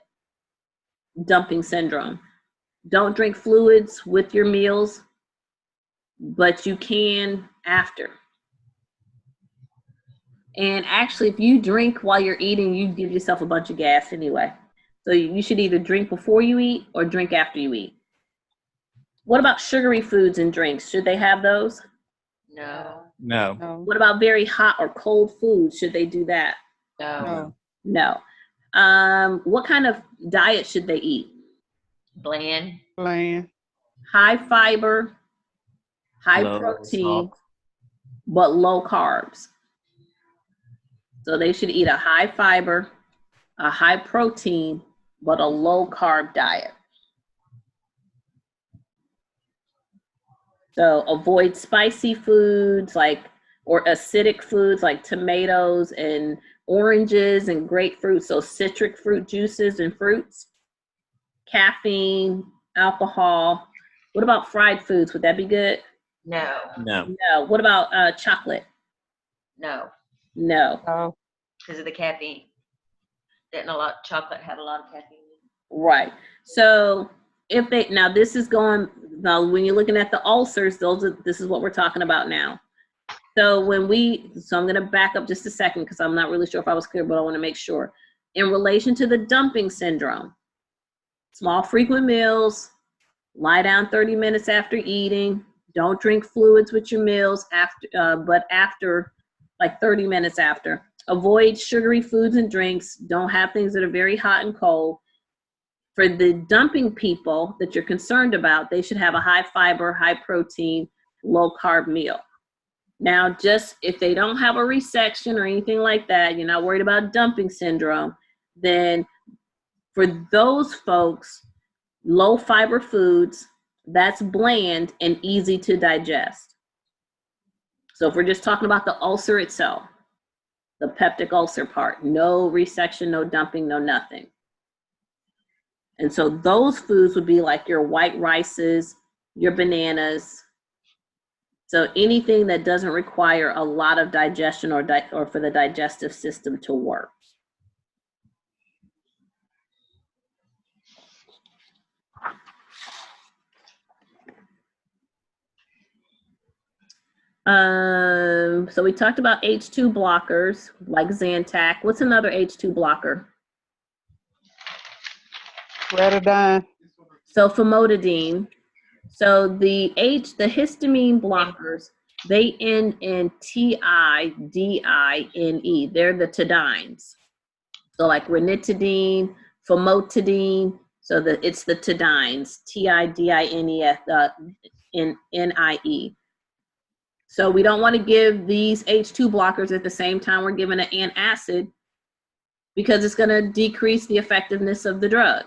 dumping syndrome. Don't drink fluids with your meals, but you can after. And actually, if you drink while you're eating, you give yourself a bunch of gas anyway. So you should either drink before you eat or drink after you eat. What about sugary foods and drinks? Should they have those? No. No. No. What about very hot or cold foods? Should they do that? No. No. What kind of diet should they eat? Bland. Bland. High fiber, high Low protein, salt. but low carbs. So they should eat a high fiber, a high protein, but a low carb diet. So avoid spicy foods or acidic foods like tomatoes and oranges and grapefruit. So citric fruit juices and fruits, caffeine, alcohol. What about fried foods? Would that be good? No. No. No. What about chocolate? No. No. No. Because of the caffeine. Didn't chocolate have a lot of caffeine? Right. So this is when you're looking at the ulcers, this is what we're talking about now. So I'm going to back up just a second because I'm not really sure if I was clear, but I want to make sure. In relation to the dumping syndrome, small frequent meals, lie down 30 minutes after eating, don't drink fluids with your meals but after like 30 minutes after. Avoid sugary foods and drinks. Don't have things that are very hot and cold. For the dumping people that you're concerned about, they should have a high fiber, high protein, low carb meal. Now, just if they don't have a resection or anything like that, you're not worried about dumping syndrome, then for those folks, low fiber foods, that's bland and easy to digest. So if we're just talking about the ulcer itself, the peptic ulcer part, no resection, no dumping, no nothing. And so those foods would be like your white rices, your bananas. So anything that doesn't require a lot of digestion or for the digestive system to work. So we talked about H2 blockers like Zantac. What's another H2 blocker? Retadine. So famotidine. So the histamine blockers, they end in tidine. They're the tidines. So like ranitidine, famotidine. So it's the tidines, tidine. So we don't want to give these H2 blockers at the same time we're giving an antacid because it's going to decrease the effectiveness of the drug.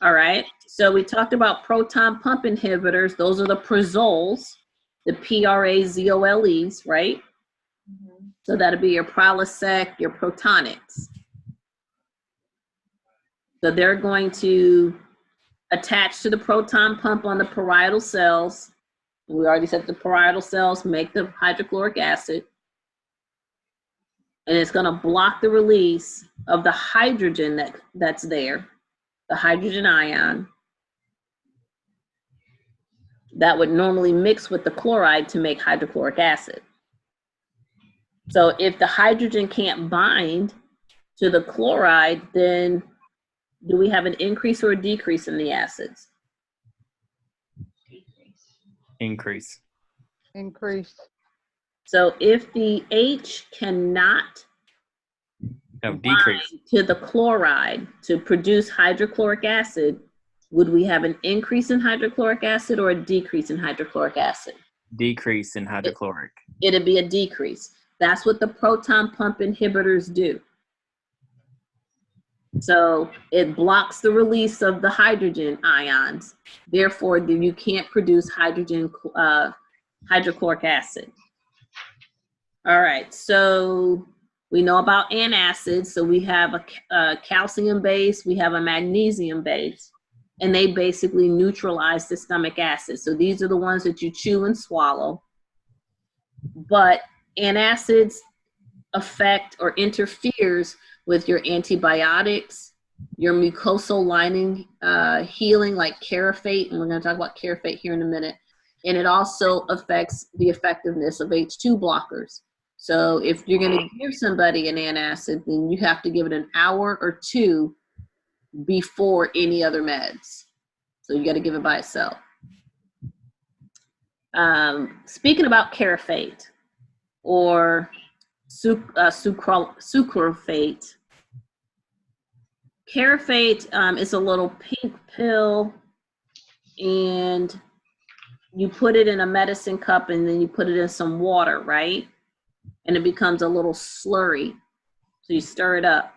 All right. So we talked about proton pump inhibitors. Those are the prazoles, the prazoles, right? Mm-hmm. So that'll be your Prilosec, your Protonics. So they're going to attach to the proton pump on the parietal cells. We already said the parietal cells make the hydrochloric acid. And it's going to block the release of the hydrogen that's there, the hydrogen ion. That would normally mix with the chloride to make hydrochloric acid. So if the hydrogen can't bind to the chloride, then do we have an increase or a decrease in the acids? Increase. Increase. So if the H cannot Decrease. bind to the chloride to produce hydrochloric acid, would we have an increase in hydrochloric acid or a decrease in hydrochloric acid? Decrease in hydrochloric. It'd be a decrease. That's what the proton pump inhibitors do. So it blocks the release of the hydrogen ions. Therefore, you can't produce hydrochloric acid. All right, so we know about antacids. So we have a calcium base, we have a magnesium base, and they basically neutralize the stomach acid. So these are the ones that you chew and swallow. But antacids affect or interferes with your antibiotics, your mucosal lining healing, like Carafate, and we're going to talk about Carafate here in a minute. And it also affects the effectiveness of H2 blockers. So if you're going to give somebody an antacid, then you have to give it an hour or two before any other meds. So you got to give it by itself. Speaking about Carafate or sucralfate. Carafate is a little pink pill, and you put it in a medicine cup and then you put it in some water, right? And it becomes a little slurry. So you stir it up.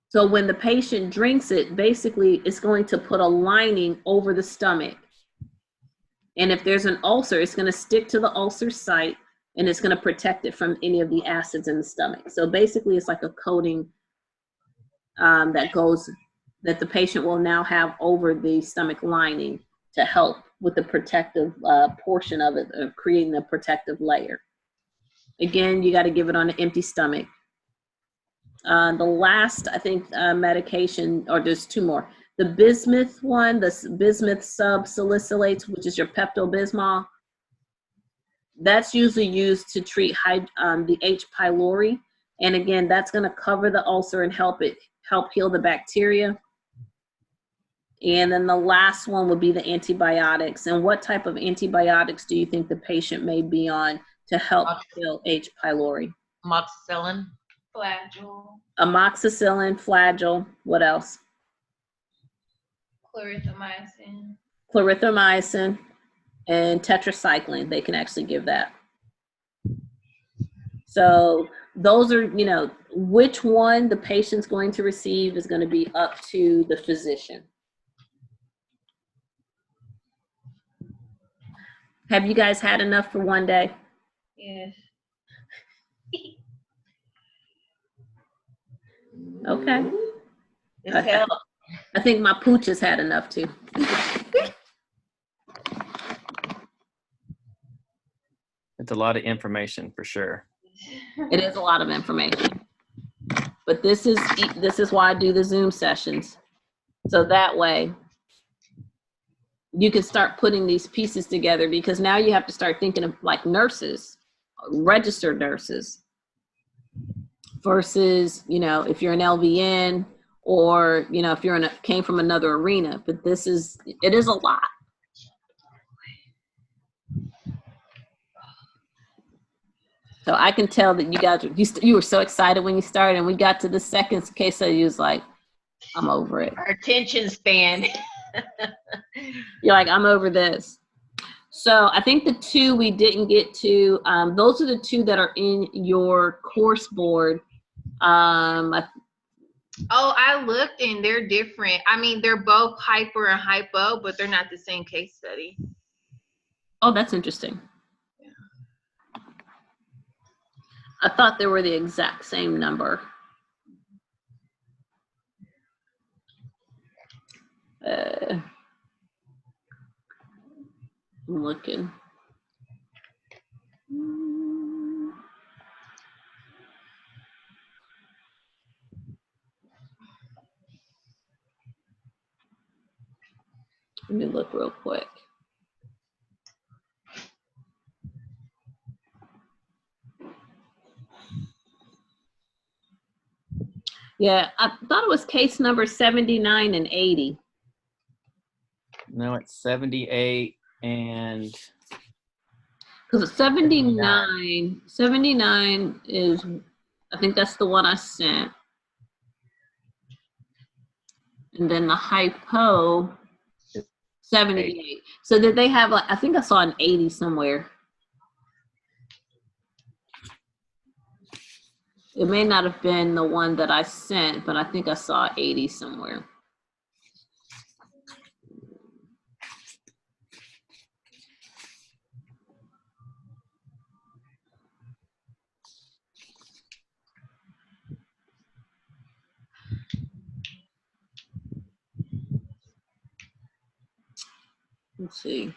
So when the patient drinks it, basically it's going to put a lining over the stomach. And if there's an ulcer, it's going to stick to the ulcer site and it's going to protect it from any of the acids in the stomach. So basically it's like a coating that the patient will now have over the stomach lining to help with the protective portion of it, creating a protective layer. Again, you got to give it on an empty stomach. The last, I think, medication, or there's two more. The bismuth one, the bismuth subsalicylates, which is your Pepto-Bismol, that's usually used to treat the H. pylori. And again, that's going to cover the ulcer and help heal the bacteria. And then the last one would be the antibiotics. And what type of antibiotics do you think the patient may be on to help heal H. pylori? Amoxicillin. Flagyl. Amoxicillin, Flagyl, what else? Clarithromycin, and tetracycline. They can actually give that. So those are, which one the patient's going to receive is going to be up to the physician. Have you guys had enough for one day? Yes. Okay. This helps. I think my pooch has had enough too. It's a lot of information for sure. It is a lot of information. But this is why I do the Zoom sessions. So that way you can start putting these pieces together, because now you have to start thinking of like nurses, registered nurses, versus, if you're an LVN or, if you're came from another arena. But it is a lot. So I can tell that you guys, you were so excited when you started, and we got to the second case study, you was like, I'm over it. Our attention span. You're like, I'm over this. So I think the two we didn't get to, those are the two that are in your course board. I looked and they're different. I mean, they're both hyper and hypo, but they're not the same case study. Oh, that's interesting. I thought they were the exact same number. I'm looking. Let me look real quick. Yeah, I thought it was case number 79 and 80. No, it's 78 and... Because 79 is, I think that's the one I sent. And then the hypo, 78. So did they have, I think I saw an 80 somewhere. It may not have been the one that I sent, but I think I saw 80 somewhere. Let's see.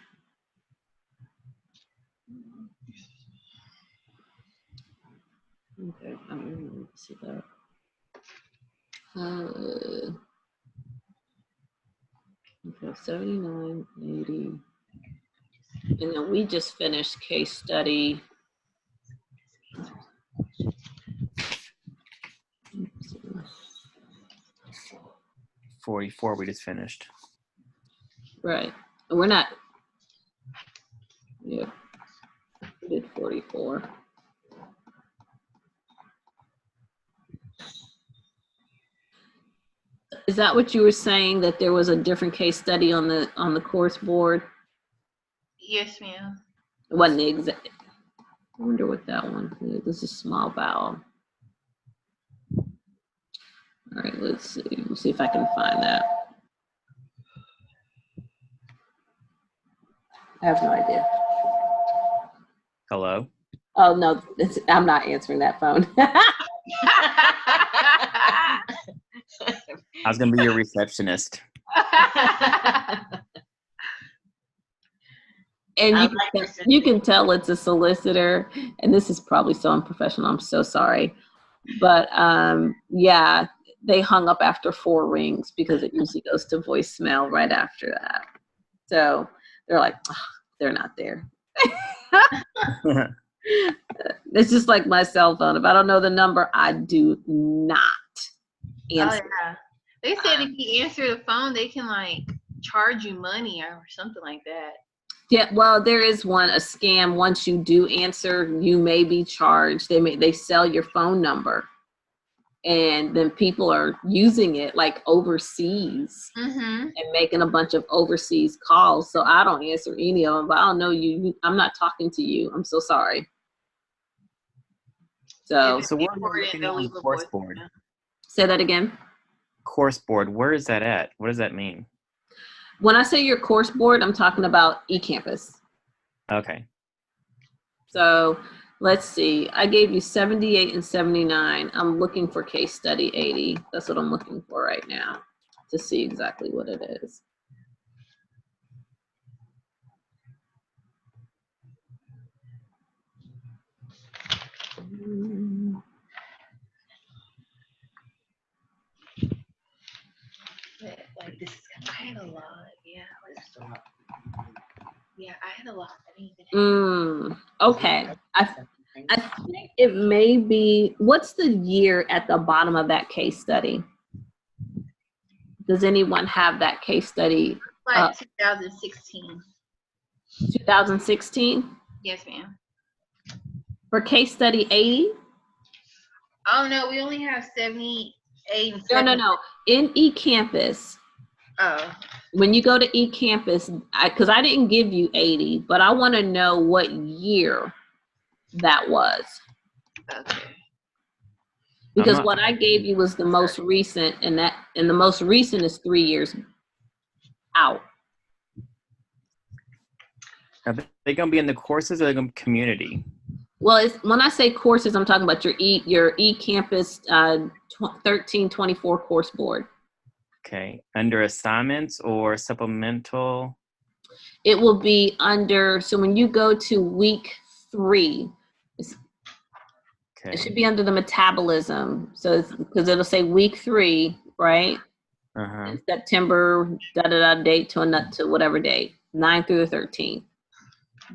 Okay, I don't even see that. Okay, 79, 80. And then we just finished case study. 44 we just finished. Right. And we're not. Yeah. We did 44. Is that what you were saying, that there was a different case study on the course board? Yes, ma'am. It wasn't the exact. I wonder what that one. This is small bowel. All right, let's see. Let's see if I can find that. I have no idea. Hello? Oh no, I'm not answering that phone. I was gonna be your receptionist. And you can tell it's a solicitor, and this is probably so unprofessional. I'm so sorry, but yeah, they hung up after 4 rings because it usually goes to voicemail right after that. So they're like, oh, they're not there. It's just like my cell phone. If I don't know the number, I do not answer. Oh yeah. They said if you answer the phone, they can like charge you money or something like that. Yeah, well, there is a scam. Once you do answer, you may be charged. They sell your phone number, and then people are using it like overseas Mm-hmm. and making a bunch of overseas calls. So I don't answer any of them. But I don't know you. I'm not talking to you. I'm so sorry. So where are you looking on the course board? Say that again. Course board, where is that at? What does that mean? When I say your course board, I'm talking about eCampus. Okay. So let's see. I gave you 78 and 79. I'm looking for case study 80. That's what I'm looking for right now to see exactly what it is. Like this, I had a lot. Yeah. Yeah, I had a lot. I didn't even Okay. I think it may be, what's the year at the bottom of that case study? Does anyone have that case study? like 2016. 2016? Yes, ma'am. For case study 80? Oh no, we only have 78 and 70. No. In eCampus, Oh. when you go to eCampus, because I didn't give you 80, but I want to know what year that was. Okay. Because what I gave you was the most recent, and the most recent is 3 years out. Are they going to be in the courses or are they going to be community? Well, when I say courses, I'm talking about your eCampus 1324 course board. Okay. Under assignments or supplemental? It will be under, so when you go to week 3, it should be under the metabolism. So it's because it'll say week 3, right? Uh-huh. September date to whatever date, 9 through the 13th.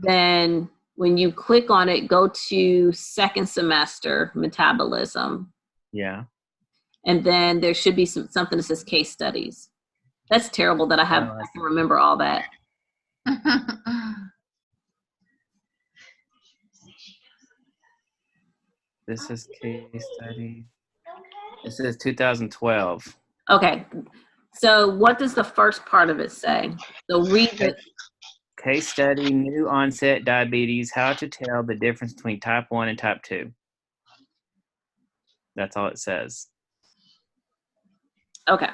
Then when you click on it, go to second semester metabolism. Yeah. And then there should be something that says case studies. That's terrible that I have to remember all that. This is case study. It says 2012. Okay. So what does the first part of it say? So read it. Case study, new onset diabetes, how to tell the difference between type 1 and type 2. That's all it says. Okay.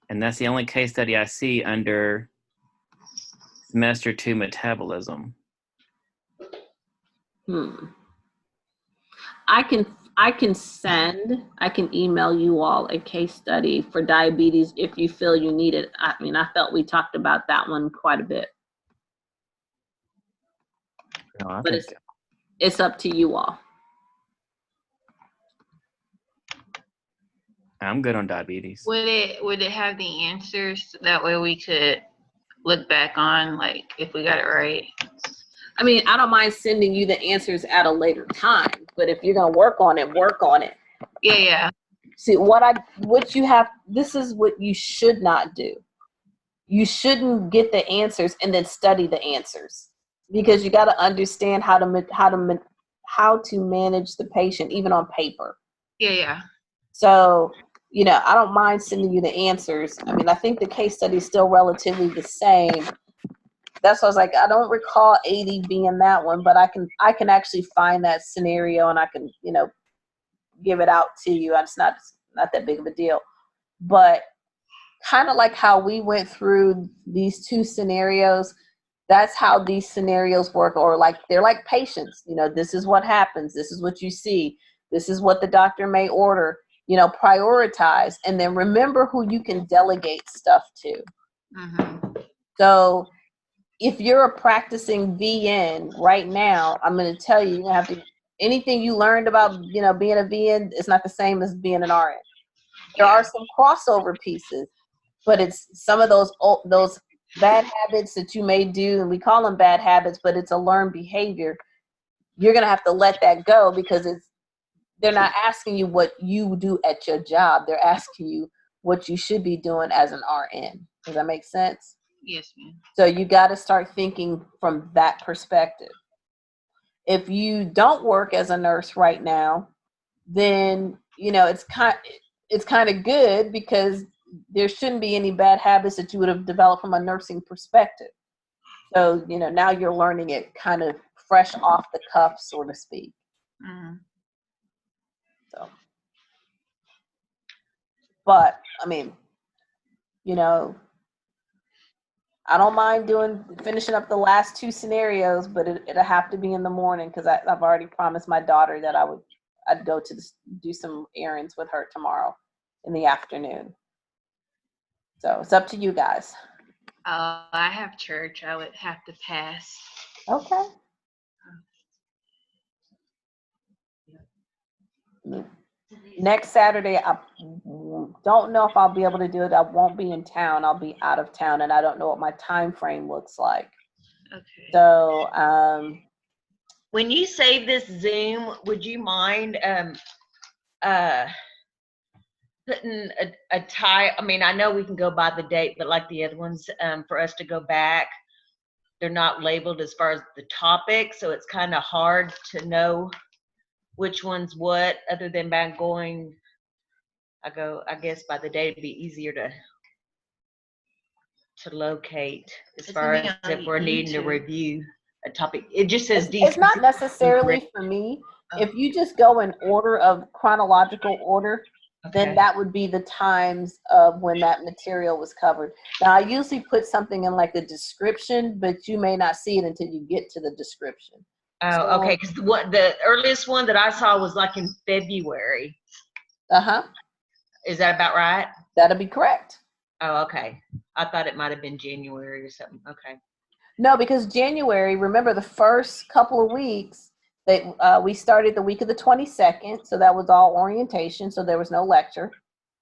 And that's the only case study I see under semester 2 metabolism. I can email you all a case study for diabetes if you feel you need it. I mean, I felt we talked about that one quite a bit, No, I but think it's up to you all. I'm good on diabetes. Would it have the answers that way we could look back on like if we got it right? I mean, I don't mind sending you the answers at a later time, but if you're gonna work on it, work on it. Yeah. See, this is what you should not do. You shouldn't get the answers and then study the answers, because you got to understand how to manage the patient even on paper. Yeah. So, I don't mind sending you the answers. I mean, I think the case study is still relatively the same. That's why I was like, I don't recall 80 being that one, but I can actually find that scenario and I can, give it out to you. It's not that big of a deal. But kind of like how we went through these two scenarios, that's how these scenarios work. Or like, they're like patients, this is what happens. This is what you see. This is what the doctor may order, prioritize, and then remember who you can delegate stuff to. Mm-hmm. So if you're a practicing VN right now, I'm going to tell you, you have to, anything you learned about, being a VN is not the same as being an RN. There are some crossover pieces, but it's some of those bad habits that you may do, and we call them bad habits, but it's a learned behavior. You're going to have to let that go, because they're not asking you what you do at your job. They're asking you what you should be doing as an RN. Does that make sense? Yes, ma'am. So you got to start thinking from that perspective. If you don't work as a nurse right now, then it's kind of good, because there shouldn't be any bad habits that you would have developed from a nursing perspective. So now you're learning it kind of fresh off the cuff, so to speak. Mm-hmm. So, but I mean, I don't mind finishing up the last two scenarios, but it'll have to be in the morning, because I've already promised my daughter that I'd go to do some errands with her tomorrow in the afternoon. So it's up to you guys. I have church. I would have to pass. Okay. Next Saturday, I don't know if I'll be able to do it. I won't be in town. I'll be out of town, and I don't know what my time frame looks like. Okay. So, When you save this Zoom, would you mind putting a time? I mean, I know we can go by the date, but like the other ones, for us to go back, they're not labeled as far as the topic, so it's kind of hard to know which one's what, other than by going, I guess by the day it'd be easier to locate as It's far gonna be as on if we're needing to YouTube. review a topic. It just says it's not necessarily for me. If you just go in order of chronological order, then that would be the times of when that material was covered. Now, I usually put something in like the description, but you may not see it until you get to the description. Oh, okay, because the earliest one that I saw was like in February. Is that about right? That'll be correct. Oh, okay. I thought it might have been January or something. Okay. No, because January, remember the first couple of weeks, we started the week of the 22nd, so that was all orientation, so there was no lecture.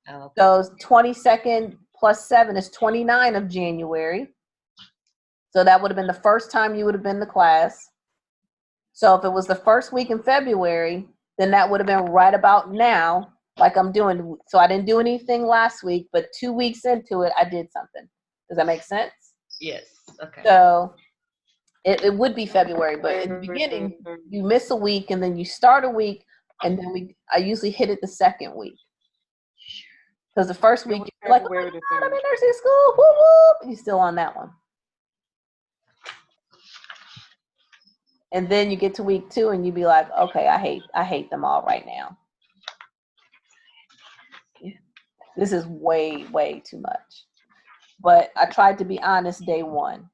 Oh, okay. So 22nd plus 7 is 29 of January. So that would have been the first time you would have been to class. So if it was the first week in February, then that would have been right about now, like I'm doing. So I didn't do anything last week, but 2 weeks into it, I did something. Does that make sense? Yes. Okay. So it would be February, but in the beginning, you miss a week, and then you start a week, and then I usually hit it the second week. Because the first week, you're like, oh my God, I'm in nursing school, whoop, whoop, and you're still on that one. And then you get to week 2, and you be like, okay, I hate them all right now. This is way, way too much. But I tried to be honest day 1,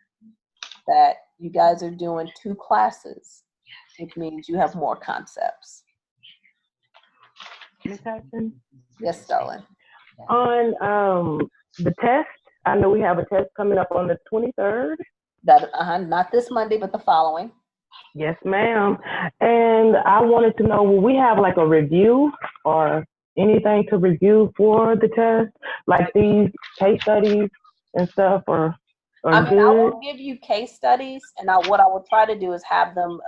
that you guys are doing 2 classes, which means you have more concepts. Miss Hudson? Yes, darling. On the test, I know we have a test coming up on the 23rd. That not this Monday, but the following. Yes, ma'am. And I wanted to know, will we have like a review or anything to review for the test? Like these case studies and stuff or I mean, I good? will give you case studies, and what I will try to do is have them,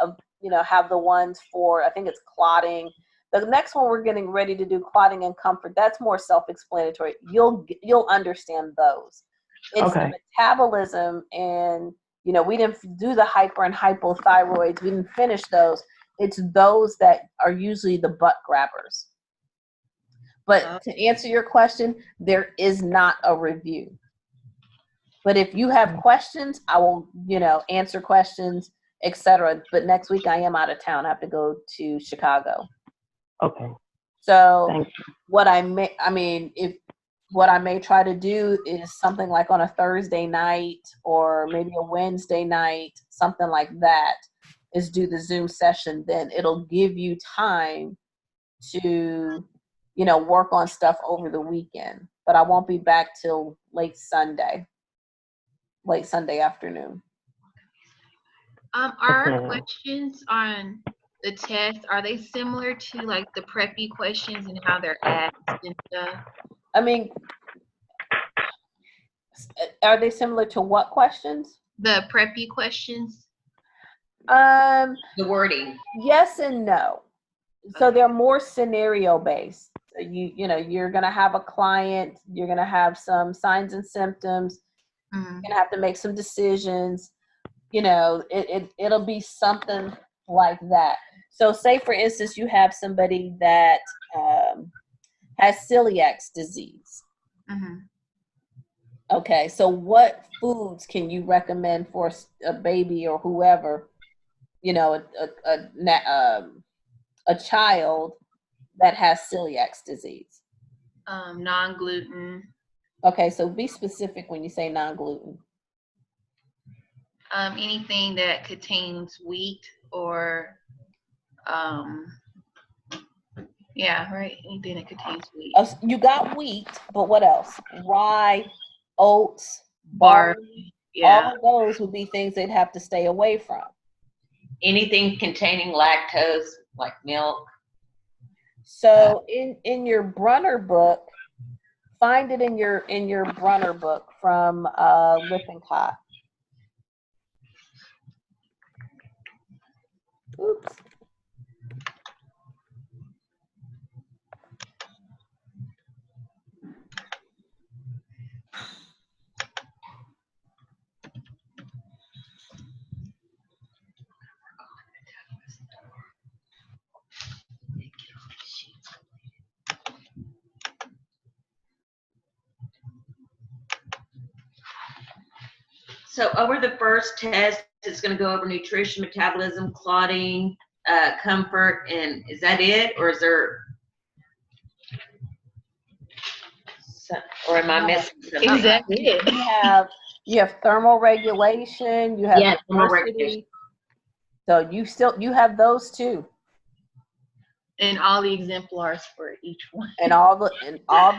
have the ones for, I think it's clotting. The next one we're getting ready to do, clotting and comfort. That's more self-explanatory. You'll understand those. It's Okay. the metabolism, and we didn't do the hyper and hypothyroids. We didn't finish those. It's those that are usually the butt grabbers. But to answer your question, there is not a review. But if you have questions, I will, answer questions, etc. But next week I am out of town. I have to go to Chicago. Okay. So Thank you. what I may try to do is something like on a Thursday night or maybe a Wednesday night, something like that, is do the Zoom session. Then it'll give you time to, work on stuff over the weekend. But I won't be back till late Sunday afternoon. Our questions on the test, are they similar to like the preppy questions and how they're asked and stuff? I mean, are they similar to what questions? The preppy questions? The wording. Yes and no. So they're more scenario based. So you're gonna have a client, you're gonna have some signs and symptoms, you're gonna have to make some decisions. It'll be something like that. So say for instance you have somebody that has celiac disease. Okay, so what foods can you recommend for a baby or whoever, a child that has celiac disease? Non-gluten. Okay, so be specific when you say non-gluten. Anything that contains wheat or, anything that contains wheat. You got wheat, but what else? Rye, oats, barley. All of those would be things they'd have to stay away from. Anything containing lactose, like milk. So in your Brunner book, find it in your Brunner book from Lippincott. Oops. So over the first test, it's going to go over nutrition, metabolism, clotting, comfort, and is that it? Or is there, or am I missing something? Exactly. You have thermal regulation, you have thermal diversity. So you have those too. And all the exemplars for each one. And all the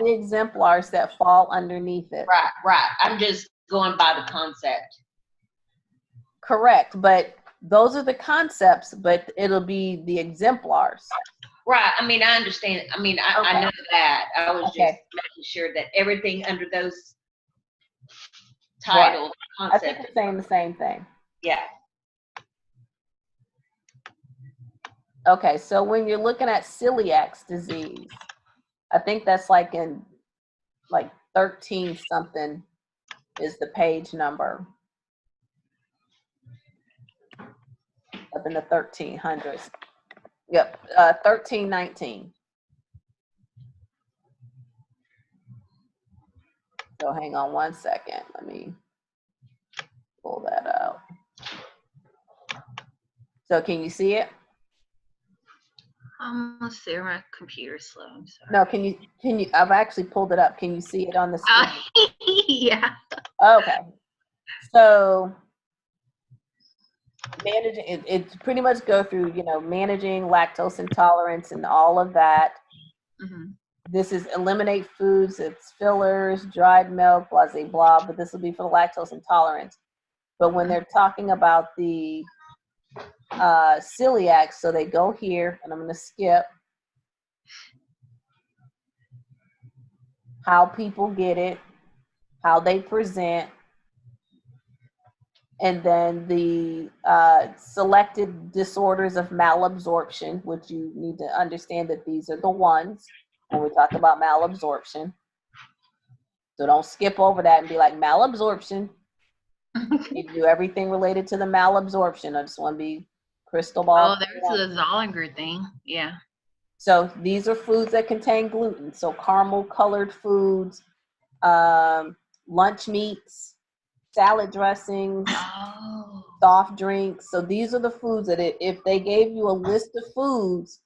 exemplars that fall underneath it. Right. I'm just going by the concept. Correct, but those are the concepts, but it'll be the exemplars. Right. I mean, I understand. I mean, I know that. I was just making sure that everything under those titles, concepts. I think we're saying the same thing. Yeah. Okay, so when you're looking at celiac disease, I think that's like in 13 something is the page number. Up in the 1300s. Yep, 1319. So hang on one second. Let me pull that out. So can you see it? Let's see, my computer's slow. I'm sorry. No, can you? I've actually pulled it up. Can you see it on the screen? Yeah. Okay. So managing it pretty much go through, managing lactose intolerance and all of that. Mm-hmm. This is eliminate foods, it's fillers, dried milk, blah, blah, blah, but this will be for the lactose intolerance. But when they're talking about the celiac, so they go here, and I'm going to skip how people get it, how they present, and then the selected disorders of malabsorption, which you need to understand that these are the ones when we talk about malabsorption. So don't skip over that and be like, malabsorption. You do everything related to the malabsorption. I just want to be crystal ball. Oh, there's the Zollinger thing. Yeah. So these are foods that contain gluten. So caramel colored foods, lunch meats, salad dressings, Oh. soft drinks. So these are the foods that if they gave you a list of foods,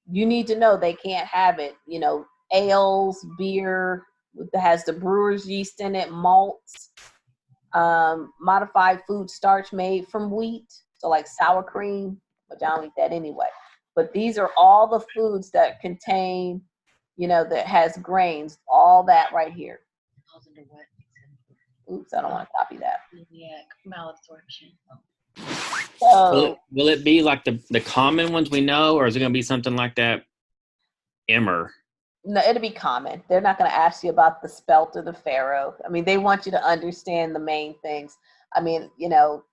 you need to know they can't have it. You know, ales, beer that has the brewer's yeast in it, malts, modified food starch made from wheat. So like sour cream, which I don't eat that anyway. But these are all the foods that contain, you know, that has grains, all that right here. Oops, I don't want to copy that. Yeah, malabsorption. So Will it be like the common ones we know, or is it going to be something like that? Emmer. no, it'll be common. They're not going to ask you about the spelt or the pharaoh. I mean, they want you to understand the main things. I mean, you know,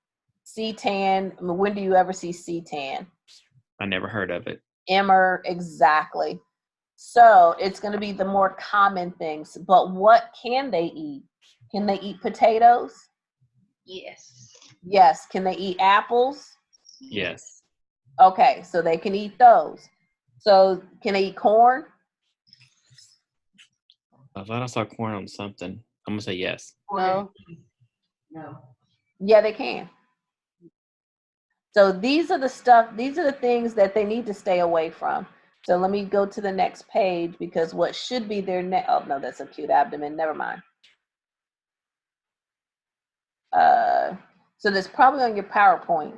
C-tan. I mean, when do you ever see C-tan? I never heard of it. Emmer, exactly. So it's going to be the more common things. But what can they eat? Can they eat potatoes? Yes. Yes. Can they eat apples? Yes. Okay, so they can eat those. So can they eat corn? I thought I saw corn on something. I'm going to say yes. No. Yeah, they can. So these are the things that they need to stay away from. So let me go to the next page, because what should be their oh no, that's acute abdomen. Never mind. So that's probably on your PowerPoint.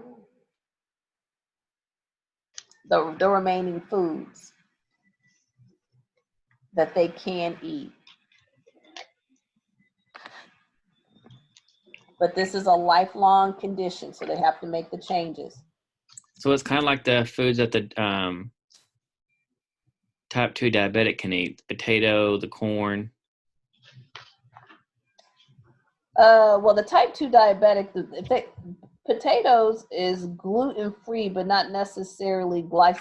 The remaining foods that they can eat. But this is a lifelong condition, so they have to make the changes. So it's kind of like the foods that the type 2 diabetic can eat: the potato, the corn. Well, the type 2 diabetic, potatoes is gluten-free, but not necessarily low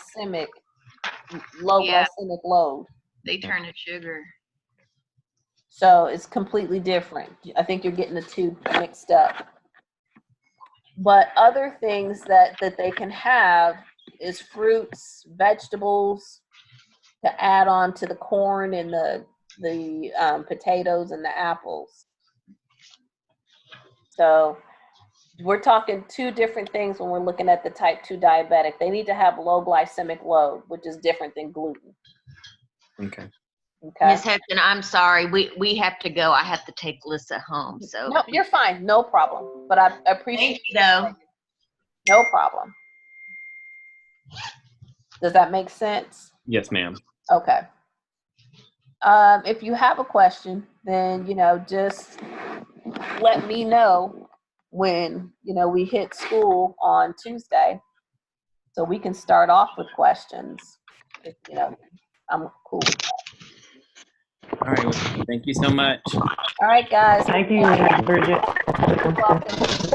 Yeah. glycemic load. They turn to sugar. So it's completely different. I think you're getting the two mixed up. But other things that they can have is fruits, vegetables to add on to the corn and the potatoes and the apples. So we're talking two different things when we're looking at the type 2 diabetic. They need to have low glycemic load, which is different than gluten. Okay. Okay. Ms. Heston, I'm sorry. We have to go. I have to take Lissa home. So No, you're fine. No problem. But I appreciate thank you though. No problem. Does that make sense? Yes, ma'am. Okay. If you have a question, then, you know, just let me know when, you know, we hit school on Tuesday, so we can start off with questions. If, you know, I'm cool with that. All right. Well, thank you so much. All right, guys. Thank you, Bridget. You're welcome.